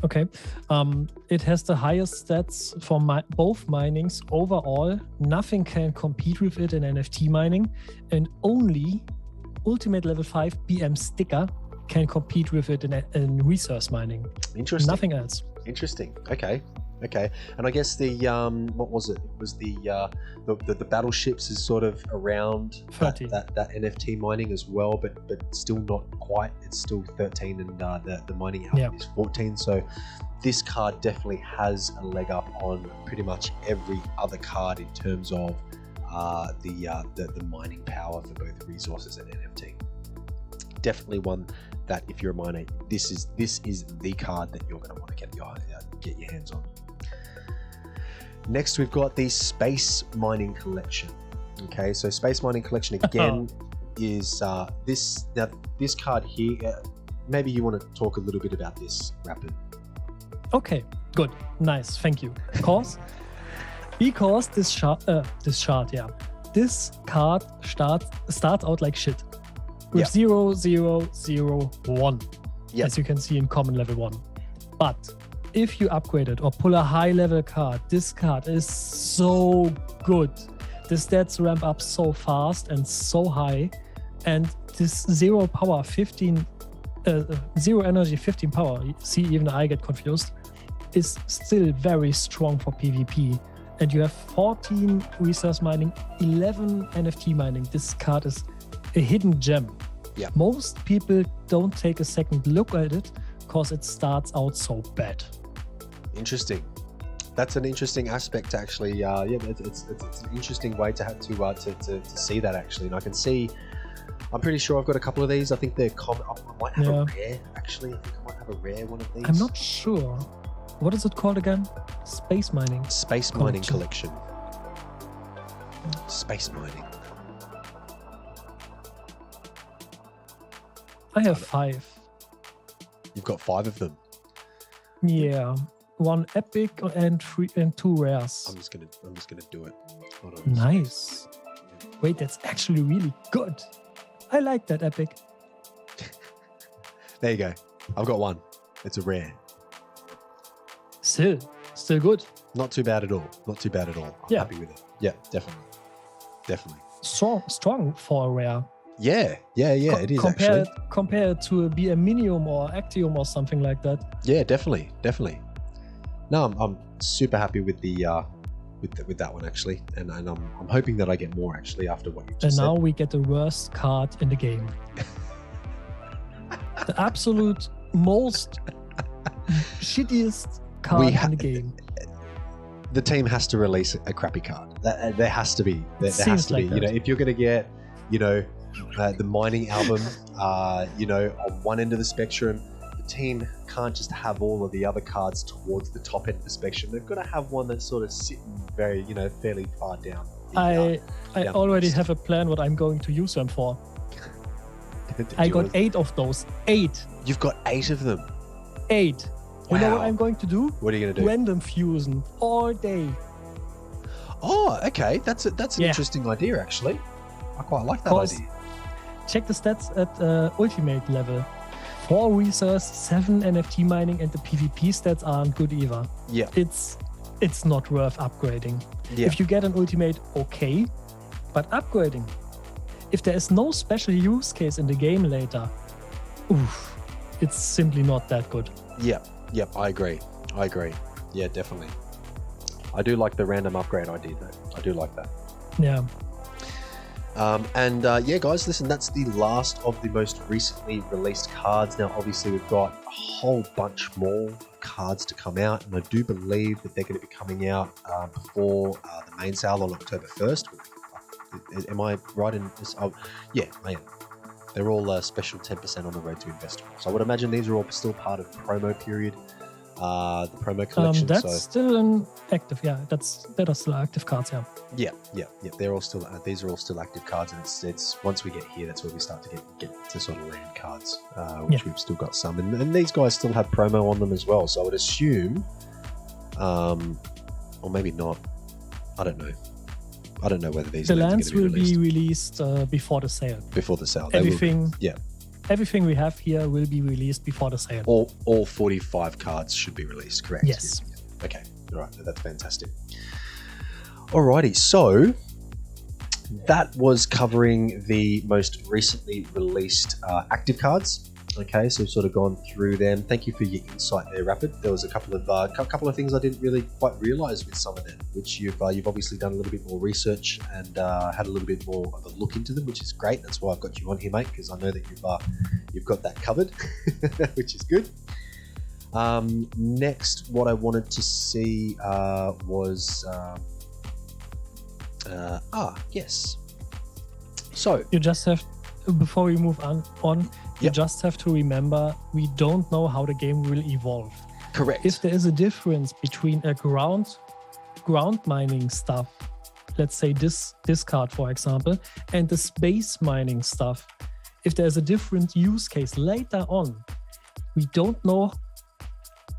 Okay. It has the highest stats for both minings overall. Nothing can compete with it in NFT mining, and only Ultimate Level 5 BM Sticker can compete with it in resource mining. Interesting. Nothing else. Interesting. Okay. And I guess the what was it? It was the battleships is sort of around that NFT mining as well, but still not quite. It's still 13, and the mining album is 14. So this card definitely has a leg up on pretty much every other card in terms of the mining power for both resources and NFT. Definitely one that if you're a miner, this is the card that you're going to want to get your hands on. Next, we've got the Space Mining Collection. Okay, so Space Mining Collection again is this card here. Maybe you want to talk a little bit about this, Rapid. Okay, good, nice, thank you. Because this card starts out like shit with 0, 0, 0, 1, as you can see in common level 1. But if you upgrade it or pull a high level card, this card is so good. The stats ramp up so fast and so high, and this 0 power 15 0 energy 15 power, see, even I get confused, is still very strong for PvP. And you have 14 resource mining, 11 NFT mining. This card is a hidden gem. Most people don't take a second look at it because it starts out so bad. Interesting. That's an interesting aspect, actually. It's an interesting way to see that, actually. And I can see, I'm pretty sure I've got a couple of these. I think they're common. I might have a rare, actually. I think I might have a rare one of these. I'm not sure. What is it called again? Space Mining. Space Mining Collection. Space Mining. I have 5. You've got 5 of them? Yeah. 1 epic and 2 rares. I'm just gonna do it. Hold on. Nice. Wait, that's actually really good. I like that epic. There you go. I've got 1. It's a rare. Still good. Not too bad at all. I'm happy with it. Yeah, definitely. Strong for a rare. Yeah, it is actually. Compared to a BM Minium or Actium or something like that. Yeah, definitely. No, I'm super happy with the with that one actually, and I'm hoping that I get more actually after what you just said. And now we get the worst card in the game. The absolute most shittiest card in the game. The team has to release a crappy card. There has to be. There has to be. Like that. If you're going to get, the mining album, on one end of the spectrum, the team can't just have all of the other cards towards the top end of the spectrum. They've got to have one that's sort of sitting very, fairly far down. I already have a plan what I'm going to use them for. I got 8 of those. 8. You've got 8 of them. 8. Wow. You know what I'm going to do? What are you going to do? Random fusion all day. Oh, okay. That's an interesting idea, actually. I quite like that idea. Check the stats at ultimate level. 4 research, 7 NFT mining, and the PvP stats aren't good either. Yeah. It's not worth upgrading. Yeah. If you get an ultimate, okay, but upgrading. If there is no special use case in the game later, it's simply not that good. Yep, I agree. Yeah, definitely. I do like the random upgrade idea though. I do like that. Yeah. Guys, listen, that's the last of the most recently released cards. Now, obviously, we've got a whole bunch more cards to come out, and I do believe that they're going to be coming out before the main sale on October 1st. Am I right in this? Oh, yeah, I am. They're all special 10% on the road to investment. So I would imagine these are all still part of the promo period, the promo collection. That's still an active, that are still active cards, yeah. They're all still. These are all still active cards, and it's once we get here, that's where we start to get to sort of land cards, which we've still got some, and these guys still have promo on them as well. So I would assume, or maybe not. I don't know whether these lands will be released before the sale. Before the sale, everything we have here will be released before the sale. All 45 cards should be released, correct? Yes. Yeah. Okay. All right. That's fantastic. Alrighty. So that was covering the most recently released active cards. Okay, so we've sort of gone through them. Thank you for your insight there, Rapid. There was a couple of things I didn't really quite realise with some of them, which you've obviously done a little bit more research and had a little bit more of a look into them, which is great. That's why I've got you on here, mate, because I know that you've got that covered, which is good. Next, what I wanted to see was yes. So you just have, before we move on. You just have to remember, we don't know how the game will evolve. Correct. If there is a difference between a ground mining stuff, let's say this card, for example, and the space mining stuff, if there's a different use case later on, we don't know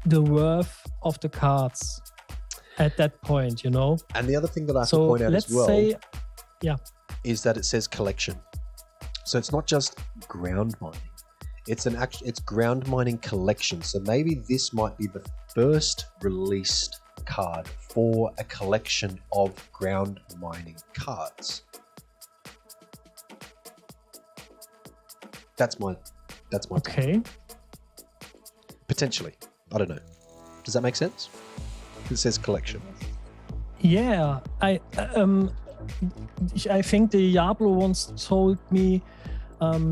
the worth of the cards at that point, And the other thing that I have to point out as well is that it says collection. So it's not just ground mining. It's ground mining collection. So maybe this might be the first released card for a collection of ground mining cards. That's my okay. Potentially. I don't know. Does that make sense? It says collection. Yeah, I think the Diablo once told me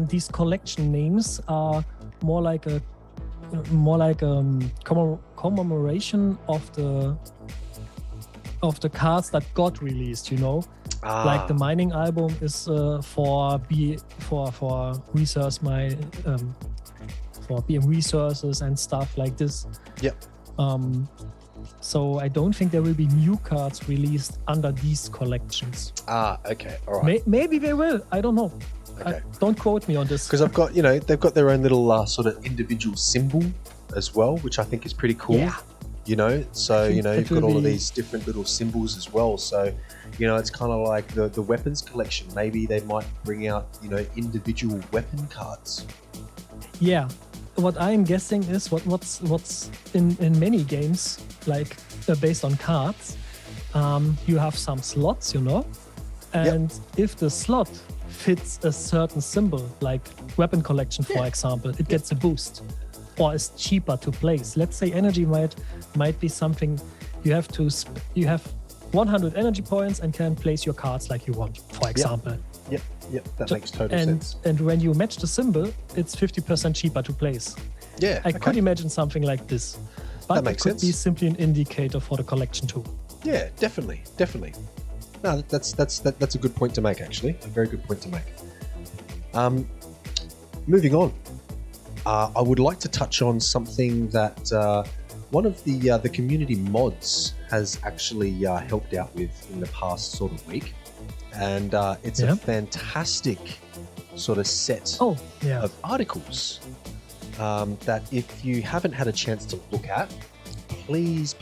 these collection names are more like a commemoration of the cards that got released. Like the mining album is for resource for BM resources and stuff like this. Yep. So I don't think there will be new cards released under these collections. Okay, all right. Maybe they will. I don't know. Okay. Don't quote me on this. Because I've got, they've got their own little sort of individual symbol as well, which I think is pretty cool. Yeah. So you've got all of these different little symbols as well. So, it's kind of like the weapons collection. Maybe they might bring out, individual weapon cards. Yeah. What I'm guessing is what's in many games, like based on cards, you have some slots, and if the slot fits a certain symbol, like weapon collection, for example, it gets a boost or is cheaper to place. Let's say energy might be something you have 100 energy points and can place your cards like you want, for example. Yep. That makes total sense. And when you match the symbol, it's 50% cheaper to place. Yeah, I could imagine something like this. But that makes it could sense. be simply an indicator for the collection too. Yeah, definitely. No, that's a good point to make, actually. A very good point to make. Moving on, I would like to touch on something that one of the community mods has actually helped out with in the past sort of week, and it's a fantastic sort of set of articles that if you haven't had a chance to look at, please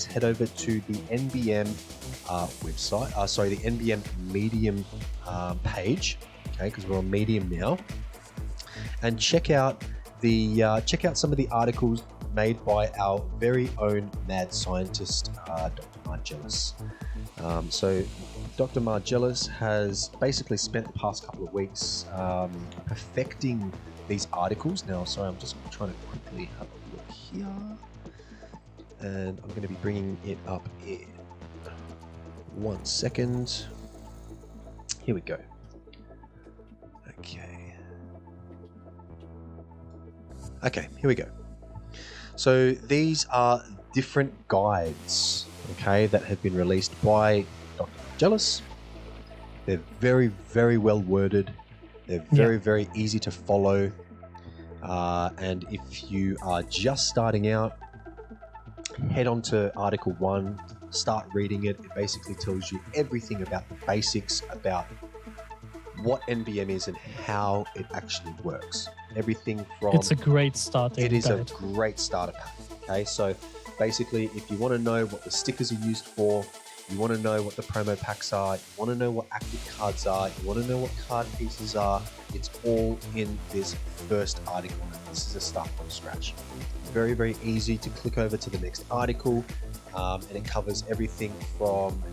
head over to the NBM website. The NBM Medium page. Okay, because we're on Medium now, and check out some of the articles made by our very own mad scientist, Dr. Margellis. So Dr. Margellis has basically spent the past couple of weeks perfecting these articles. Now, sorry, I'm just trying to quickly have a look here, and I'm going to be bringing it up in 1 second. Here we go. Okay, here we go. So these are different guides, okay, that have been released by Dr. Margellis. They're very, very well worded. They're very easy to follow. And if you are just starting out, head on to Article 1, start reading it. It basically tells you everything about the basics, about what NBM is and how it actually works. Everything from... It's a great starting It is guide. a great starter pack. Okay, so basically, if you want to know what the stickers are used for, you want to know what the promo packs are, you want to know what active cards are, you want to know what card pieces are, it's all in this first article. This is a start from scratch. Very easy to click over to the next article, and it covers everything from...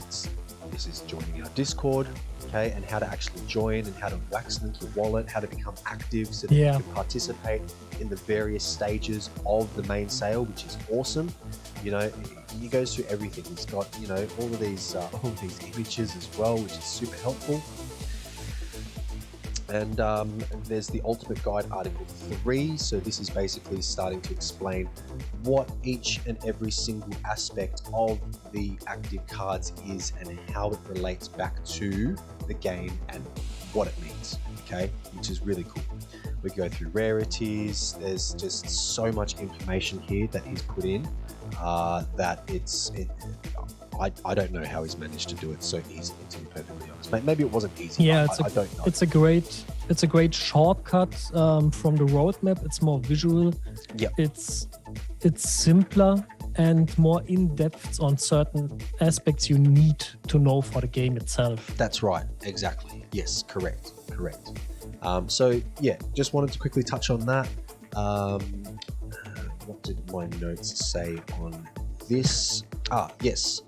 This is joining our Discord, okay, and how to actually join and how to wax link your wallet, how to become active so that you can participate in the various stages of the main sale, which is awesome. You know, he goes through everything. He's got, you know, all of these images as well, which is super helpful. And there's the Ultimate Guide Article 3. So this is basically starting to explain what each and every single aspect of the active cards is and how it relates back to the game and what it means, okay? Which is really cool. We go through rarities. There's just so much information here that he's put in that I don't know how he's managed to do it so easily, to be perfectly honest. Maybe it wasn't easy. I don't know. It's a great shortcut from the roadmap. It's more visual. Yeah. It's simpler and more in depth on certain aspects you need to know for the game itself. That's right. Exactly. Yes. Correct. So yeah, just wanted to quickly touch on that. What did my notes say on this? Yes.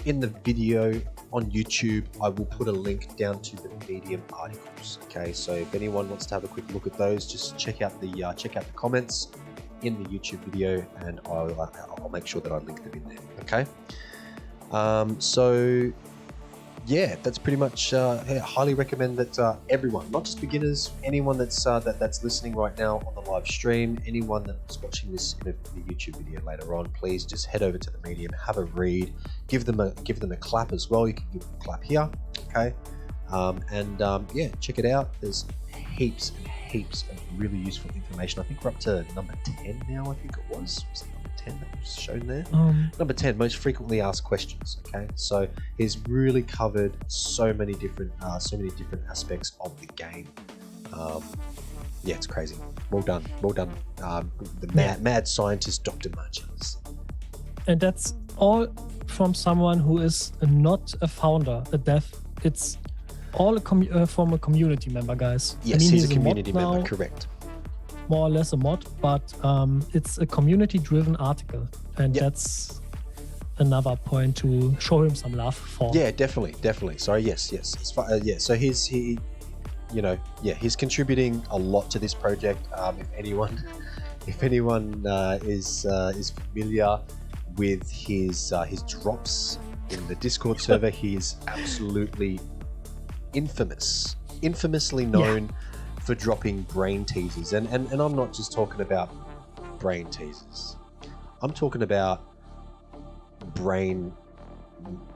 In the video on YouTube, I will put a link down to the Medium articles. Okay, so if anyone wants to have a quick look at those, just check out the comments in the YouTube video, and I'll make sure that I link them in there. Okay. So yeah, that's pretty much. I highly recommend that everyone, not just beginners, anyone that's listening right now on the live stream, anyone that's watching this in the YouTube video later on, please just head over to the Medium, have a read, give them a clap as well. You can give them a clap here, okay? Yeah, check it out. There's heaps and heaps of really useful information. I think we're up to number 10 now. I think it was it number 10 that was shown there? Number 10, most frequently asked questions. Okay, so he's really covered so many different aspects of the game. Yeah, it's crazy. Well done. The mad scientist, Dr. Margellis. And that's all from someone who is not a founder, a dev. It's all from a community member, guys. Yes, he's a community member, now, correct. More or less a mod, but it's a community-driven article, and that's another point to show him some love for. Yeah, definitely. Sorry, yes. So he's contributing a lot to this project. If anyone is familiar with his drops in the Discord server, he is absolutely infamously known for dropping brain teasers. And I'm not just talking about brain teasers. I'm talking about brain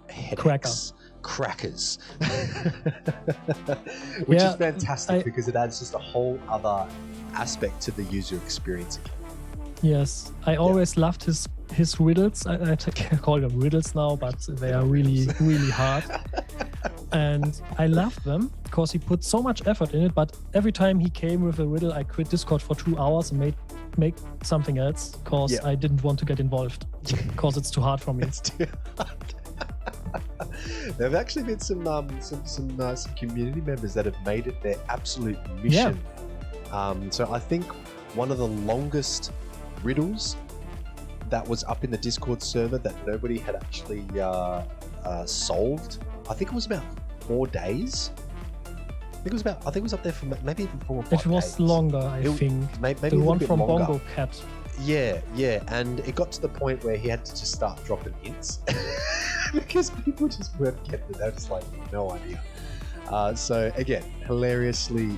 headaches. Crackers. Which is fantastic because it adds just a whole other aspect to the user experience again. Yes, I always loved his riddles. I can't call them riddles now, but they are really, really hard. And I loved them because he put so much effort in it, but every time he came with a riddle, I quit Discord for 2 hours and make something else because I didn't want to get involved because it's too hard for me. It's too hard. There have actually been some community members that have made it their absolute mission. So I think one of the longest riddles that was up in the Discord server that nobody had actually solved, I think it was about 4 days. I think it was up there for maybe even 4 or 5 days. It was longer, I think. Maybe the one from longer. Bongo Cat. Yeah, and it got to the point where he had to just start dropping hints because people just weren't getting it. They were just like, no idea. So again, hilariously,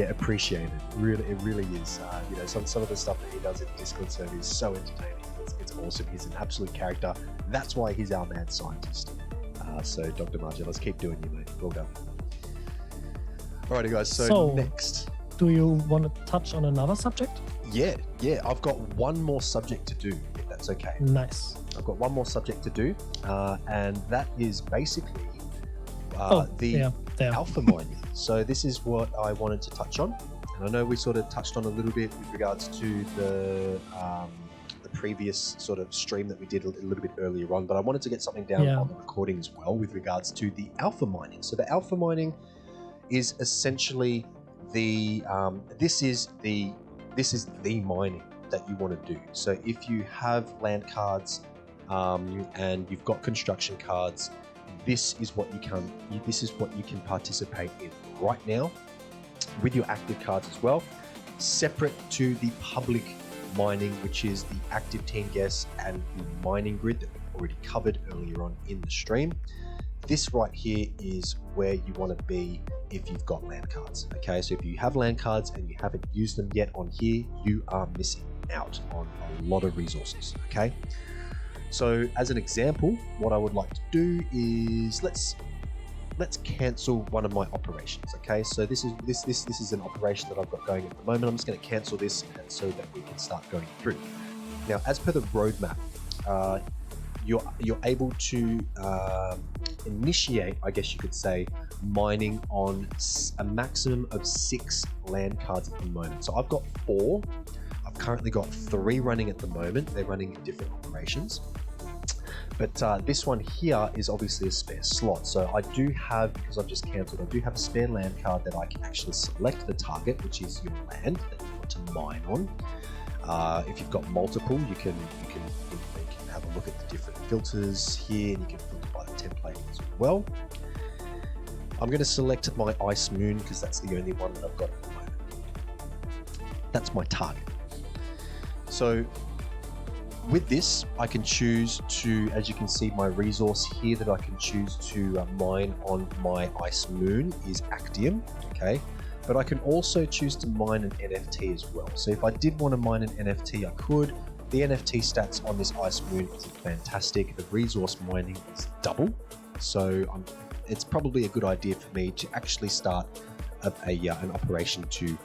appreciated. It really is. Some of the stuff that he does in the Discord server is so entertaining. It's awesome. He's an absolute character. That's why he's our mad scientist. So Dr. Marja, let's keep doing you, mate. Well done. Alrighty, guys. So next, do you want to touch on another subject? Yeah. I've got one more subject to do, if that's okay. Nice. I've got one more subject to do, and that is basically the alpha mining. So this is what I wanted to touch on, and I know we sort of touched on a little bit with regards to the previous sort of stream that we did a little bit earlier on, but I wanted to get something down on the recording as well with regards to the alpha mining. So the alpha mining is essentially this is the mining that you want to do. So if you have land cards and you've got construction cards, this is what you can participate in right now with your active cards as well, separate to the public mining, which is the active team guests and the mining grid that we've already covered earlier on in the stream. This right here is where you want to be if you've got land cards. Okay, so if you have land cards and you haven't used them yet on here, you are missing out on a lot of resources. Okay, so as an example, what I would like to do is let's cancel one of my operations. Okay, so this is an operation that I've got going at the moment. I'm just going to cancel this so that we can start going through. Now, as per the roadmap, you're able to initiate, I guess you could say, mining on a maximum of 6 land cards at the moment. So I've got 4. I've currently got 3 running at the moment. They're running in different operations. But this one here is obviously a spare slot. So I do have, because I've just cancelled, I do have a spare land card that I can actually select the target, which is your land that you want to mine on. If you've got multiple, you can have a look at the different filters here, and you can filter by the template as well. I'm going to select my Ice Moon because that's the only one that I've got at the moment. That's my target. So with this, I can choose to, as you can see, my resource here that I can choose to mine on my Ice Moon is Actium, okay? But I can also choose to mine an NFT as well. So if I did want to mine an NFT, I could. The NFT stats on this Ice Moon is fantastic. The resource mining is double. So it's probably a good idea for me to actually start an operation to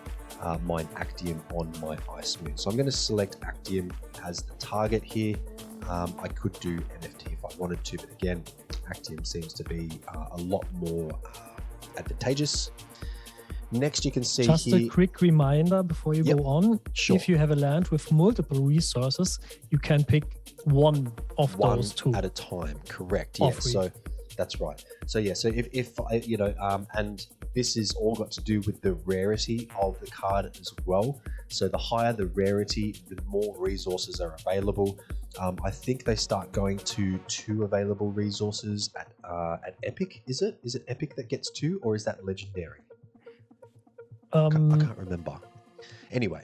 mine Actium on my Ice Moon. So I'm going to select Actium as the target here. I could do NFT if I wanted to, but again, Actium seems to be a lot more advantageous. Next, you can see just here, a quick reminder before you go on. Sure. If you have a land with multiple resources, you can pick one of those 2 at a time. Correct. Yeah. So that's right. So yeah. So if and this is all got to do with the rarity of the card as well. So the higher the rarity, the more resources are available. I think they start going to 2 available resources at Epic. Is it Epic that gets 2, or is that Legendary? I can't remember. Anyway,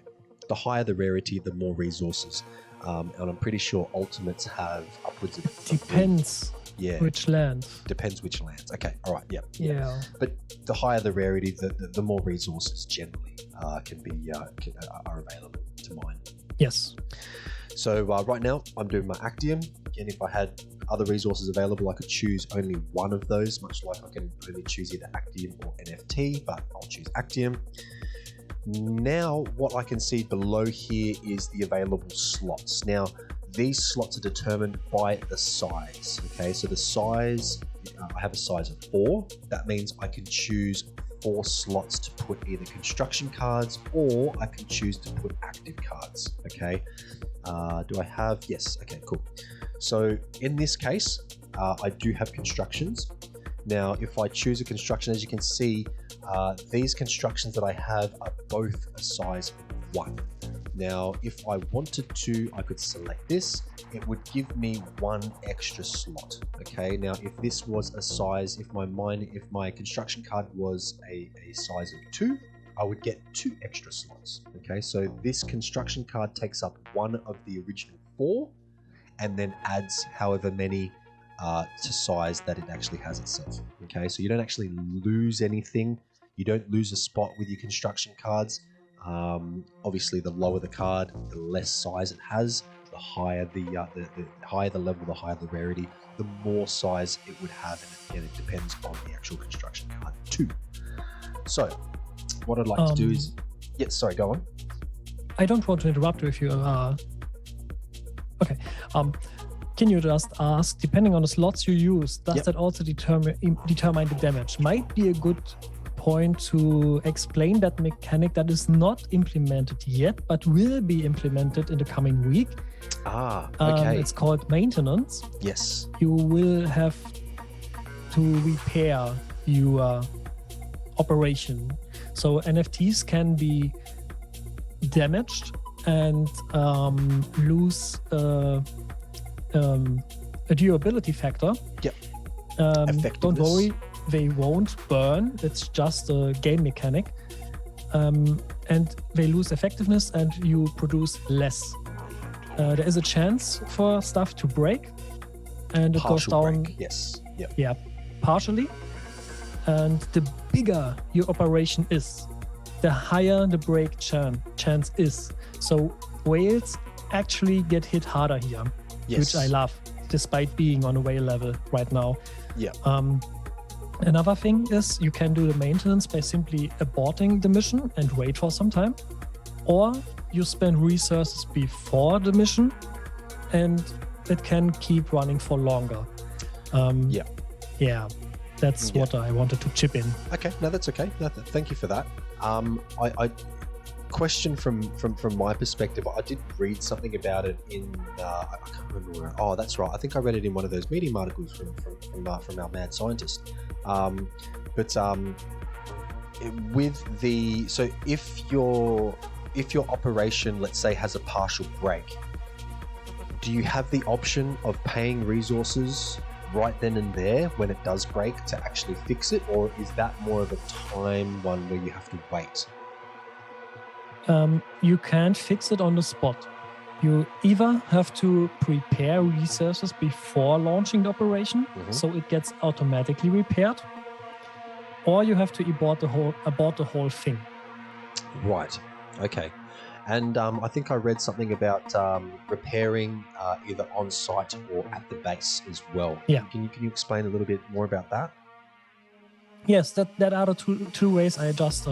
the higher the rarity, the more resources. And I'm pretty sure ultimates have upwards of... Depends which land. Depends which lands. Okay, all right, Yeah. But the higher the rarity, the more resources generally are available to mine. Yes. So right now, I'm doing my Actium. Again, if I had other resources available, I could choose only one of those, much like I can only choose either Actium or NFT, but I'll choose Actium. Now, what I can see below here is the available slots. Now, these slots are determined by the size. Okay, so the size, I have a size of 4. That means I can choose 4 slots to put either construction cards, or I can choose to put active cards. Okay, do I have? Yes. Okay, cool. So in this case, I do have constructions. Now, if I choose a construction, as you can see, these constructions that I have are both a size 1. Now, if I wanted to, I could select this. It would give me 1 extra slot. Okay. Now, if this was a size, if my construction card was a size of 2, I would get 2 extra slots. Okay. So this construction card takes up 1 of the original 4, and then adds however many to size that it actually has itself. Okay. So you don't actually lose anything. You don't lose a spot with your construction cards. Obviously, the lower the card, the less size it has. The higher the higher the level, the higher the rarity, the more size it would have, and it depends on the actual construction card too. So, what I'd like to do is, sorry, go on. I don't want to interrupt you if you are. Okay. Can you just ask, depending on the slots you use, does that also determine the damage? Might be a good point to explain that mechanic that is not implemented yet, but will be implemented in the coming week. Okay. It's called maintenance. Yes. You will have to repair your operation. So NFTs can be damaged and lose a durability factor. Yep. Don't worry, they won't burn. It's just a game mechanic. And they lose effectiveness and you produce less. There is a chance for stuff to break, and it goes down. Break. Yes. Yep. Yeah, partially. And the bigger your operation is, the higher the break chance is. So whales actually get hit harder here, which I love, despite being on a whale level right now. Yeah. Another thing is you can do the maintenance by simply aborting the mission and wait for some time, or you spend resources before the mission and it can keep running for longer. That's what I wanted to chip in. Okay, no, that's okay. No, thank you for that. I question from my perspective, I did read something about it in I can't remember where. Oh, that's right. I think I read it in one of those Medium articles from our mad scientist. With the if your operation, let's say, has a partial break, do you have the option of paying resources right then and there when it does break to actually fix it, or is that more of a time one where you have to wait? You can't fix it on the spot. You either have to prepare resources before launching the operation, so it gets automatically repaired, or you have to abort the whole thing. Right. Okay. And I think I read something about repairing either on site or at the base as well. Yeah. Can you explain a little bit more about that? Yes, that are the two ways I just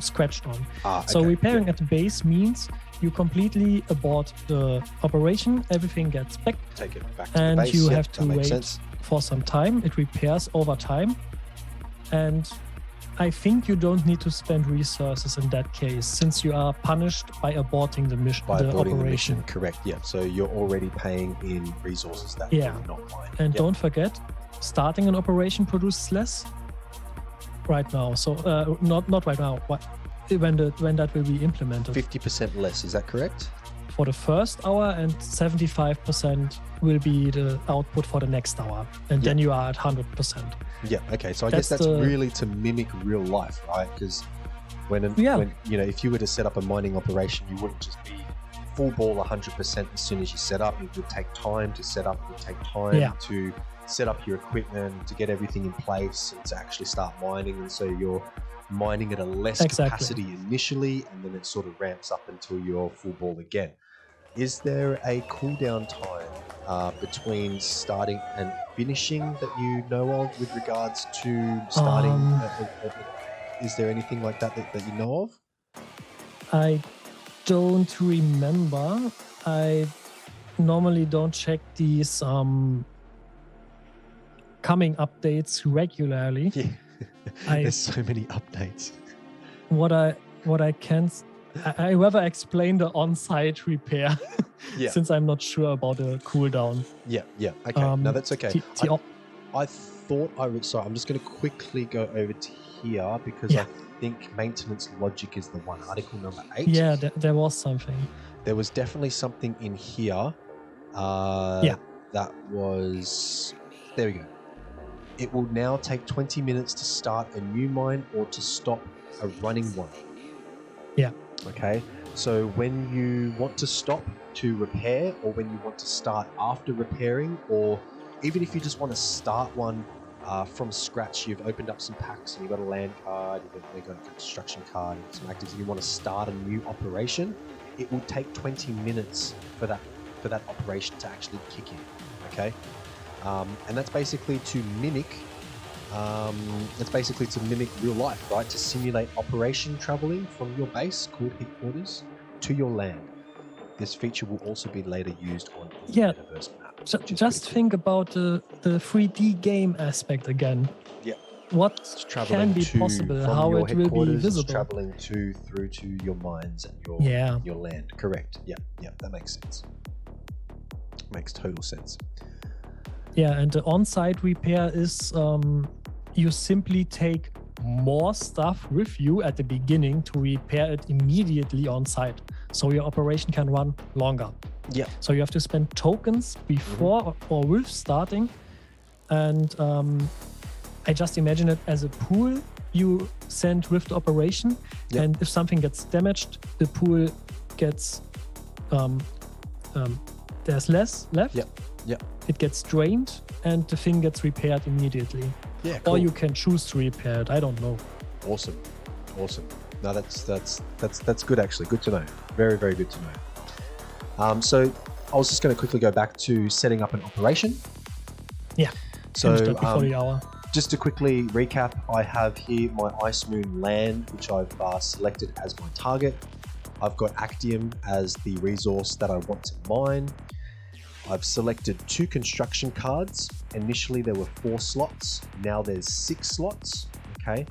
scratched on. So repairing at the base means you completely abort the operation, everything gets back. Take it back to the base. And you have to wait for some time. It repairs over time. And I think you don't need to spend resources in that case, since you are punished by aborting the mission. The mission, correct. Yeah. So you're already paying in resources that you're not buying. And don't forget, starting an operation produces less right now. So not right now. When that will be implemented. 50% less. Is that correct? For the first hour, and 75% will be the output for the next hour, and then you are at 100%. Yeah. Okay. So I guess that's really to mimic real life, right? Because When if you were to set up a mining operation, you wouldn't just be full ball 100% as soon as you set up. It would take time to set up. It would take time to set up your equipment, to get everything in place, and to actually start mining. And so you're mining at a less capacity initially, and then it sort of ramps up until you're full ball again. Is there a cooldown time between starting and finishing that you know of with regards to starting? Is there anything like that you know of? I don't remember. I normally don't check these coming updates regularly. Yeah. There's so many updates. What I can, I rather explain the on-site repair since I'm not sure about the cooldown. Yeah. Okay, no, that's okay. I thought sorry, I'm just going to quickly go over to here because I think maintenance logic is the one, article number 8. Yeah, there was something. There was definitely something in here. That was, there we go. It will now take 20 minutes to start a new mine or to stop a running one. Yeah. Okay. So when you want to stop to repair, or when you want to start after repairing, or even if you just want to start one from scratch, you've opened up some packs and you've got a land card, you've got a construction card, and some actives, and you want to start a new operation, it will take 20 minutes for that operation to actually kick in. Okay. And that's basically to mimic real life, right? To simulate operation traveling from your base called headquarters to your land. This feature will also be later used on the metaverse map. Just think about the 3D game aspect again. Yeah. What can be possible, how it will be visible. Traveling through to your mines and your land. Correct. Yeah, that makes sense. Makes total sense. Yeah, and the on-site repair is you simply take more stuff with you at the beginning to repair it immediately on site, so your operation can run longer. Yeah. So you have to spend tokens before or with starting, and I just imagine it as a pool you send with the operation, and if something gets damaged, the pool gets there's less left. Yeah. It gets drained and the thing gets repaired immediately. Yeah, cool. Or you can choose to repair it. I don't know. Awesome. No, that's good actually. Good to know. Very, very good to know. So I was just going to quickly go back to setting up an operation. Yeah. So before the hour. Just to quickly recap, I have here my Ice Moon land, which I've selected as my target. I've got Actium as the resource that I want to mine. I've selected 2 construction cards. Initially there were 4 slots. Now there's 6 slots. Okay.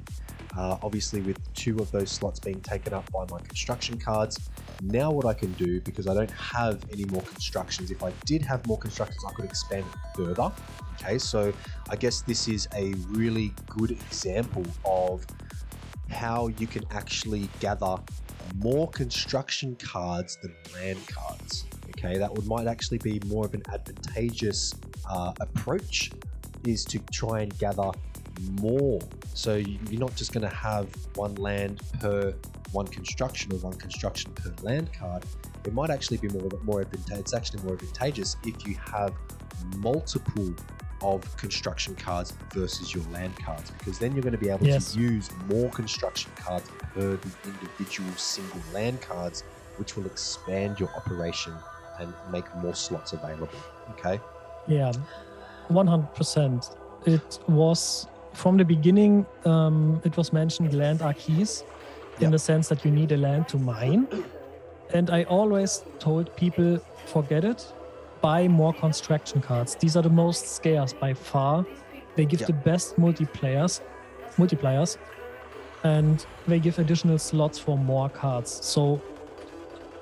Obviously with 2 of those slots being taken up by my construction cards. Now what I can do, because I don't have any more constructions, if I did have more constructions, I could expand it further. Okay. So I guess this is a really good example of how you can actually gather more construction cards than land cards. Okay, that might actually be more of an advantageous approach, is to try and gather more. So you're not just going to have one land per one construction or one construction per land card. It might actually be more advantageous. It's actually more advantageous if you have multiple of construction cards versus your land cards, because then you're going to be able to use more construction cards per the individual single land cards, which will expand your operation and make more slots available. Okay. Yeah, 100%. It was from the beginning. It was mentioned land are keys, in the sense that you need a land to mine. And I always told people, forget it. Buy more construction cards. These are the most scarce by far. They give the best multipliers, and they give additional slots for more cards. So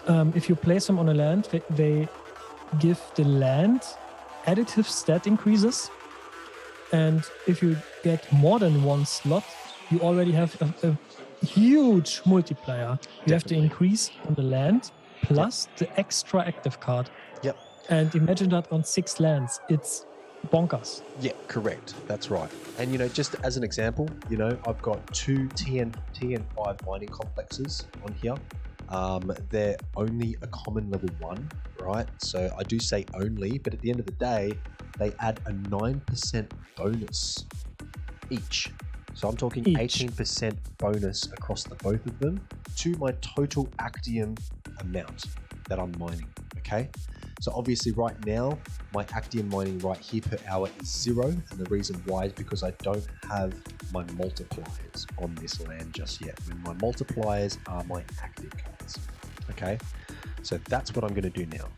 if you place them on a land, they give the land additive stat increases. And if you get more than one slot, you already have a huge multiplier. You have to increase on the land plus the extra active card. Yep. And imagine that on 6 lands. It's bonkers. Yeah, correct. That's right. And, just as an example, I've got two TN5 mining complexes on here. They're only a common level 1, right? So I do say only, but at the end of the day, they add a 9% bonus each. So I'm talking 18% bonus across the both of them to my total Actium amount that I'm mining, okay? So obviously right now, my Actium mining right here per hour is 0, and the reason why is because I don't have my multipliers on this land just yet. When my multipliers are my active cards, okay? So that's what I'm going to do now.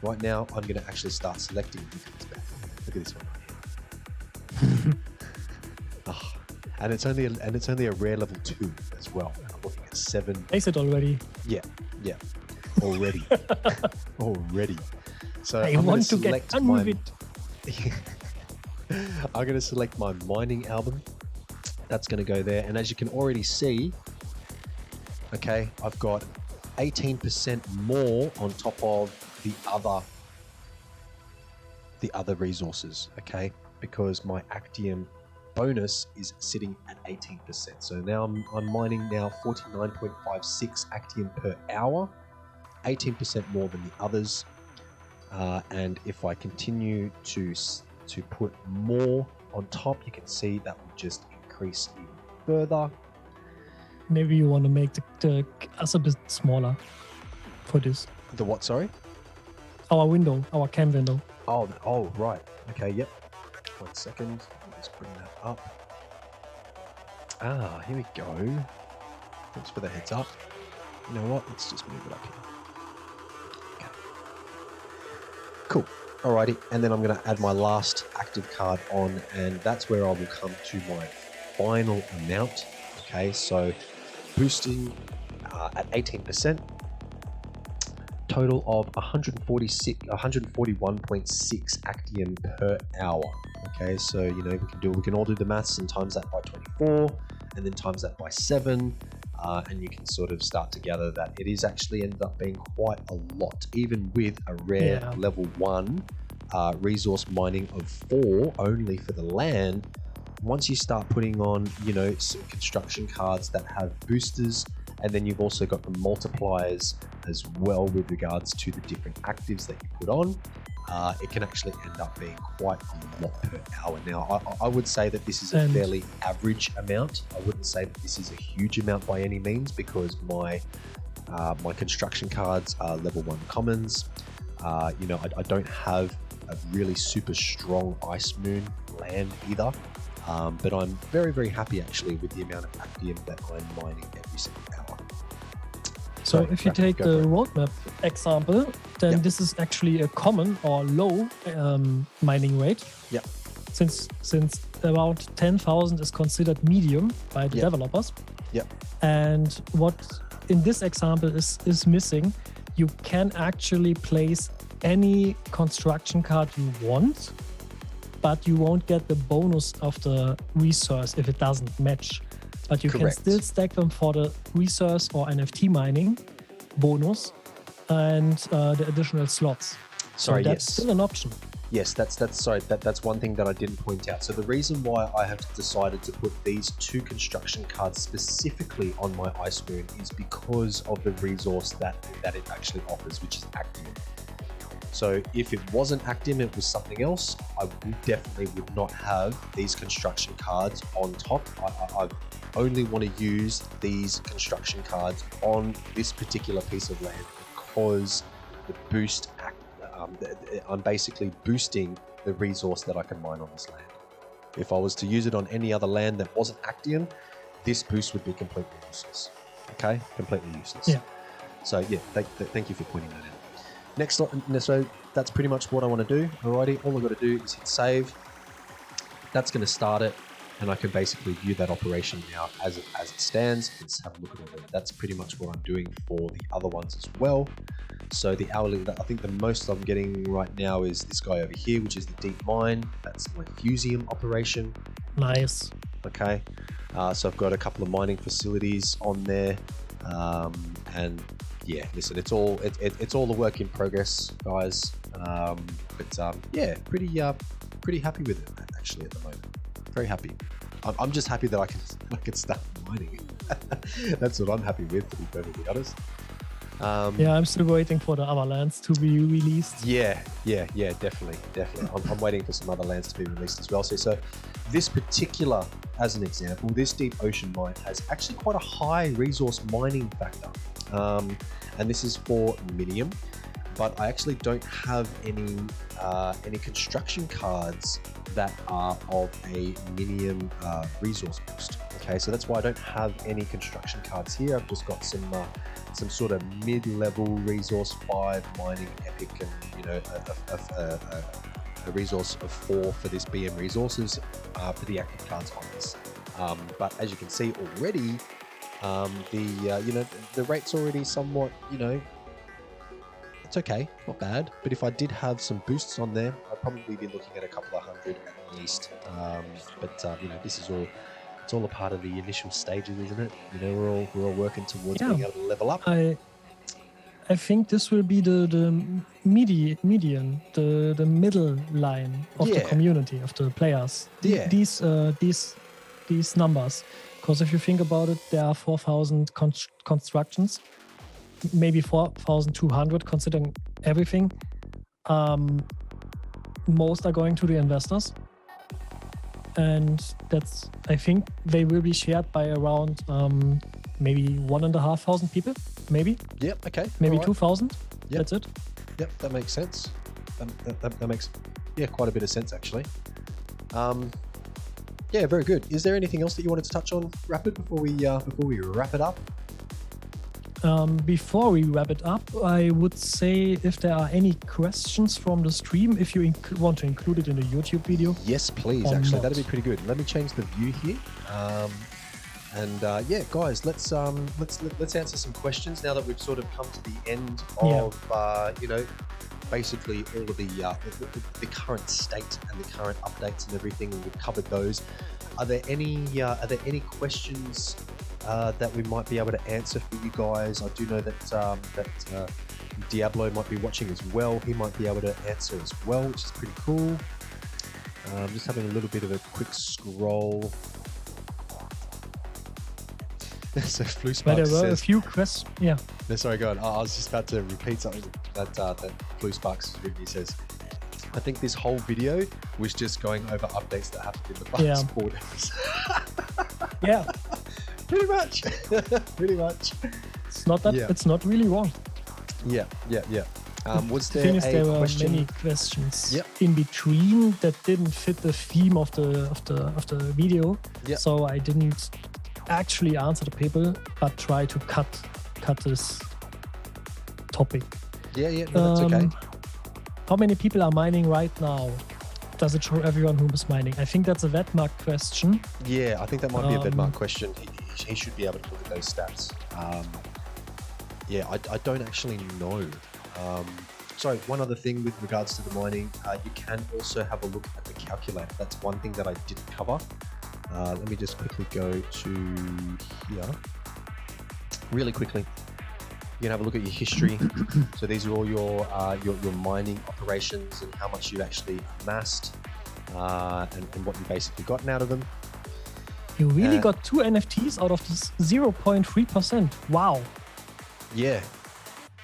Right now, I'm going to actually start selecting. Look at this back. Look at this one right here. Oh, and it's only a rare level 2 as well. And I'm looking at 7. Place it already. Yeah. Already. Already. So I want to get done with it. I'm going to select my mining album. That's going to go there. And as you can already see, okay, I've got 18% more on top of the other resources, okay? Because my Actium bonus is sitting at 18%. So now I'm mining now 49.56 Actium per hour, 18% more than the others. And if I continue to put more on top, you can see that will just increase even further. Maybe you want to make the us a bit smaller for this. The what, sorry? Our cam window. Oh, right. Okay, yep. 1 second. Let me just bring that up. Here we go. Thanks for the heads up. You know what? Let's just move it up here. Okay. Cool. Alrighty. And then I'm going to add my last active card on, and that's where I will come to my final amount. Okay, so boosting at 18%. Total of 141.6 Actium per hour. Okay, so we can all do the maths and times that by 24, and then times that by 7, and you can sort of start to gather that it is actually ended up being quite a lot, even with a rare level 1 resource mining of 4 only for the land. Once you start putting on, some construction cards that have boosters, and then you've also got the multipliers as well with regards to the different actives that you put on, it can actually end up being quite a lot per hour. Now, I would say that this is a fairly average amount. I wouldn't say that this is a huge amount by any means, because my construction cards are level 1 commons. I don't have a really super strong Ice Moon land either. But I'm very, very happy actually with the amount of Actium that I'm mining every single hour. So if you take the roadmap example, then this is actually a common or low mining rate. Yeah. Since about 10,000 is considered medium by the developers. Yeah. And what in this example is missing, you can actually place any construction card you want, but you won't get the bonus of the resource if it doesn't match. But you can still stack them for the resource or NFT mining bonus and the additional slots. So that's still an option. Yes, that's one thing that I didn't point out. So the reason why I have decided to put these 2 construction cards specifically on my Ice Moon is because of the resource that it actually offers, which is Actium. So if it wasn't Actium, it was something else, I definitely would not have these construction cards on top. I only want to use these construction cards on this particular piece of land because the boost, I'm basically boosting the resource that I can mine on this land. If I was to use it on any other land that wasn't Actium, this boost would be completely useless. Okay, completely useless. Yeah. So yeah, thank you for pointing that out. Next, so that's pretty much what I want to do. Alrighty, all I've got to do is hit save. That's going to start it, and I can basically view that operation now as it stands. Let's have a look at all that. That's pretty much what I'm doing for the other ones as well. So the hourly, I think the most I'm getting right now is this guy over here, which is the deep mine. That's my Fusium operation. Nice. Okay, so I've got a couple of mining facilities on there, and yeah, listen, it's all a work in progress, guys. Yeah, pretty happy with it actually at the moment. Very happy. I'm just happy that I can start mining. That's what I'm happy with, to be perfectly honest. Yeah, I'm still waiting for the other lands to be released. Yeah, definitely. I'm waiting for some other lands to be released as well. So this particular, as an example, this deep ocean mine has actually quite a high resource mining factor. And this is for Minium, but I actually don't have any construction cards that are of a Minium resource boost. Okay, so that's why I don't have any construction cards here. I've just got some sort of mid-level resource 5 mining epic, and a resource of 4 for this BM resources for the active cards on this. But as you can see already, the rate's already somewhat, it's okay, not bad. But if I did have some boosts on there, I'd probably be looking at a couple of hundred at least. This is all. It's all a part of the initial stages, isn't it? We're all working towards being able to level up. I think this will be the median, the middle line of the community, of the players. Yeah. These numbers, because if you think about it, there are 4,000 constructions, maybe 4,200 considering everything. Most are going to the investors. And I think they will be shared by around maybe 1,500 people, maybe. Yep, okay. Maybe 2,000. Yep. That's it. Yep, that makes sense. That makes, quite a bit of sense, actually. Very good. Is there anything else that you wanted to touch on, Rapid, before we wrap it up? Before we wrap it up, I would say if there are any questions from the stream, if you want to include it in the YouTube video. Yes, please. Actually, that'd be pretty good. Let me change the view here. Guys, let's answer some questions now that we've sort of come to the end of basically all of the current state and the current updates and everything, and we've covered those. Are there any questions that we might be able to answer for you guys? I do know that Diablo might be watching as well. He might be able to answer as well, which is pretty cool. Just having a little bit of a quick scroll. So Flu Sparks there were says, a few questions. Yeah. No, sorry, go on. I was just about to repeat something that Flu Sparks has written. He says, I think this whole video was just going over updates that happened in the past 4 days. Yeah. Pretty much. It's not that. It's not really wrong. Yeah. Was there there were question? many questions in between that didn't fit the theme of the video. Yep. So I didn't actually answer the people, but try to cut this topic. Yeah. No, that's okay. How many people are mining right now? Does it show everyone who is mining? I think that's a Vetmark question. Yeah, I think that might be a Vetmark question. He should be able to look at those stats. I don't actually know. Sorry, one other thing with regards to the mining, you can also have a look at the calculator. That's one thing that I didn't cover. Let me just quickly go to here. Really quickly. You can have a look at your history. So these are all your mining operations and how much you actually amassed and what you basically gotten out of them. You really got 2 NFTs out of this 0.3%. Wow. Yeah.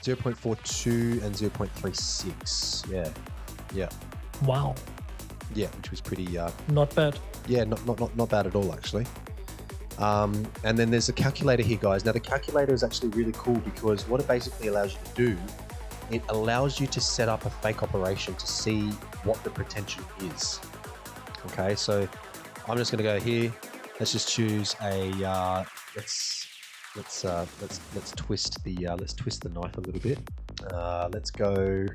0.42 and 0.36. Yeah. Wow. Yeah, which was pretty not bad. Yeah, not bad at all, actually. And then there's a calculator here, guys. Now the calculator is actually really cool because what it basically allows you to do, it allows you to set up a fake operation to see what the potential is. Okay, so I'm just going to go here. Let's just choose a let's twist the knife a little bit. Let's go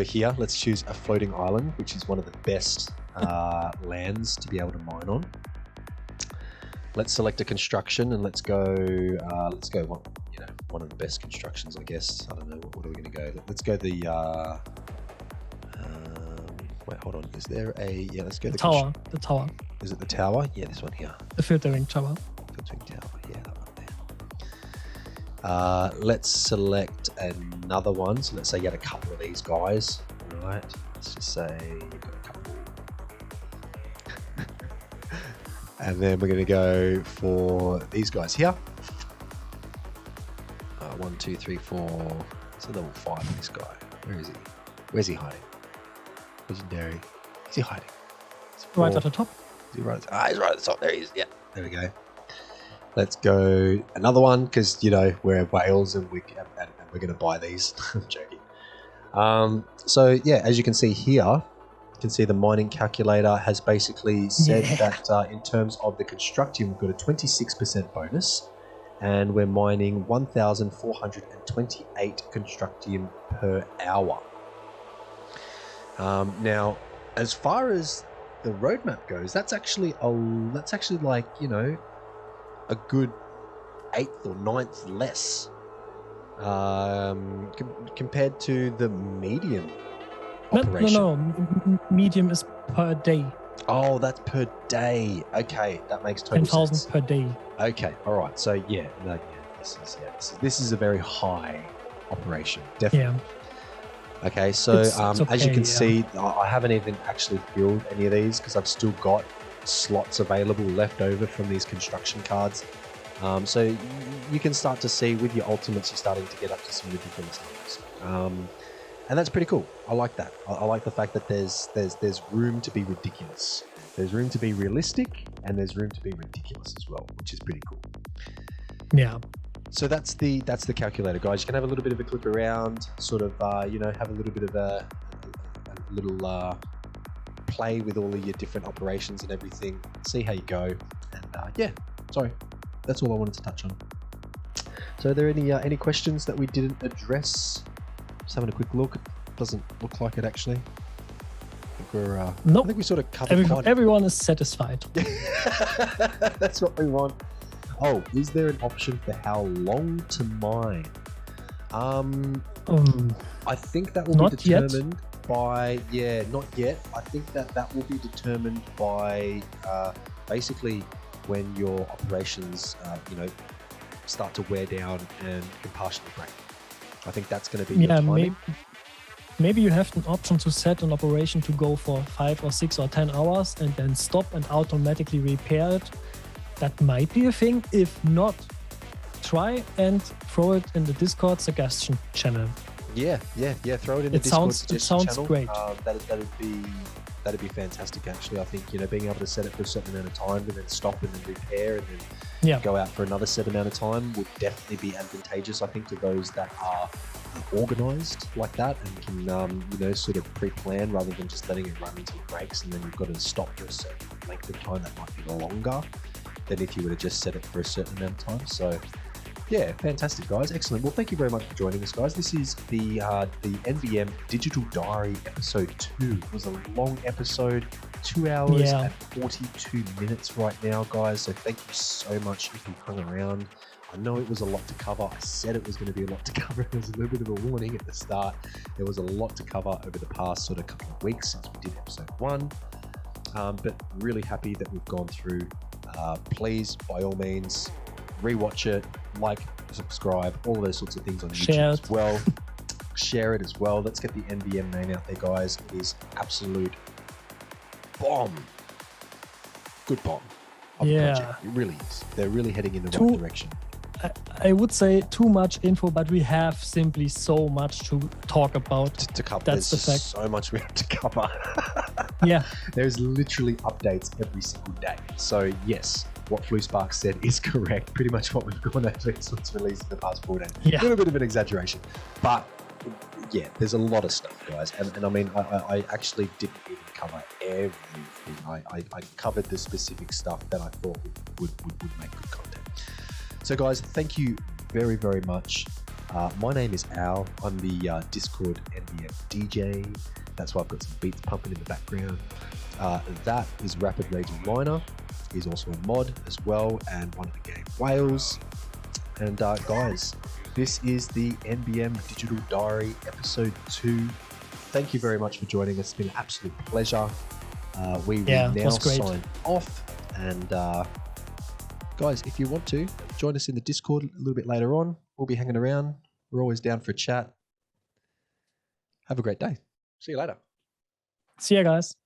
here. Let's choose a floating island, which is one of the best lands to be able to mine on. Let's select a construction and let's go one of the best constructions, I guess. I don't know, what are we going to go? Let's go the wait, hold on. Is there a let's go the tower. The tower. Is it the tower? Yeah, this one here. The filtering tower. Filtering tower. Yeah, that one there. Let's select another one. So let's say you had a couple of these guys. All right. Let's just say you've got a couple. And then we're going to go for these guys here. 1, 2, 3, 4. It's a level 5, this guy. Where is he? Where's he hiding? Legendary. Is he hiding? Right at the top. Is he right? He's right at the top. There he is. Yeah, there we go. Let's go another one because, you know, we're Wales and we're going to buy these. I'm joking. So, yeah, as you can see here, you can see the mining calculator has basically said that in terms of the constructium, we've got a 26% bonus. And we're mining 1,428 constructium per hour. Now, as far as the roadmap goes, that's actually like, you know, a good 8th or 9th less compared to the medium operation. No, medium is per day. Oh, that's per day. Okay, that makes total sense. 10,000 per day. Okay, all right. So yeah, this is a very high operation, definitely. Yeah. Okay, so it's okay, as you can see, I haven't even actually filled any of these because I've still got slots available left over from these construction cards. So you can start to see with your ultimates, you're starting to get up to some ridiculous numbers. And that's pretty cool. I like that. I like the fact that there's room to be ridiculous. There's room to be realistic, and there's room to be ridiculous as well, which is pretty cool. Yeah. So that's the calculator, guys. You can have a little bit of a click around, sort of, you know, have a little bit of a little play with all of your different operations and everything. See how you go. And yeah, sorry, that's all I wanted to touch on. So, are there any questions that we didn't address? Just having a quick look. Doesn't look like it actually. I think we're nope. I think we sort of covered everyone is satisfied. That's what we want. Oh, is there an option for how long to mine? I think that will be determined by not yet. I think that will be determined by basically when your operations you know, start to wear down and can partially break. I think that's going to be your timing. Maybe you have an option to set an operation to go for 5 or 6 or 10 hours and then stop and automatically repair it. That might be a thing. If not, try and throw it in the Discord suggestion channel. Yeah. Throw it in the Discord suggestion channel. It sounds great. That'd be fantastic. Actually, I think, you know, being able to set it for a certain amount of time and then stop and then repair and then go out for another set amount of time would definitely be advantageous. I think to those that are organized like that and can you know, sort of pre-plan rather than just letting it run until it breaks and then you've got to stop for a certain length of time that might be longer than if you would have just set it for a certain amount of time. So yeah, fantastic, guys. Excellent. Well, thank you very much for joining us, guys. This is the NBM Digital Diary episode 2. It was a long episode, 2 hours and 42 minutes right now, guys. So thank you so much if you hung around. I know it was a lot to cover. I said it was going to be a lot to cover. There was a little bit of a warning at the start. There was a lot to cover over the past sort of couple of weeks since we did episode 1. But really happy that we've gone through. Please, by all means, rewatch it, like, subscribe, all of those sorts of things on YouTube as well. Share it as well. Let's get the NBM name out there, guys. It is absolute bomb. Good bomb. Project. It really is. They're really heading in the right direction. I would say too much info, but we have simply so much to talk about. To cover. That's There's the fact. So much we have to cover. Yeah. There's literally updates every single day. So yes, what FluSpark said is correct. Pretty much what we've gone over since it's released in the past 4 days. Yeah. A little bit of an exaggeration. But yeah, there's a lot of stuff, guys. And I mean, I actually didn't even cover everything. I covered the specific stuff that I thought would make good content. So guys, thank you very, very much. My name is Al. I'm the Discord NBM DJ. That's why I've got some beats pumping in the background. That is Rapid Raging Miner. He's also a mod as well and one of the game Wales. And guys, this is the NBM Digital Diary episode 2. Thank you very much for joining us. It's been an absolute pleasure. We will now sign off. And guys, if you want to, join us in the Discord a little bit later on. We'll be hanging around. We're always down for a chat. Have a great day. See you later. See ya, guys.